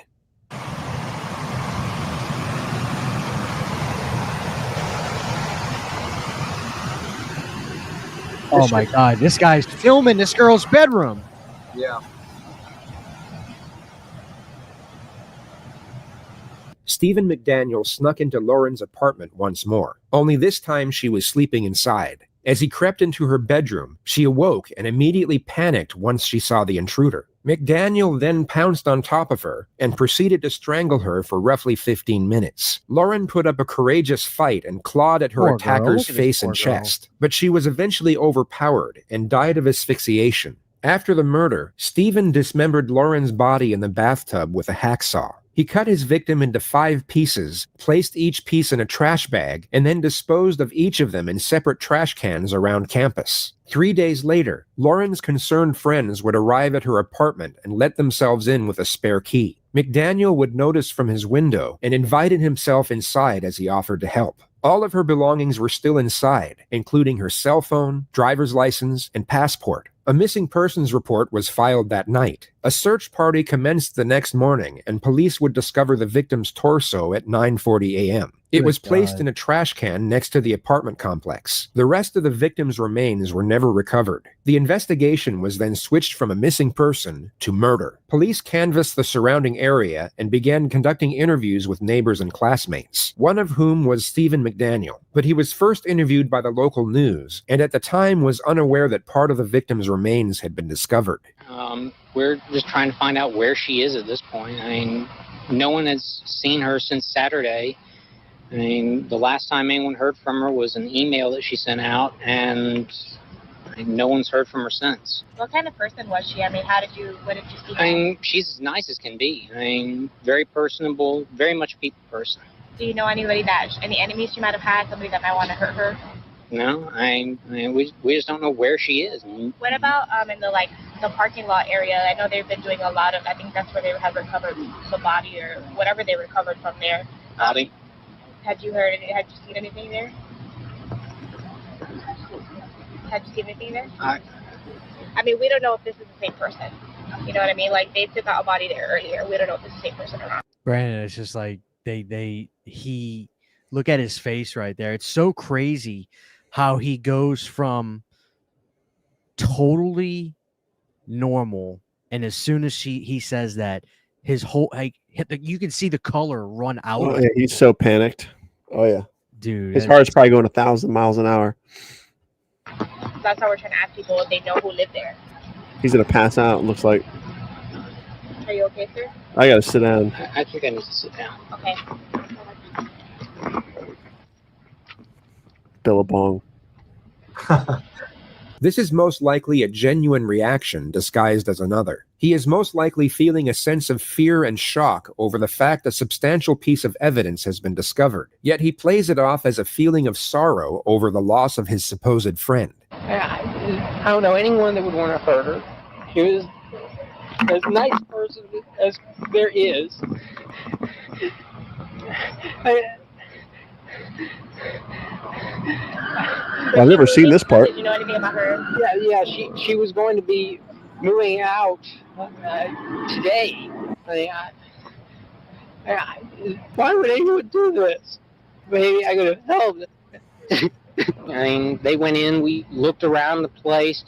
Oh my God, this guy's filming this girl's bedroom. Yeah. Stephen McDaniel snuck into Lauren's apartment once more, only this time she was sleeping inside. As he crept into her bedroom, she awoke and immediately panicked once she saw the intruder. McDaniel then pounced on top of her and proceeded to strangle her for roughly 15 minutes. Lauren put up a courageous fight and clawed at her Poor girl. attacker's Look at this face poor and girl. chest, but she was eventually overpowered and died of asphyxiation. After the murder, Stephen dismembered Lauren's body in the bathtub with a hacksaw. He cut his victim into 5 pieces, placed each piece in a trash bag, and then disposed of each of them in separate trash cans around campus. 3 days later, Lauren's concerned friends would arrive at her apartment and let themselves in with a spare key. McDaniel would notice from his window and invited himself inside as he offered to help. All of her belongings were still inside, including her cell phone, driver's license, and passport. A missing persons report was filed that night. A search party commenced the next morning, and police would discover the victim's torso at 9:40 a.m. It Good was placed God. in a trash can next to the apartment complex. The rest of the victim's remains were never recovered. The investigation was then switched from a missing person to murder. Police canvassed the surrounding area and began conducting interviews with neighbors and classmates, one of whom was Stephen McDaniel. But he was first interviewed by the local news, and at the time was unaware that part of the victim's remains had been discovered. We're just trying to find out where she is at this point. I mean, no one has seen her since Saturday. I mean, the last time anyone heard from her was an email that she sent out, and no one's heard from her since. What kind of person was she? I mean, what did you see? I mean, she's as nice as can be. I mean, very personable, very much a people person. Do you know anybody any enemies she might have had, somebody that might want to hurt her? No, I mean, we just don't know where she is. What about in the parking lot area? I know they've been doing a lot of, I think that's where they have recovered the body or whatever they recovered from there. Body? Had you seen anything there? Had you seen anything there? I mean, we don't know if this is the same person. You know what I mean? Like, they took out a body there earlier. We don't know if it's the same person or not. Brandon, it's just like he look at his face right there. It's so crazy how he goes from totally normal, and as soon as he says that, his whole you can see the color run out. Oh, yeah, he's so panicked. Oh yeah, dude, his heart's probably going 1,000 miles an hour. That's how we're trying to ask people if they know who lived there. He's gonna pass out. It looks like. Are you okay, sir? I gotta sit down. I think I need to sit down. Okay. Billabong. This is most likely a genuine reaction disguised as another. He is most likely feeling a sense of fear and shock over the fact a substantial piece of evidence has been discovered. Yet he plays it off as a feeling of sorrow over the loss of his supposed friend. I don't know anyone that would want to hurt her. She was as nice a person as there is. I've never seen this part. Did you know anything about her? Yeah. She was going to be moving out today. Why would anyone do this? Maybe I could have helped. I mean, they went in. We looked around the place.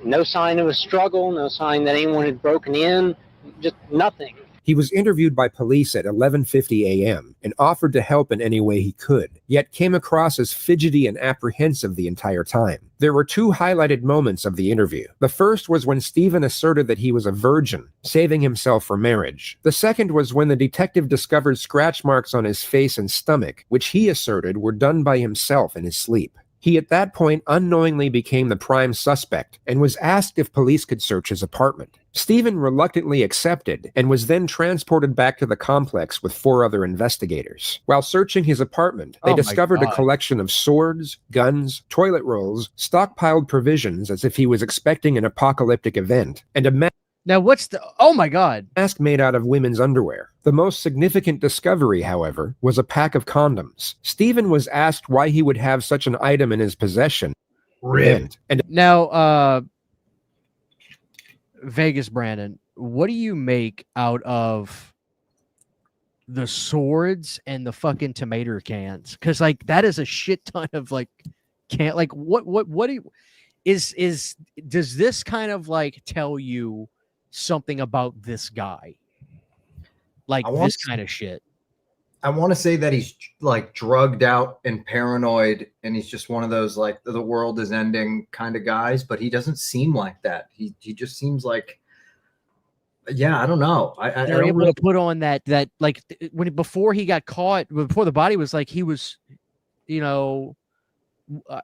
No sign of a struggle. No sign that anyone had broken in. Just nothing. He was interviewed by police at 11:50 a.m. and offered to help in any way he could, yet came across as fidgety and apprehensive the entire time. There were 2 highlighted moments of the interview. The first was when Stephen asserted that he was a virgin, saving himself for marriage. The second was when the detective discovered scratch marks on his face and stomach, which he asserted were done by himself in his sleep. He at that point unknowingly became the prime suspect and was asked if police could search his apartment. Stephen reluctantly accepted and was then transported back to the complex with 4 other investigators. While searching his apartment, they discovered a collection of swords, guns, toilet rolls, stockpiled provisions as if he was expecting an apocalyptic event, and a Now, what's the... Oh, my God. mask made out of women's underwear. The most significant discovery, however, was a pack of condoms. Stephen was asked why he would have such an item in his possession. And Now, Vegas Brandon, what do you make out of the swords and the fucking tomato cans? Because, like, that is a shit ton of, like, what do you... does this kind of like tell you something about this guy? Like this kind of shit. I want to say that he's like drugged out and paranoid, and he's just one of those like the world is ending kind of guys, but he doesn't seem like that. He just seems like, yeah, I don't know. They're able to put on that like before he got caught, before the body was like he was, you know,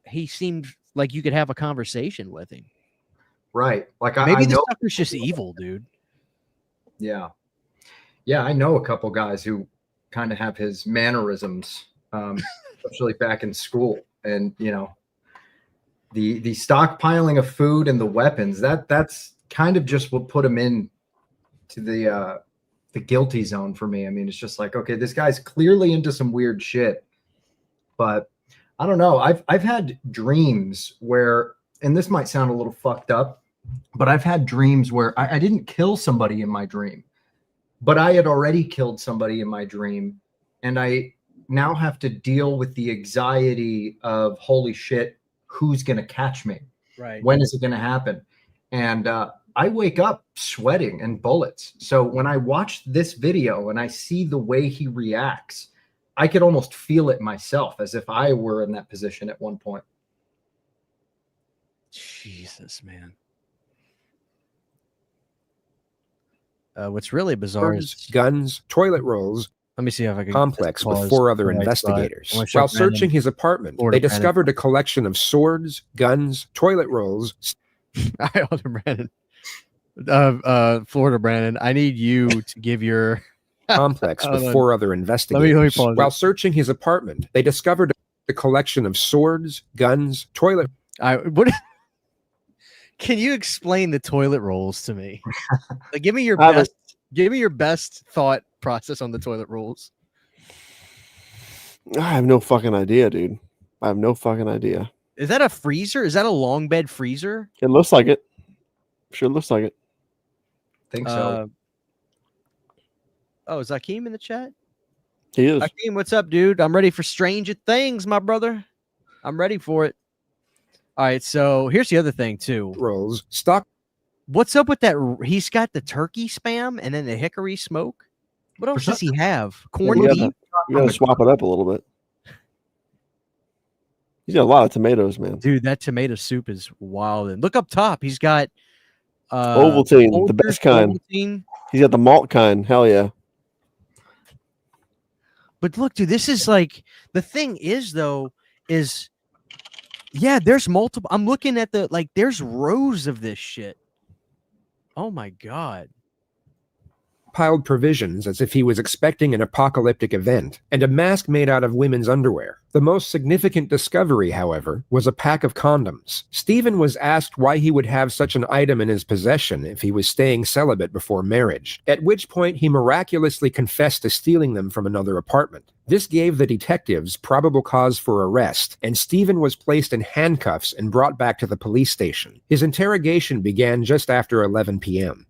he seemed like you could have a conversation with him. Right. Like maybe I the know, sucker's just evil, dude. Yeah. Yeah, I know a couple guys who kind of have his mannerisms, especially back in school. And you know, the stockpiling of food and the weapons, that's kind of just what put him in to the guilty zone for me. I mean, it's just like, okay, this guy's clearly into some weird shit. But I don't know. I've had dreams where, and this might sound a little fucked up, but I've had dreams where I didn't kill somebody in my dream, but I had already killed somebody in my dream, and I now have to deal with the anxiety of, holy shit, who's going to catch me? Right. When is it going to happen? And I wake up sweating and bullets. So when I watch this video and I see the way he reacts, I could almost feel it myself as if I were in that position at one point. Jesus, man. What's really bizarre is guns, toilet rolls. Let me see if I can complex with 4 other investigators. While searching his apartment, they discovered a collection of swords, guns, toilet rolls. Brandon. Florida Brandon, I need you to give your complex with 4 other investigators. Let me pause While searching his apartment, they discovered a collection of swords, guns, toilet. What? Can you explain the toilet rolls to me? Like, give me your best. Give me your best thought process on the toilet rolls. I have no fucking idea, dude. I have no fucking idea. Is that a freezer? Is that a long bed freezer? It looks like it. Sure looks like it. Think so. Oh, is Akeem in the chat? He is. Akeem, what's up, dude? I'm ready for stranger things, my brother. I'm ready for it. All right, so here's the other thing too. Rolls stock. What's up with that? He's got the turkey spam and then the hickory smoke. What else does he have? Corned beef. You gotta swap it up a little bit. He's got a lot of tomatoes, man. Dude, that tomato soup is wild. And look up top. He's got Ovaltine, the best kind. Ovaltine. He's got the malt kind. Hell yeah. But look, dude, this is like, the thing is though, is yeah, there's multiple. I'm looking at there's rows of this shit. Oh my God. Piled provisions as if he was expecting an apocalyptic event, and a mask made out of women's underwear. The most significant discovery, however, was a pack of condoms. Stephen was asked why he would have such an item in his possession if he was staying celibate before marriage, at which point he miraculously confessed to stealing them from another apartment. This gave the detectives probable cause for arrest, and Stephen was placed in handcuffs and brought back to the police station. His interrogation began just after 11 p.m.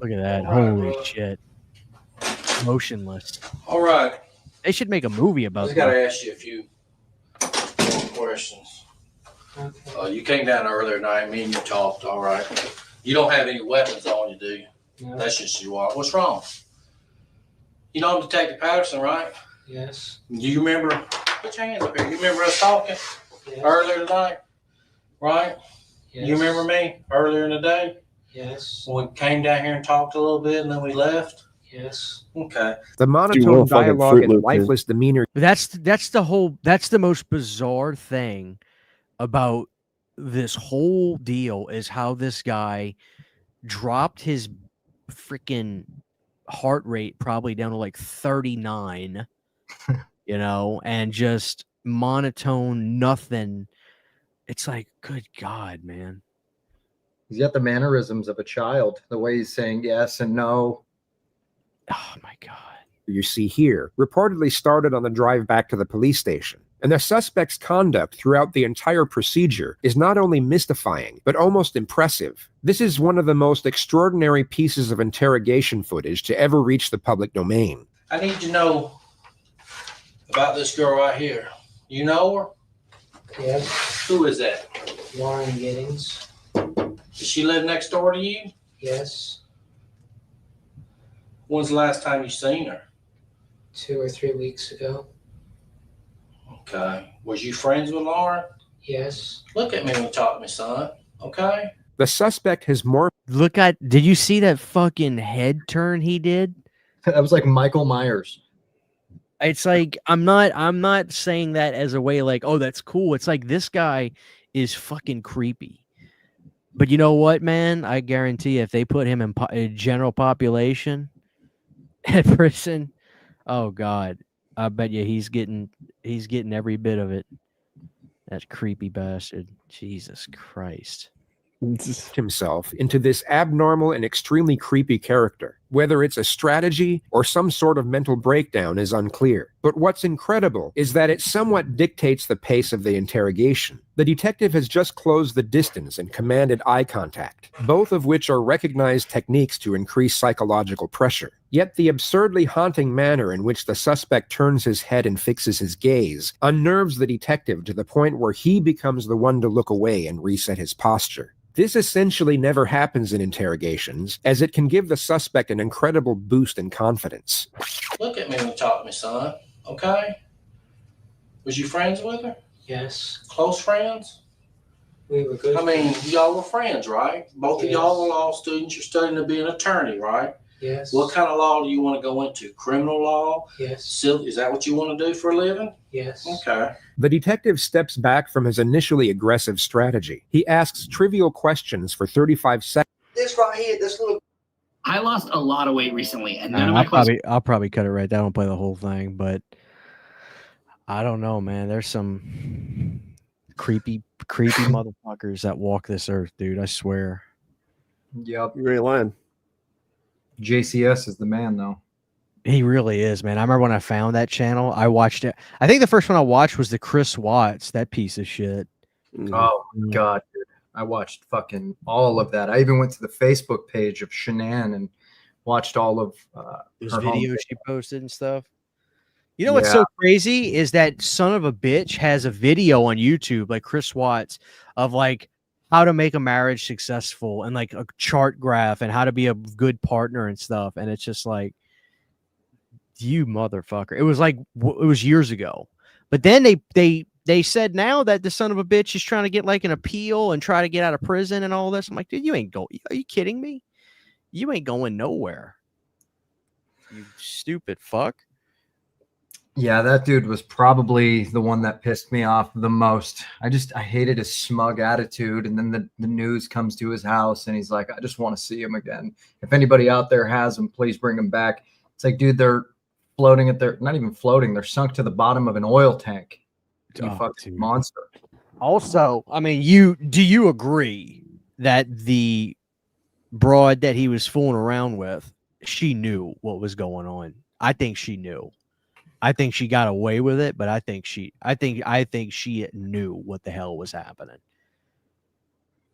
Look at that. Holy shit. Motionless. All right. They should make a movie about I just got to ask you a few more questions. You came down earlier tonight. Me and you talked. All right. You don't have any weapons on you, do you? No. That's just you are. What's wrong? You know I'm Detective Patterson, right? Yes. Do you remember? Put your hands up here. You remember us talking earlier tonight? Right? Yes. You remember me earlier in the day? Yes. We came down here and talked a little bit, and then we left. Yes. Okay. The monotone dialogue and lifeless demeanor. That's the most bizarre thing about this whole deal is how this guy dropped his freaking heart rate probably down to like 39, you know, and just monotone nothing. It's like, good God, man. He's got the mannerisms of a child, the way he's saying yes and no. Oh my God. You see here reportedly started on the drive back to the police station, and the suspect's conduct throughout the entire procedure is not only mystifying, but almost impressive. This is one of the most extraordinary pieces of interrogation footage to ever reach the public domain. I need to know about this girl right here. You know her? Yes. Who is that? Lauren Giddings. Does she live next door to you? Yes. When's the last time you seen her? 2 or 3 weeks ago. Okay. Was you friends with Lauren? Yes. Look at me when you talk to me, son. Okay? The suspect has more. Look at. Did you see that fucking head turn he did? That was like Michael Myers. It's like I'm not saying that as a way like, oh, that's cool. It's like this guy is fucking creepy. But you know what, man? I guarantee if they put him in general population at prison, oh god, I bet you he's getting every bit of it. That creepy bastard. Jesus Christ. Himself into this abnormal and extremely creepy character. Whether it's a strategy or some sort of mental breakdown is unclear. But what's incredible is that it somewhat dictates the pace of the interrogation. The detective has just closed the distance and commanded eye contact, both of which are recognized techniques to increase psychological pressure. Yet the absurdly haunting manner in which the suspect turns his head and fixes his gaze unnerves the detective to the point where he becomes the one to look away and reset his posture. This essentially never happens in interrogations, as it can give the suspect an incredible boost in confidence. Look at me when you talk to me, son. Okay? Was you friends with her? Yes. Close friends? We were good. I mean, y'all were friends, right? Both of Yes. y'all were law students. You're studying to be an attorney, right? Yes. What kind of law do you want to go into? Criminal law? Yes. Civil? Is that what you want to do for a living? Yes. Okay. The detective steps back from his initially aggressive strategy. He asks trivial questions for 35 seconds. This right here, this little. I lost a lot of weight recently, and none of I'll my questions. probably cut it right there. I don't play the whole thing, but I don't know, man. There's some creepy motherfuckers that walk this earth, dude. I swear. Yep. You're really lying. JCS is the man, though. He really is, man. I remember when I found that channel, I watched it. I think the first one I watched was the Chris Watts, that piece of shit. Oh my god, dude. I watched fucking all of that. I even went to the Facebook page of Shanann and watched all of Those her home videos she posted and stuff. You know what's so crazy is that son of a bitch has a video on YouTube, like Chris Watts, of like how to make a marriage successful and like a chart graph and how to be a good partner and stuff. And it's just like, you motherfucker. It was like, it was years ago. But then they said now that the son of a bitch is trying to get like an appeal and try to get out of prison and all this. I'm like, dude, you ain't going. Are you kidding me? You ain't going nowhere. You stupid fuck. Yeah, that dude was probably the one that pissed me off the most. I hated his smug attitude. And then the news comes to his house and he's like, I just want to see him again. If anybody out there has him, please bring him back. It's like, dude, they're floating at their, not even floating, they're sunk to the bottom of an oil tank. You fucking monster. Also, I mean, do you agree that the broad that he was fooling around with, she knew what was going on? I think she knew. I think she got away with it, but I think she knew what the hell was happening.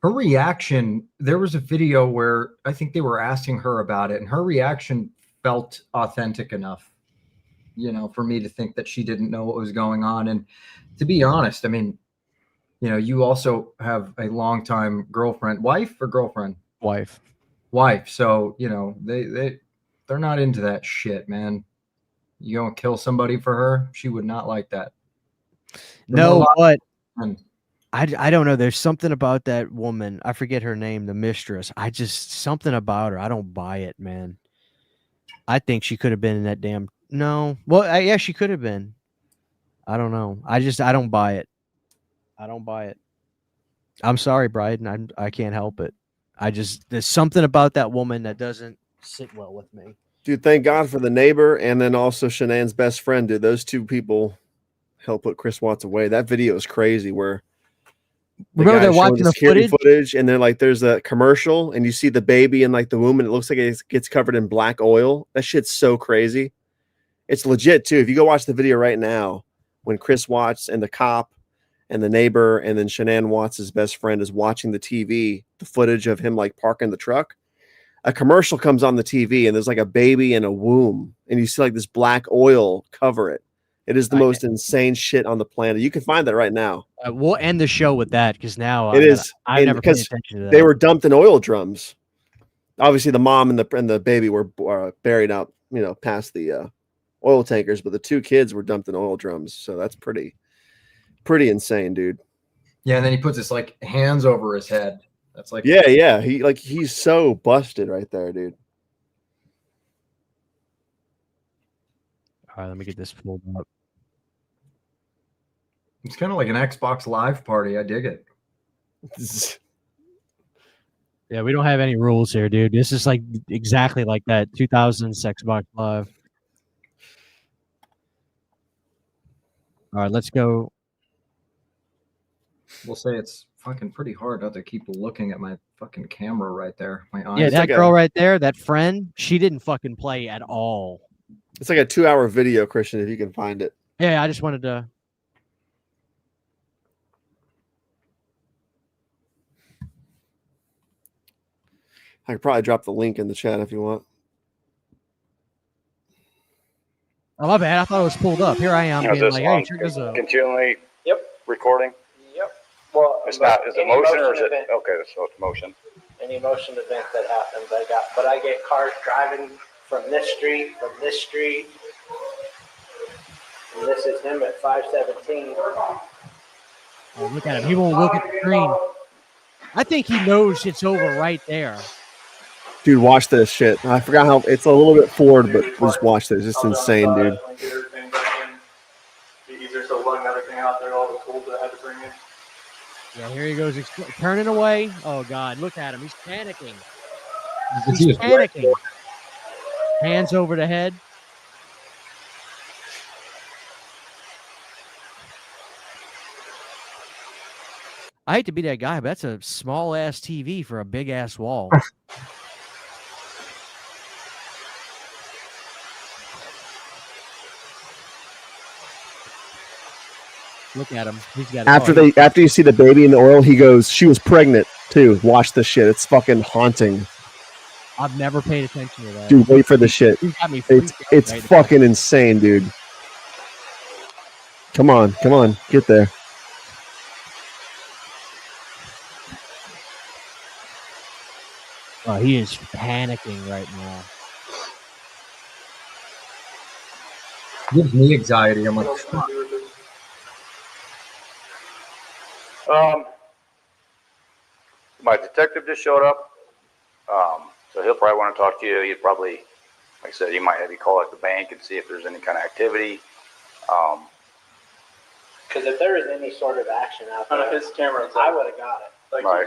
Her reaction, there was a video where I think they were asking her about it, and her reaction felt authentic enough, you know, for me to think that she didn't know what was going on. And to be honest, I mean, you know, you also have a longtime girlfriend, wife or girlfriend? Wife. So, you know, they're not into that shit, man. You gonna kill somebody for her? She would not like that. No, but I don't know. There's something about that woman. I forget her name, the mistress. Something about her. I don't buy it, man. I think she could have been in that damn. No. Well, yeah, she could have been. I don't know. I don't buy it. I don't buy it. I'm sorry, Bryden. I can't help it. There's something about that woman that doesn't sit well with me. Dude, thank God for the neighbor and then also Shanann's best friend, dude. Those two people helped put Chris Watts away. That video is crazy where remember they're watching the footage and then like there's a commercial and you see the baby and like the womb and it looks like it gets covered in black oil. That shit's so crazy. It's legit too. If you go watch the video right now, when Chris Watts and the cop and the neighbor and then Shanann Watts' best friend is watching the TV, the footage of him like parking the truck, a commercial comes on the TV and there's like a baby in a womb and you see like this black oil cover it. It is the most insane shit on the planet. You can find that right now. We'll end the show with that because now It is. I've never paid because attention to that. they were dumped in oil drums. Obviously, the mom and the baby were buried out, past the oil tankers, but the two kids were dumped in oil drums. So that's pretty insane, dude. Yeah, and then he puts his like hands over his head. That's like yeah. He's so busted right there, dude. All right, let me get this pulled up. It's kind of like an Xbox Live party. I dig it. Yeah, we don't have any rules here, dude. This is like exactly like that 2000 Xbox Live. All right, let's go. We'll say it's fucking pretty hard not to keep looking at my fucking camera right there. My eyes. Yeah, that girl right there, that friend, she didn't fucking play at all. It's like a 2-hour video, Christian, if you can find it. Yeah, I just wanted to. I could probably drop the link in the chat if you want. Oh, my bad. I thought it was pulled up. Here I am being this like, one hey, check this out. continually Yep. recording? Yep. Well, It's not. Is it any motion or is it? event- Okay, so it's motion. Any motion event that happens, I get cars driving from this street, and this is him at 517. Oh, look at him. He won't look at the screen. I think he knows it's over right there. Dude, watch this shit. I forgot how it's a little bit forward, but just watch this. It's insane, dude. Easier to lug everything out there, all the tools that I had to bring in. Yeah, here he goes, turning away. Oh, God, look at him. He's panicking. You can see He's his panicking. Hands over the head. I hate to be that guy, but that's a small ass TV for a big ass wall. Look at him. He's got After you see the baby in the oil, he goes, she was pregnant too. Watch this shit. It's fucking haunting. I've never paid attention to that. Dude, wait for the shit. You got me freaked out It's right fucking insane, dude. Come on, get there. Oh, he is panicking right now. Gives me anxiety. I'm like, fuck. My detective just showed up, so he'll probably want to talk to you. He'd probably, like I said, he might have you call at the bank and see if there's any kind of activity. Because if there was any sort of action out there, his camera, I would have got it. Like Right.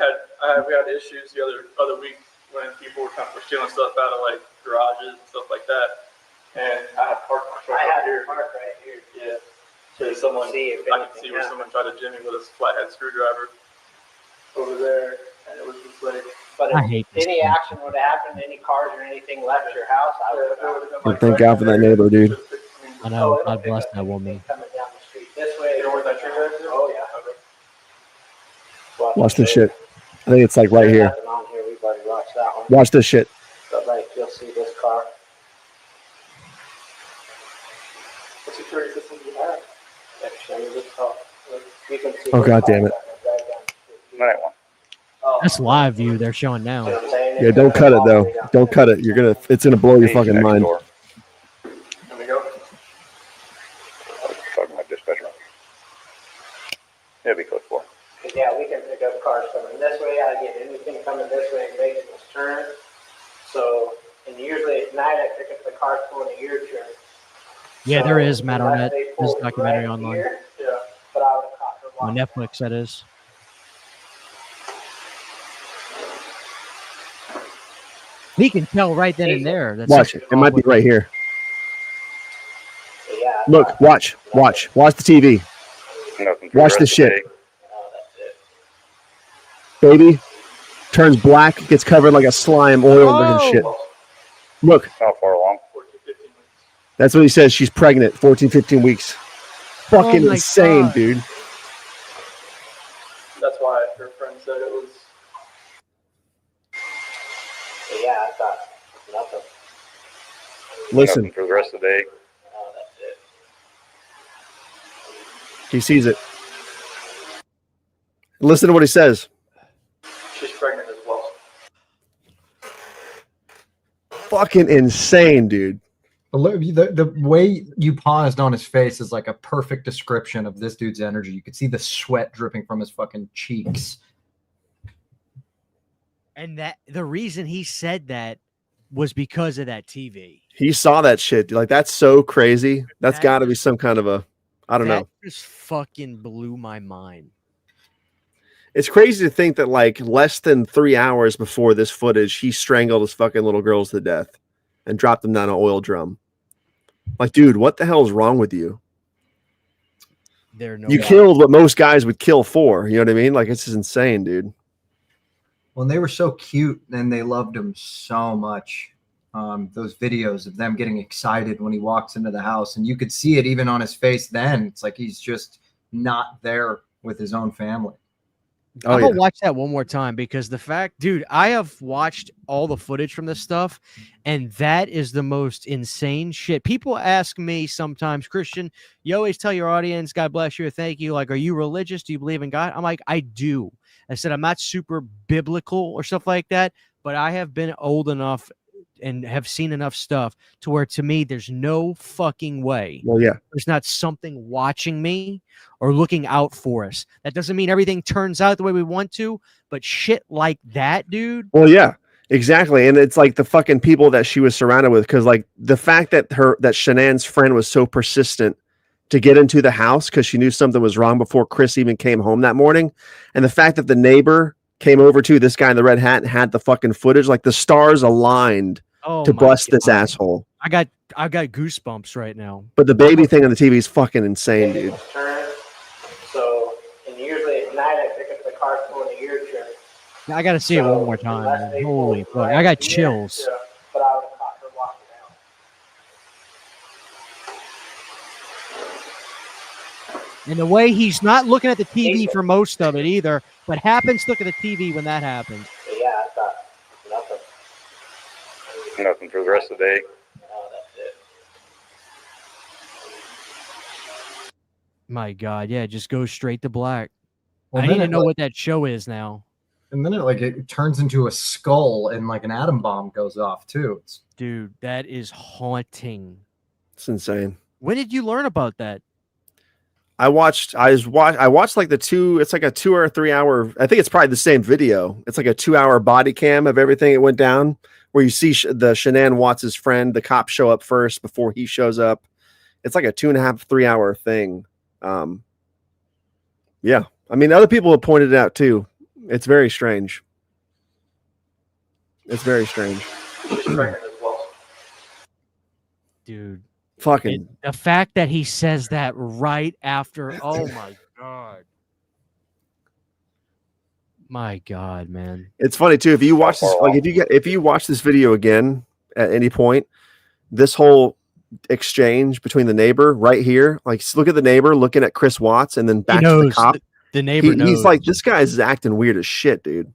we had issues the other week when people were stealing stuff out of like garages and stuff like that, and I had parked my truck I up had here. it parked right here. Yeah. So you someone, can see if I could anything see where happened. someone tried to jimmy with a flathead screwdriver over there, and it was just like. But I if hate this any guy. action would have happened, any cars or anything left your house, I would have got it. And thank God for that neighbor, dude. I know. God bless that woman. Coming down the street this way. You know where that tree is? Oh yeah. Watch this shit. I think it's like right here. Nothing on here. We've already watched that one. Watch this shit. But like you'll see this car. What security system do you have? Show you this car. You can see Oh, this God car damn it. right down the street. Right one. That's live view they're showing now. Yeah, don't cut it though. Don't cut it. It's gonna blow your fucking Next mind. door. There we go. Talking about dispatcher. Yeah, be code 4. Yeah, we can pick up cars coming this way. I get anything coming this way and making this turn. So, and usually at night I pick up the cars pulling a U turn. Yeah, So, there is Matt unless Arnett. they There's pulled a documentary right online. here, but I would have caught her On walking. Netflix, that is. He can tell right then and there. That's Watch it. It might be right here. So, yeah, Look, watch the TV. Nothing for Watch the the rest of shit. day. Baby turns black, gets covered like a slime, oil looking shit. Look, How far along? that's what he says. She's pregnant, 14, 15 weeks. Fucking Oh my insane, God. dude. That's why her friend said it was. So, yeah, I thought nothing. Listen, Nothing for the rest of the day. No, that's it. He sees it. Listen to what he says. She's pregnant as well. Fucking insane, dude. The way you paused on his face is like a perfect description of this dude's energy. You could see the sweat dripping from his fucking cheeks. And that the reason he said that was because of that TV. He saw that shit. Like, that's so crazy. That's got to be some kind of a, I don't know. That just fucking blew my mind. It's crazy to think that like less than 3 hours before this footage, he strangled his fucking little girls to death and dropped them down an oil drum. Like, dude, what the hell is wrong with you? You killed what most guys would kill for. You know what I mean? Like, it's just insane, dude. Well, they were so cute and they loved him so much. Those videos of them getting excited when he walks into the house, and you could see it even on his face then. It's like he's just not there with his own family. I'm gonna watch that one more time because the fact, dude, I have watched all the footage from this stuff, and that is the most insane shit. People ask me sometimes, Christian, you always tell your audience, God bless you, thank you. Like, are you religious? Do you believe in God? I'm like, I do. I said, I'm not super biblical or stuff like that, but I have been old enough and have seen enough stuff to where, to me, there's no fucking way. Well, yeah. There's not something watching me or looking out for us. That doesn't mean everything turns out the way we want to, but shit like that, dude. Well, yeah, exactly. And it's like the fucking people that she was surrounded with, because like the fact that Shanann's friend was so persistent to get into the house because she knew something was wrong before Chris even came home that morning, and the fact that the neighbor came over to this guy in the red hat and had the fucking footage, like the stars aligned to bust this asshole. I got goosebumps right now. But the baby thing on the TV is fucking insane, dude. So, and usually at night I pick up the car for the ear trim. I got to see it one more time, man. Holy fuck. I got chills. But I would have caught her walking out. And the way he's not looking at the TV for most of it either, but happens to look at the TV when that happens. But yeah, I thought nothing. Nothing for the rest of the day. No, that's it. My God, yeah, just go straight to black. Well, I then need to it, know like- what that show is now. And then it turns into a skull and like an atom bomb goes off too. Dude, that is haunting. It's insane. When did you learn about that? I watched like the two, it's like a 2 or 3 hour, I think it's probably the same video. It's like a 2 hour body cam of everything that went down, where you see the Shanann Watts' friend, the cops show up first before he shows up. It's like a 2.5, 3 hour thing. Yeah. I mean, other people have pointed it out too. It's very strange. It's very strange. Dude. Fucking. The fact that he says that right after, oh my God. My God, man. It's funny too. If you watch this, like if you watch this video again at any point, this whole exchange between the neighbor right here, like look at the neighbor looking at Chris Watts and then back to the cop. The neighbor knows. He's like, this guy's acting weird as shit, dude.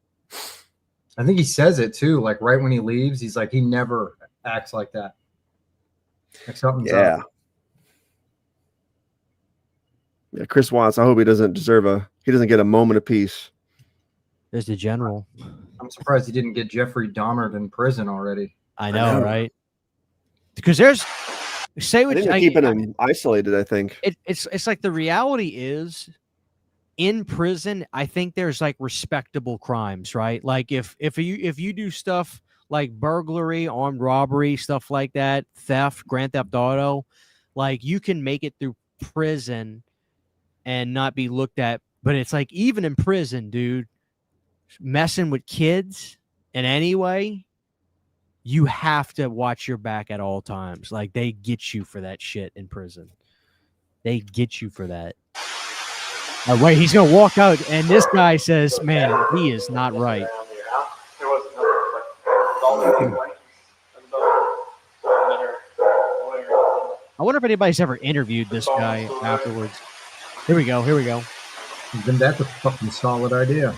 I think he says it too. Like right when he leaves, he's like, he never acts like that. Like something's up. Yeah, Chris Watts. I hope he doesn't get a moment of peace. There's the general. I'm surprised he didn't get Jeffrey Dahmer in prison already. I know, right? Because there's keeping him isolated. I think it's like the reality is, in prison, I think there's like respectable crimes, right? Like if you do stuff like burglary, armed robbery, stuff like that, theft, grand theft auto, like you can make it through prison and not be looked at. But it's like even in prison, dude, messing with kids in any way, you have to watch your back at all times. Like they get you for that shit in prison. They get you for that. Oh, wait, he's gonna walk out, and this guy says, "Man, he is not right." I wonder if anybody's ever interviewed this guy afterwards. Here we go. Then that's a fucking solid idea.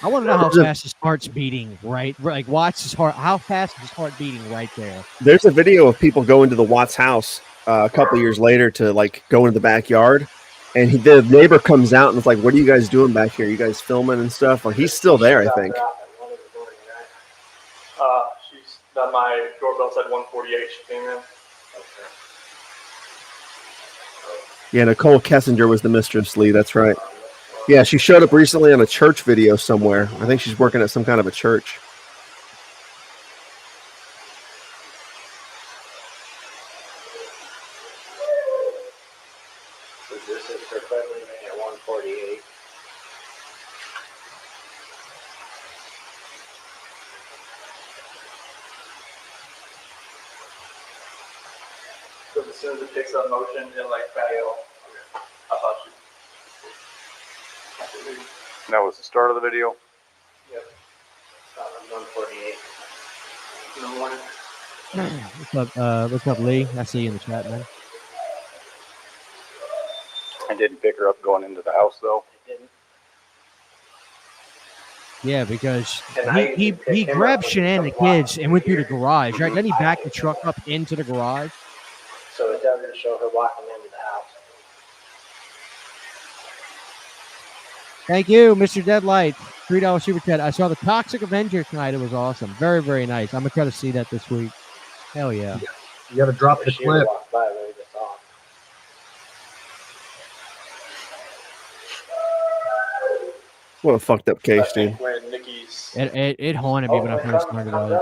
I want to know how There's a- fast his heart's beating. Right, like watch his heart. How fast is his heart beating right there? There's a video of people going to the Watts house a couple years later to like go into the backyard, and the neighbor comes out and is like, "What are you guys doing back here? You guys filming and stuff?" Like he's still there, I think. She's done my doorbell said 148. She came in. Yeah, Nicole Kessinger was the mistress, Lee. That's right. Yeah, she showed up recently on a church video somewhere. I think she's working at some kind of a church. So this is her bed leaving at 148. So as soon as it picks up motion, it'll like back off. I thought she. That was the start of the video. Yep. 148. In the morning. What's up, Lee? I see you in the chat, man. I didn't pick her up going into the house though. Yeah, because And I he picked him grabbed up Shanann and the from Watts kids and went through the here. garage, right? Then he backed the truck up into the garage. So it doesn't show her walking into the house. Thank you, Mr. Deadlight. $3 super chat. I saw the Toxic Avenger tonight. It was awesome. Very, very nice. I'm gonna try to see that this week. Hell yeah. You got to drop the She clip. walked by when we just saw him. What a fucked up case, dude. When Nikki's. It haunted me when I first learned about it.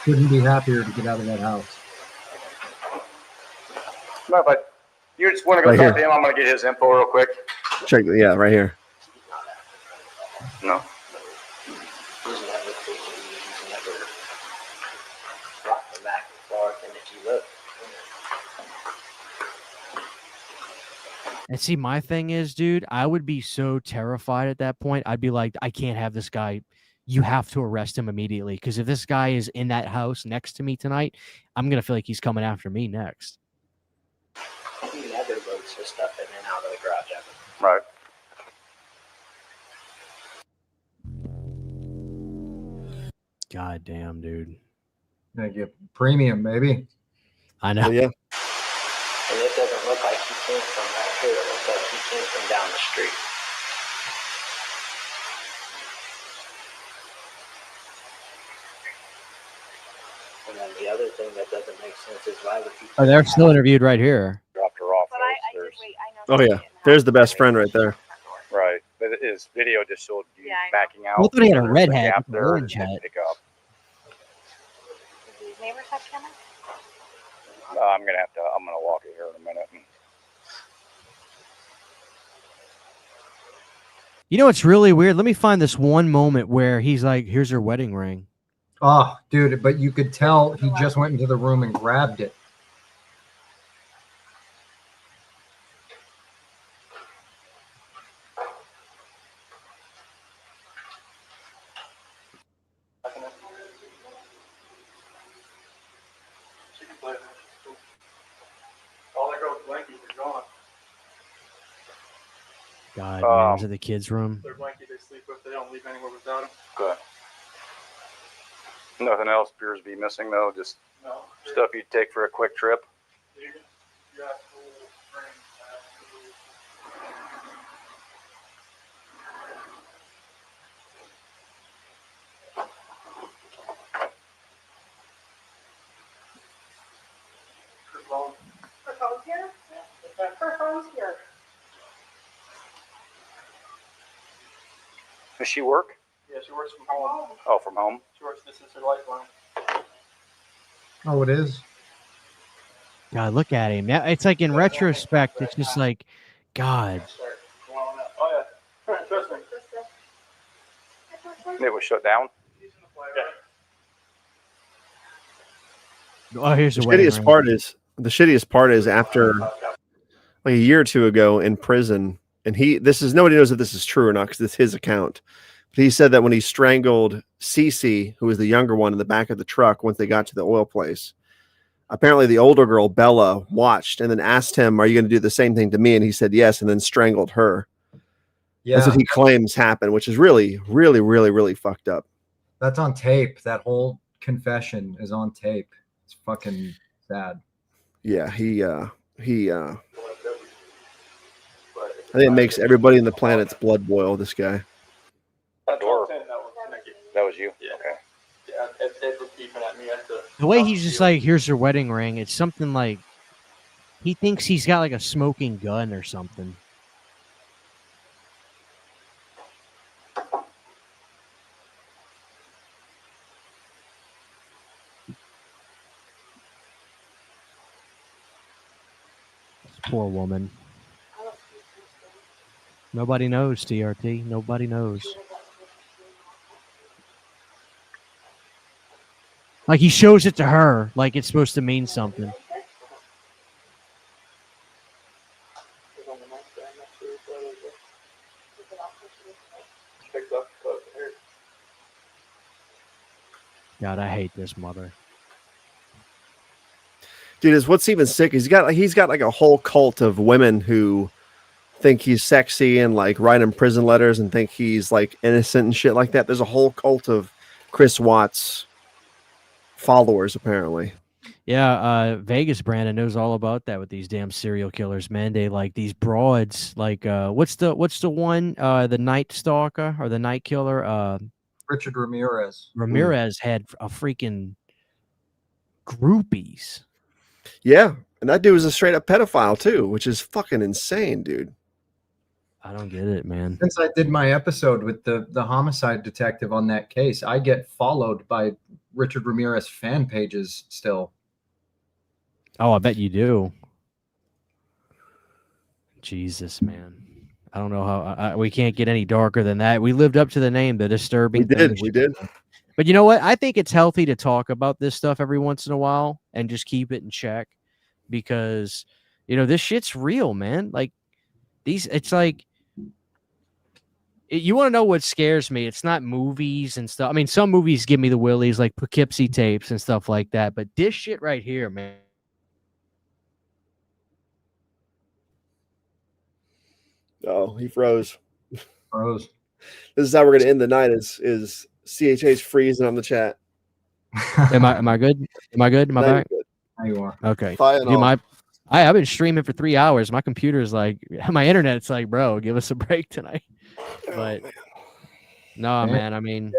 Couldn't be happier to get out of that house. No, but you just want to go Right talk here. to him. I'm going to get his info real quick. Check, yeah, right here. No. He's never taken, he's never rocking back and forth. And if you look, And see, my thing is, dude, I would be so terrified at that point. I'd be like, I can't have this guy. You have to arrest him immediately. Because if this guy is in that house next to me tonight, I'm going to feel like he's coming after me next. he never loads his stuff in and out of the garage ever. Right. God damn, dude. Gonna get premium, maybe. I know. Yeah. And it doesn't look like he came from back here. It looks like he came from down the street. And then the other thing that doesn't make sense is why would he? Oh, they're still interviewed right here. Dropped her off. Oh yeah, there's the best friend right there. Right. But his video just showed you backing out. I thought he had a There's red a hat gap with a there orange and hat. pick up. Do these neighbors have cameras? I'm gonna walk it here in a minute. You know what's really weird? Let me find this one moment where he's like, here's her wedding ring. Oh, dude, but you could tell he just went into the room and grabbed it. She can play. All the girls' blankies are gone. God, man, was it the kids' room? Their blankie they sleep with, they don't leave anywhere without them. Good. Nothing else appears to be missing though. Just No. stuff you'd take for a quick trip. You got full frame. Her phone. Her phone's here? Her phone's here. Does she work? Yeah, she works from home. Oh, from home. She works, this is her lifeline. Oh, it is? God, look at him. Now, it's like in retrospect, it's just like, God. Oh, yeah. Trust me. It was shut down. Oh, here's The the wedding shittiest ring. part is after like a year or two ago in prison, and nobody knows if this is true or not because it's his account. But he said that when he strangled Cece, who was the younger one in the back of the truck, once they got to the oil place, apparently the older girl, Bella, watched and then asked him, "Are you going to do the same thing to me?" And he said yes, and then strangled her. Yeah, That's what he claims happened, which is really, really, really, really fucked up. that's on tape. That whole confession is on tape. It's fucking sad. Yeah, I think it makes everybody in the planet's blood boil. This guy. That was you. Yeah. Okay. Yeah, it was beeping at me at The way he's just like, here's your wedding ring. It's something like he thinks he's got like a smoking gun or something. Poor woman. Nobody knows, TRT. Nobody knows. Like he shows it to her like it's supposed to mean something. God, I hate this mother. Dude, is what's even sick is he's got like a whole cult of women who think he's sexy and like write him prison letters and think he's like innocent and shit like that. There's a whole cult of Chris Watts followers apparently. Yeah, Vegas Brandon knows all about that with these damn serial killers, man. They like these broads, like what's the one, the Night Stalker or the Night Killer? Richard Ramirez. Ramirez had a freaking groupies. Yeah, and that dude was a straight up pedophile too, which is fucking insane, dude. I don't get it, man. Since I did my episode with the homicide detective on that case, I get followed by Richard Ramirez fan pages still. Oh, I bet you do. Jesus, man. I don't know how we can't get any darker than that. We lived up to the name, the disturbing. We did. But you know what? I think it's healthy to talk about this stuff every once in a while and just keep it in check because, you know, this shit's real, man. Like it's like, you want to know what scares me? It's not movies and stuff. I mean, some movies give me the willies, like Poughkeepsie tapes and stuff like that. But this shit right here, man. Oh, he froze. Froze. This is how we're gonna end the night. Is CHA's freezing on the chat. Am I good? Am I good? Am I back? There you are. Okay. Fire Dude, I've been streaming for 3 hours. My computer's like, my internet's like, bro, give us a break tonight. But no, man. I mean,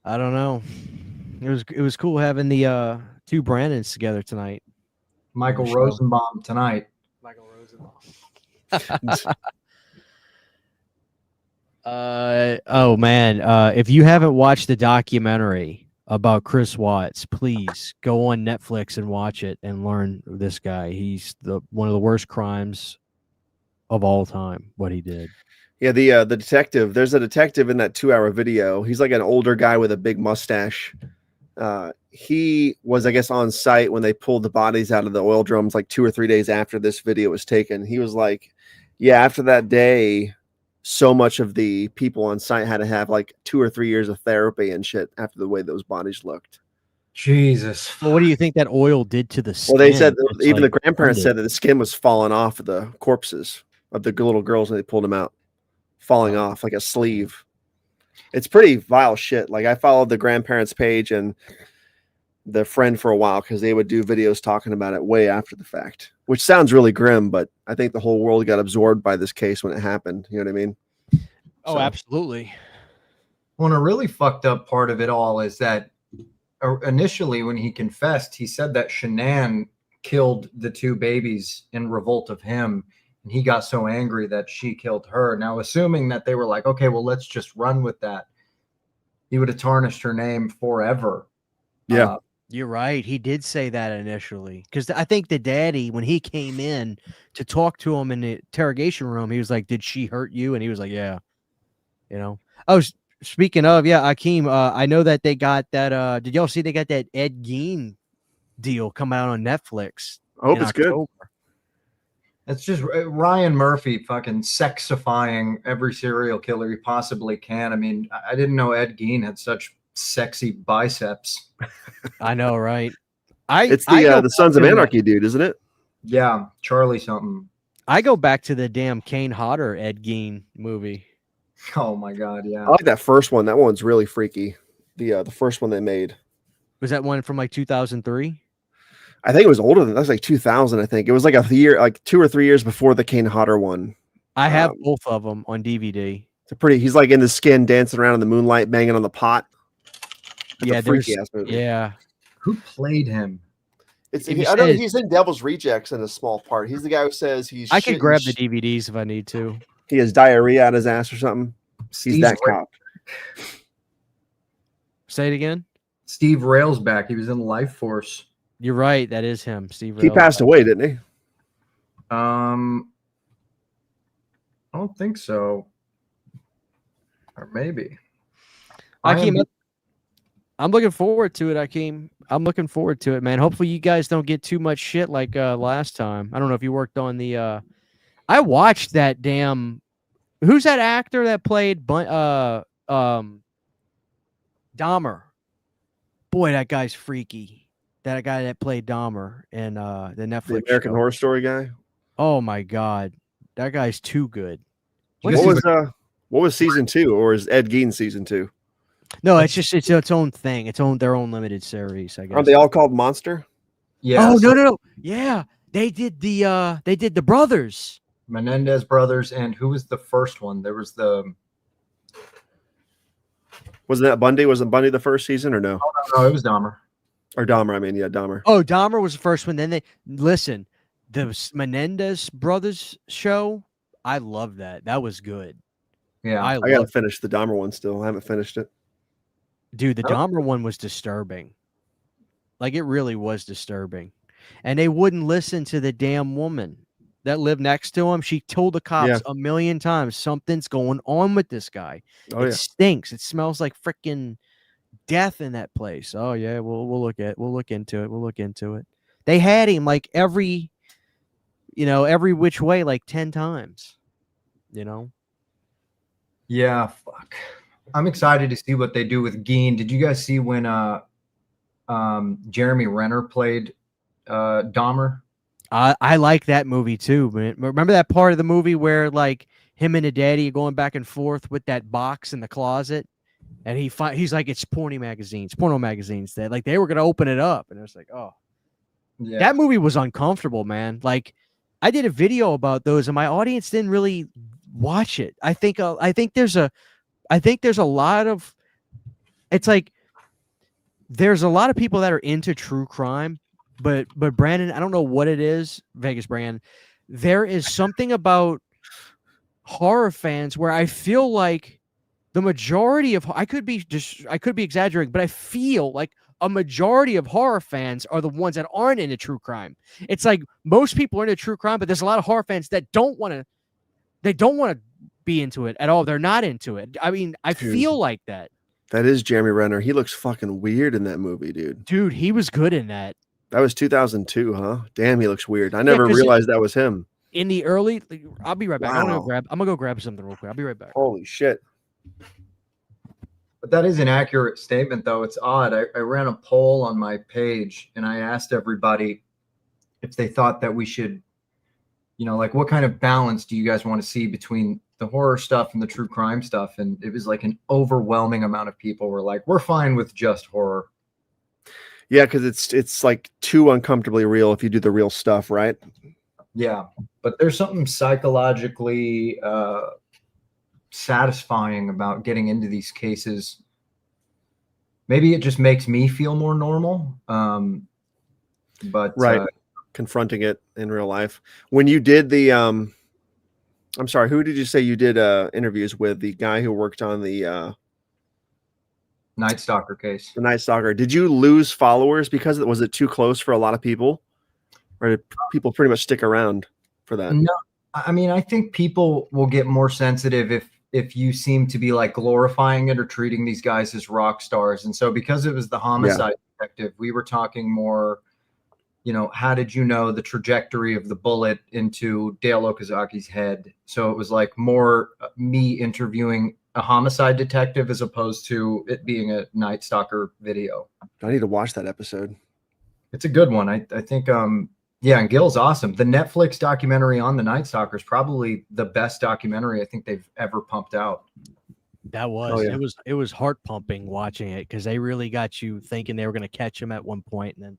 I don't know. It was cool having the two Brandons together tonight. Michael Rosenbaum tonight. Michael Rosenbaum. Oh man, if you haven't watched the documentary about Chris Watts, please go on Netflix and watch it and learn this guy. He's one of the worst crimes of all time, what he did. Yeah, the detective, there's a detective in that 2-hour video. He's like an older guy with a big mustache. He was, I guess, on site when they pulled the bodies out of the oil drums like 2 or 3 days after this video was taken. He was like, yeah, after that day, so much of the people on site had to have like 2 or 3 years of therapy and shit after the way those bodies looked. Jesus. Well, what do you think that oil did to the skin? Well, they said It's even like the grandparents burned said that the skin was falling off of the corpses of the little girls when they pulled them out, falling off like a sleeve. It's pretty vile shit. Like I followed the grandparents page and the friend for a while because they would do videos talking about it way after the fact, which sounds really grim, but I think the whole world got absorbed by this case when it happened. You know what I mean? Oh, absolutely. Well, and a really fucked up part of it all is that initially when he confessed, he said that Shanann killed the 2 babies in revolt of him. And he got so angry that she killed her. Now, assuming that they were like, okay, well, let's just run with that. He would have tarnished her name forever. Yeah. You're right. He did say that initially. Because I think the daddy, when he came in to talk to him in the interrogation room, he was like, did she hurt you? And he was like, yeah. You know? Oh, speaking of, yeah, Akeem, I know that they got that. Did y'all see they got that Ed Gein deal coming out on Netflix? I hope it's good. It's just Ryan Murphy fucking sexifying every serial killer he possibly can. I mean, I didn't know Ed Gein had such sexy biceps. I know, right? It's I go the Sons of back to Anarchy dude, isn't it? Yeah, Charlie something. I go back to the damn Kane Hodder Ed Gein movie. Oh my god, yeah. I like that first one. That one's really freaky. The first one they made. Was that one from like 2003? I think it was older than that. Was like 2000. I think it was like a year, like 2 or 3 years before the Kane Hodder one. I have both of them on DVD. It's a pretty. He's like in the skin, dancing around in the moonlight, banging on the pot. It's Yeah, a freaky ass movie. Yeah. Who played him? I know he's in Devil's Rejects in a small part. He's the guy who says he's. I could grab the DVDs if I need to. He has diarrhea out his ass or something. He's that cop. Say it again. Steve Railsback. He was in Life Force. You're right. That is him. Steve. He passed away, didn't he? I don't think so. Or maybe. I'm looking forward to it, Akeem. I'm looking forward to it, man. Hopefully you guys don't get too much shit like last time. I don't know if you worked on the I watched that damn who's that actor that played Dahmer? Boy, that guy's freaky. That guy that played Dahmer in the Netflix The American show. Horror Story guy. Oh my god. That guy's too good. What was season 2, or is Ed Gein season 2? No, it's its own thing. Their own limited series, I guess. Aren't they all called Monster? Yeah. Oh no. Yeah. They did the brothers. Menendez brothers, and who was the first one? There was Wasn't that Bundy? Wasn't Bundy the first season or no? No, it was Dahmer. Or Dahmer, I mean, yeah, Dahmer. Oh, Dahmer was the first one. Then the Menendez brothers show. I love that. That was good. Yeah. I gotta finish the Dahmer one still. I haven't finished it. Dude, the Dahmer one was disturbing. Like, it really was disturbing. And they wouldn't listen to the damn woman that lived next to him. She told the cops a million times, something's going on with this guy. It stinks. It smells like freaking death in that place. Oh yeah, we'll look into it. We'll look into it. They had him like every which way, like 10 times. Yeah, fuck. I'm excited to see what they do with Gein. Did you guys see when Jeremy Renner played Dahmer? I like that movie too. Remember that part of the movie where like him and the daddy are going back and forth with that box in the closet, and he's like, it's porno magazines that like they were gonna open it up, and it's like, oh, yeah. That movie was uncomfortable, man. Like, I did a video about those, and my audience didn't really watch it. I think there's a lot of, it's like there's a lot of people that are into true crime, but Brandon, I don't know what it is, Vegas Brand. There is something about horror fans where I feel like the majority of, I could be exaggerating, but I feel like a majority of horror fans are the ones that aren't into true crime. It's like most people are into true crime, but there's a lot of horror fans that don't want to be into it at all. They're not into it. I mean, I feel like that. That is Jeremy Renner. He looks fucking weird in that movie, dude. Dude, he was good in that. That was 2002, huh? Damn, he looks weird. I never realized that was him. In the early, I'll be right back. Wow. I'm gonna go grab something real quick. I'll be right back. Holy shit. But that is an accurate statement, though. It's odd. I ran a poll on my page, and I asked everybody if they thought that we should, like, what kind of balance do you guys want to see between the horror stuff and the true crime stuff? And it was like an overwhelming amount of people were like, we're fine with just horror. Yeah, because it's like too uncomfortably real if you do the real stuff, right? Yeah, but there's something psychologically satisfying about getting into these cases. Maybe it just makes me feel more normal. But right, confronting it in real life. When you did the I'm sorry, who did you say you did interviews with? The guy who worked on the Night Stalker case. The Night Stalker. Did you lose followers because was it too close for a lot of people? Or did people pretty much stick around for that? No, I mean, I think people will get more sensitive if you seem to be like glorifying it or treating these guys as rock stars. And so because it was the homicide detective, we were talking more, how did you know the trajectory of the bullet into Dale Okazaki's head? So it was like more me interviewing a homicide detective as opposed to it being a Night Stalker video. I need to watch that episode. It's a good one. I think yeah, and Gil's awesome. The Netflix documentary on the Night Stalker is probably the best documentary I think they've ever pumped out. That was Oh, yeah. it was heart pumping watching it because they really got you thinking they were going to catch him at one point, and then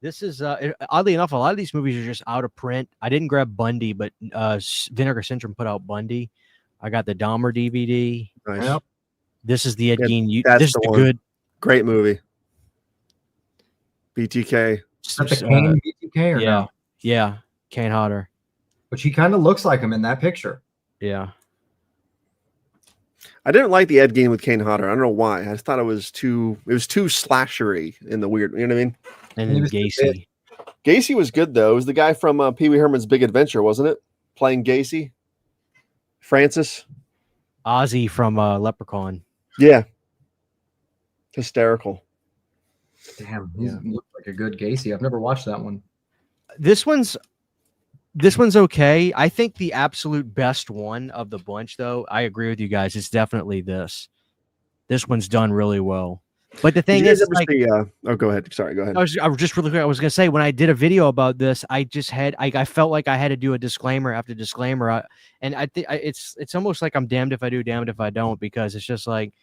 this is oddly enough, a lot of these movies are just out of print. I didn't grab Bundy, but Vinegar Syndrome put out Bundy. I got the Dahmer DVD. Nice. Yep. This is the Ed Gein. That's This is the the one. good. Great movie. BTK. Is that the Kane BTK or yeah, no? yeah, Kane Hodder. But she kind of looks like him in that picture. Yeah. I didn't like the Ed Gein with Kane Hodder. I don't know why. I just thought it was too slashery in the weird, you know what I mean? And then Gacy. Gacy was good though. It was the guy from Pee Wee Herman's Big Adventure, wasn't it? Playing Gacy. Francis. Ozzy from Leprechaun. Yeah. Hysterical. Damn, he looks like a good Gacy. I've never watched that one. This one's okay. I think the absolute best one of the bunch, though, I agree with you guys. It's definitely this. This one's done really well. But the thing is, like, oh, go ahead. Sorry, go ahead. I was just really quick. I was gonna say when I did a video about this, I just had I felt like I had to do a disclaimer after disclaimer, and I think it's almost like I'm damned if I do, damned if I don't, because it's just like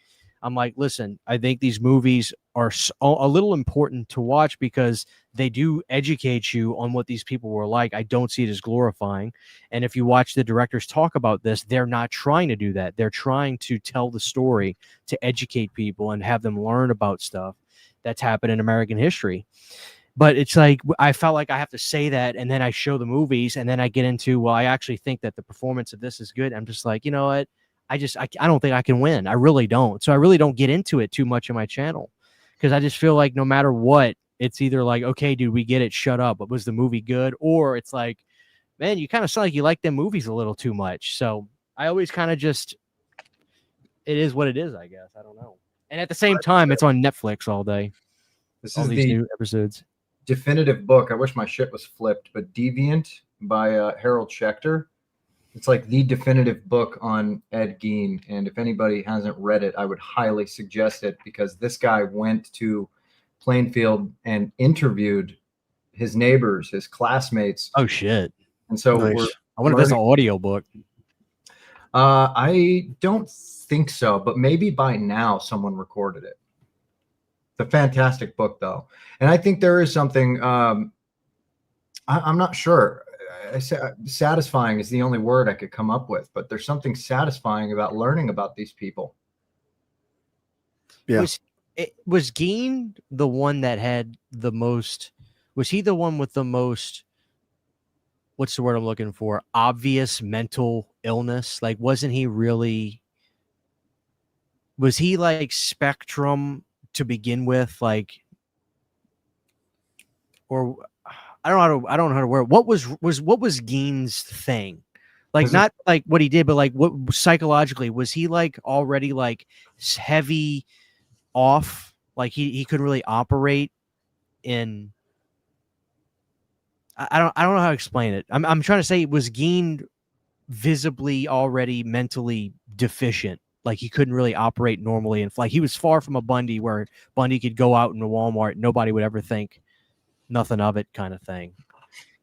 I'm like, listen, I think these movies are a little important to watch because they do educate you on what these people were like. I don't see it as glorifying. And if you watch the directors talk about this, they're not trying to do that. They're trying to tell the story to educate people and have them learn about stuff that's happened in American history. But it's like, I felt like I have to say that, and then I show the movies, and then I get into, well, I actually think that the performance of this is good. I'm just like, you know what? I don't think I can win. I really don't. So I really don't get into it too much on my channel because I just feel like no matter what, it's either like, okay, dude, we get it. Shut up. But was the movie good? Or it's like, man, you kind of sound like you like them movies a little too much. So I always kind of just, it is what it is, I guess. I don't know. And at the same time, it's on Netflix all day. This all is these the new episodes. definitive book. I wish my shit was flipped, but Deviant by Harold Schechter. It's like the definitive book on Ed Gein. And if anybody hasn't read it, I would highly suggest it because this guy went to Plainfield and interviewed his neighbors, his classmates. Oh, shit. And so Nice. I wonder if that's an audio book. I don't think so, but maybe by now someone recorded it. It's a fantastic book, though. And I think there is something, I'm not sure. Satisfying is the only word I could come up with, but there's something satisfying about learning about these people. Yeah. Was Gein the one that had the most? Was he the one with the most? What's the word I'm looking for? Obvious mental illness. Like, wasn't he really? Was he like spectrum to begin with? Like, or I don't know how to word. What was Gein's thing? Like, not like what he did, but like what psychologically was he like already like heavy off? Like he couldn't really operate in. I don't know how to explain it. I'm trying to say, was Gein visibly already mentally deficient? Like he couldn't really operate normally, and like he was far from a Bundy, where Bundy could go out into Walmart, nobody would ever think nothing of it, kind of thing.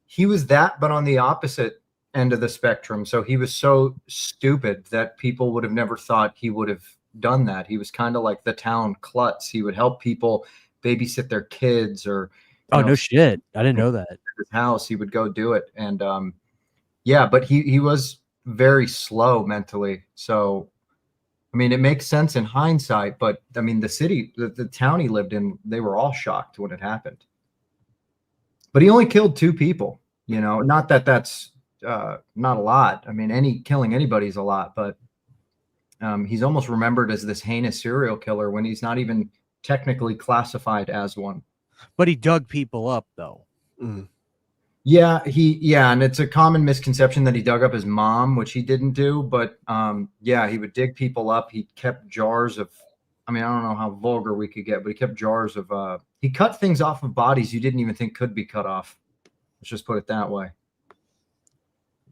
He was that, but on the opposite end of the spectrum. So he was so stupid that people would have never thought he would have done that. He was kind of like the town klutz. He would help people babysit their kids or no shit. I didn't know that. His house, he would go do it. And yeah, but he was very slow mentally. So I mean, it makes sense in hindsight, but I mean, the city, the town he lived in, they were all shocked when it happened. But he only killed 2 people, you know, not that that's not a lot. I mean, killing anybody is a lot, but he's almost remembered as this heinous serial killer when he's not even technically classified as one. But he dug people up, though. Mm. Yeah, and it's a common misconception that he dug up his mom, which he didn't do. But yeah, he would dig people up. He kept jars of, I mean, I don't know how vulgar we could get, but he kept jars of, he cut things off of bodies you didn't even think could be cut off. Let's just put it that way.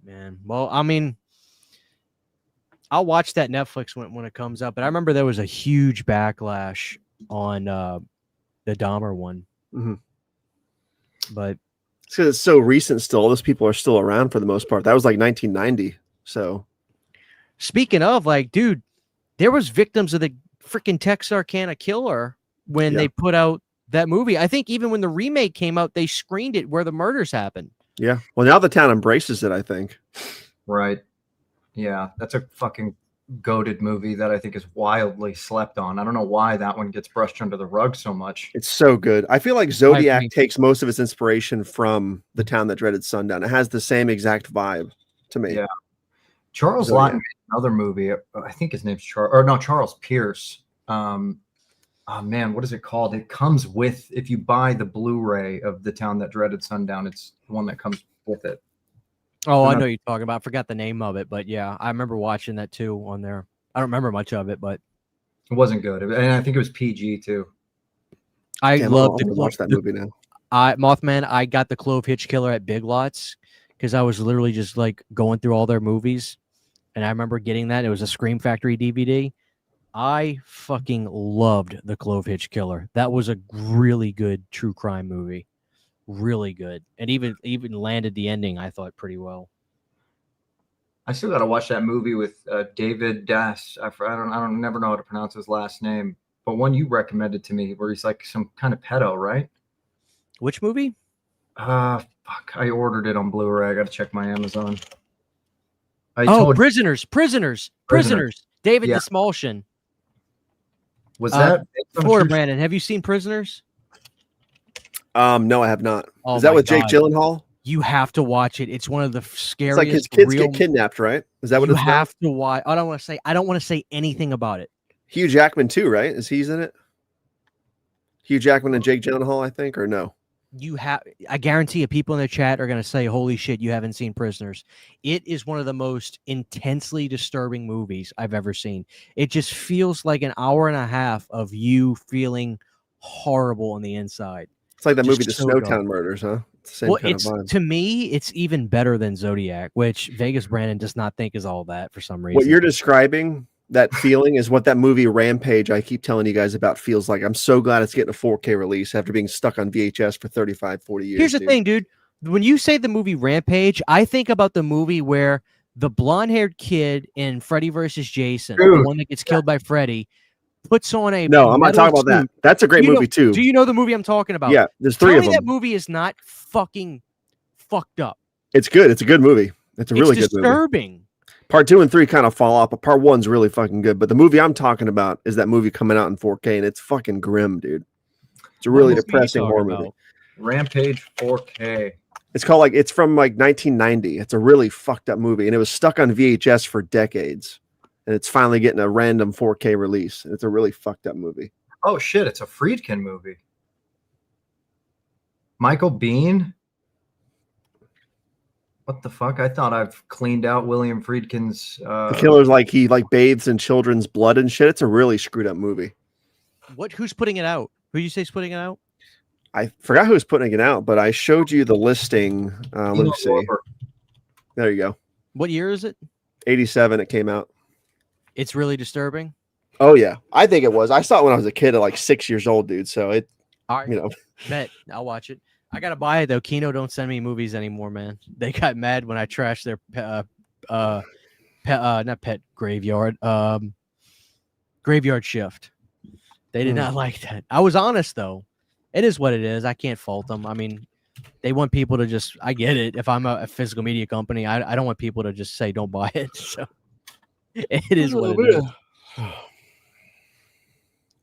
Man, well, I mean, I'll watch that Netflix when it comes up. But I remember there was a huge backlash on the Dahmer one. Mm-hmm. But it's because it's so recent still. Those people are still around for the most part. That was like 1990. So speaking of, like, dude, there was victims of the freaking Texarkana killer when they put out that movie. I think even when the remake came out, they screened it where the murders happened. Yeah. Well, now the town embraces it, I think. Right. Yeah, that's a fucking goated movie that I think is wildly slept on. I don't know why that one gets brushed under the rug so much. It's so good. I feel like Zodiac takes most of its inspiration from The Town That Dreaded Sundown. It has the same exact vibe to me. Yeah. Charles Zodiac. Lawton made another movie. I think his name's Charles Pierce. Oh man, what is it called? It comes with, if you buy the Blu-ray of The Town That Dreaded Sundown, it's the one that comes with it. Oh, I know you're talking about. I forgot the name of it, but yeah, I remember watching that too on there. I don't remember much of it, but it wasn't good, and I think it was PG too. I love to watch that movie now. Mothman. I got the Clove Hitch Killer at Big Lots because I was literally just like going through all their movies, and I remember getting that. It was a Scream Factory DVD. I fucking loved the Clove Hitch Killer. That was a really good true crime movie. Really good, and even landed the ending, I thought, pretty well. I still got to watch that movie with David Das. I don't never know how to pronounce his last name, but one you recommended to me where he's like some kind of pedo, right? Which movie? Fuck, I ordered it on Blu-ray. I got to check my Amazon. Prisoners. David Desmalchin. Was that Florida Brandon? Have you seen Prisoners? No, I have not. Oh Is that with God. Jake Gyllenhaal? You have to watch it. It's one of the scariest. It's like his kids get kidnapped, right? Is that what it's have to watch? I don't want to say anything about it. Hugh Jackman too, right? Is he's in it? Hugh Jackman and Jake Gyllenhaal, I think, or no? I guarantee you, people in the chat are going to say, "Holy shit, you haven't seen Prisoners." It is one of the most intensely disturbing movies I've ever seen. It just feels like an hour and a half of you feeling horrible on the inside. It's like that movie, The so Snowtown dark. Murders, huh? It's the same kind of vibe. To me, it's even better than Zodiac, which Vegas Brandon does not think is all that for some reason. What you're describing, that feeling, is what that movie Rampage I keep telling you guys about feels like. I'm so glad it's getting a 4K release after being stuck on VHS for 35, 40 years. Here's the thing, dude. When you say the movie Rampage, I think about the movie where the blonde-haired kid in Freddy vs. Jason, the one that gets killed by Freddy, puts on a No, I'm not talking about that. That's a great movie too. Do you know the movie I'm talking about? Yeah, there's three Tell of me them. that movie is not fucking fucked up. It's good. It's a good movie. It's a really good movie. Disturbing. Part 2 and 3 kind of fall off, but part 1's really fucking good. But the movie I'm talking about is that movie coming out in 4K, and it's fucking grim, dude. It's a really depressing horror movie. Rampage 4K. It's called it's from like 1990. It's a really fucked up movie, and it was stuck on VHS for decades. And it's finally getting a random 4K release. And it's a really fucked up movie. Oh shit, it's a Friedkin movie. Michael Biehn? What the fuck? I thought I've cleaned out William Friedkin's The killer's he bathes in children's blood and shit. It's a really screwed up movie. Who's putting it out? Who you say's putting it out? I forgot who's putting it out, but I showed you the listing. Let me see. There you go. What year is it? 87 it came out. It's really disturbing. Oh yeah, I think it was. I saw it when I was a kid at like 6 years old, dude. So it, Bet I'll watch it. I gotta buy it though. Kino don't send me movies anymore, man. They got mad when I trashed their not pet graveyard, graveyard shift. They did not like that. I was honest though. It is what it is. I can't fault them. I mean, they want people to just. I get it. If I'm a physical media company, I don't want people to just say don't buy it. So. It is what it is.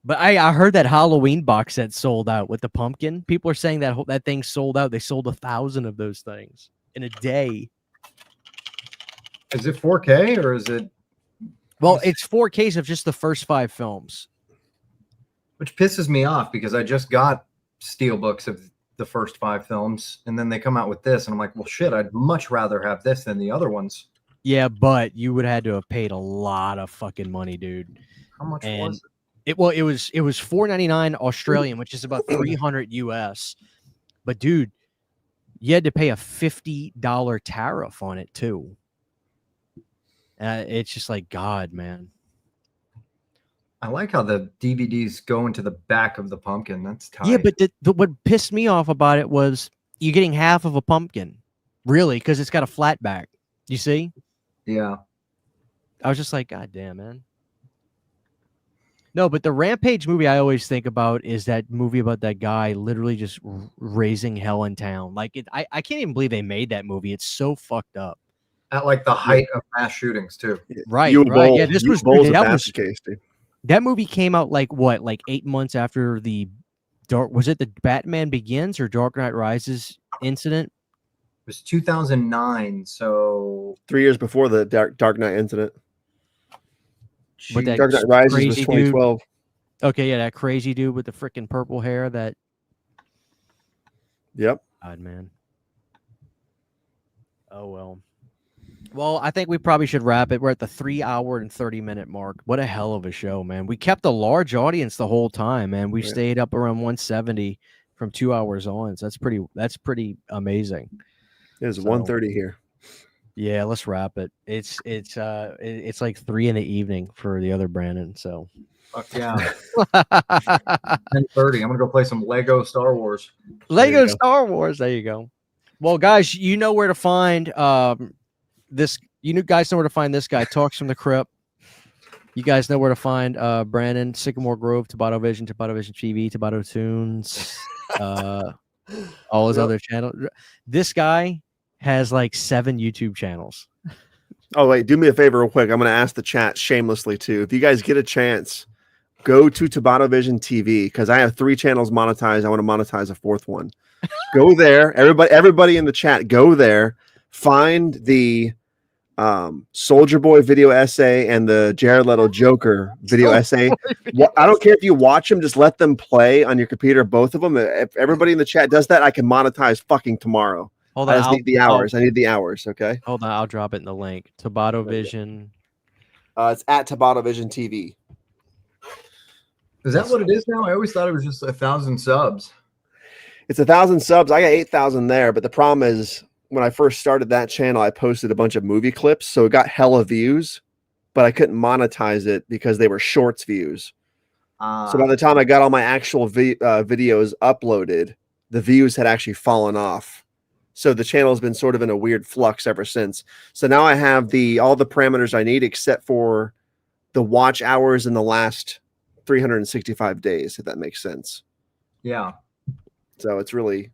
But I heard that Halloween box set sold out with the pumpkin. People are saying that thing sold out. They sold 1,000 of those things in a day. Is it 4K or is it? Well, it's 4Ks of just the first 5 films. Which pisses me off because I just got steelbooks of the first 5 films and then they come out with this and I'm like, well, shit, I'd much rather have this than the other ones. Yeah, but you would have had to have paid a lot of fucking money, dude. How much was it? It was $4.99 Australian, which is about 300 US. But dude, you had to pay a $50 tariff on it too. It's just like, God, man. I like how the DVDs go into the back of the pumpkin. That's tight. Yeah, but what pissed me off about it was you're getting half of a pumpkin, really, because it's got a flat back. You see? Yeah. I was just like, God damn, man. No, but the Rampage movie I always think about is that movie about that guy literally just raising hell in town. Like, I can't even believe they made that movie. It's so fucked up. At like the height of mass shootings, too. Right, right. Yeah, this was that movie came out like what, like 8 months after the was it the Batman Begins or Dark Knight Rises incident? It was 2009, so 3 years before the Dark Knight incident. With that Dark Knight Rises was crazy 2012. Dude. Okay, yeah, that crazy dude with the freaking purple hair. That. Yep. God, man. Oh well. Well, I think we probably should wrap it. We're at the 3 hour and 30-minute mark. What a hell of a show, man. We kept a large audience the whole time, man. We stayed up around 170 from 2 hours on. So that's pretty amazing. It is 1:30 here. Yeah, let's wrap it. It's like 3 in the evening for the other Brandon. So fuck yeah. 10:30. I'm gonna go play some Lego Star Wars. Lego Star Wars. There you go. Well, guys, you know where to find this. You guys know where to find this guy. Talks from the Crypt. You guys know where to find Brandon, Sycamore Grove, Tabata Vision TV, Tabata Tunes, all his other channels. This guy has like 7 YouTube channels. Oh, wait, do me a favor real quick. I'm going to ask the chat shamelessly too. If you guys get a chance, go to Tabata Vision TV because I have 3 channels monetized. I want to monetize a 4th one. Go there. Everybody in the chat, go there. Find the Soldier Boy video essay and the Jared Leto Joker video essay. I don't care if you watch them, just let them play on your computer, both of them. If everybody in the chat does that, I can monetize fucking tomorrow. Hold I on, just need the hours. I need the hours. Okay. Hold on, I'll drop it in the link. Tabata Vision. It's at Tabata Vision TV. Is that what it is now? I always thought it was just 1,000 subs. It's 1,000 subs. I got 8,000 there, but the problem is when I first started that channel, I posted a bunch of movie clips, so it got hella views, but I couldn't monetize it because they were shorts views. So by the time I got all my actual videos uploaded, the views had actually fallen off. So the channel has been sort of in a weird flux ever since. So now I have all the parameters I need except for the watch hours in the last 365 days, if that makes sense. Yeah. So it's a really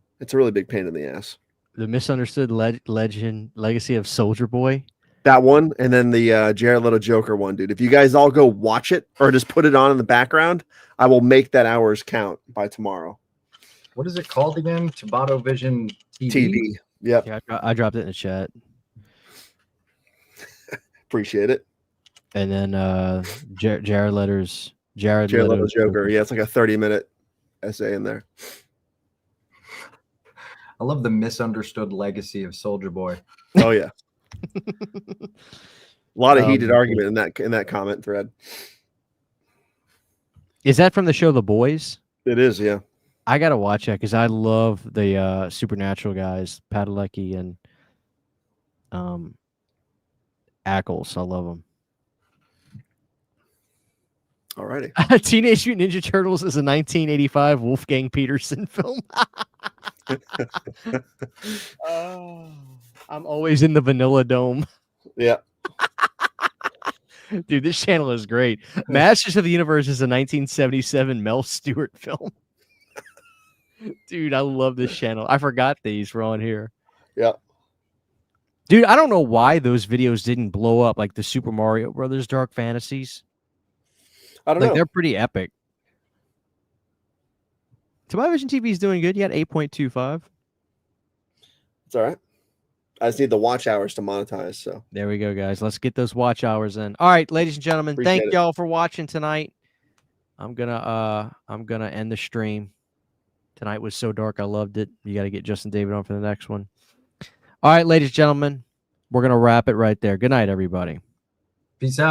big pain in the ass. The misunderstood legacy of Soldier Boy. That one, and then the Jared Leto Joker one, dude. If you guys all go watch it or just put it on in the background, I will make that hours count by tomorrow. What is it called again? Tabata Vision TV. Yep. Yeah, I dropped it in the chat. Appreciate it. And then Jared Leto's Joker. Yeah, it's like a 30-minute essay in there. I love the misunderstood legacy of Soldier Boy. Oh yeah. A lot of heated argument in that comment thread. Is that from the show The Boys? It is, yeah. I gotta watch that because I love the Supernatural guys, Padalecki and Ackles. I love them. Alrighty. Teenage Mutant Ninja Turtles is a 1985 Wolfgang Peterson film. I'm always in the Vanilla Dome. Yeah. Dude, this channel is great. Masters of the Universe is a 1977 Mel Stewart film. Dude, I love this channel. I forgot these were on here. Yeah. Dude, I don't know why those videos didn't blow up like the Super Mario Brothers Dark Fantasies. I don't know. They're pretty epic. Tabata Vision TV is doing good. You got 8.25. It's all right. I just need the watch hours to monetize. So there we go, guys. Let's get those watch hours in. All right, ladies and gentlemen, thank y'all for watching tonight. I'm gonna end the stream. Tonight was so dark, I loved it. You got to get Justin David on for the next one. All right, ladies and gentlemen, we're gonna wrap it right there. Good night, everybody. Peace out.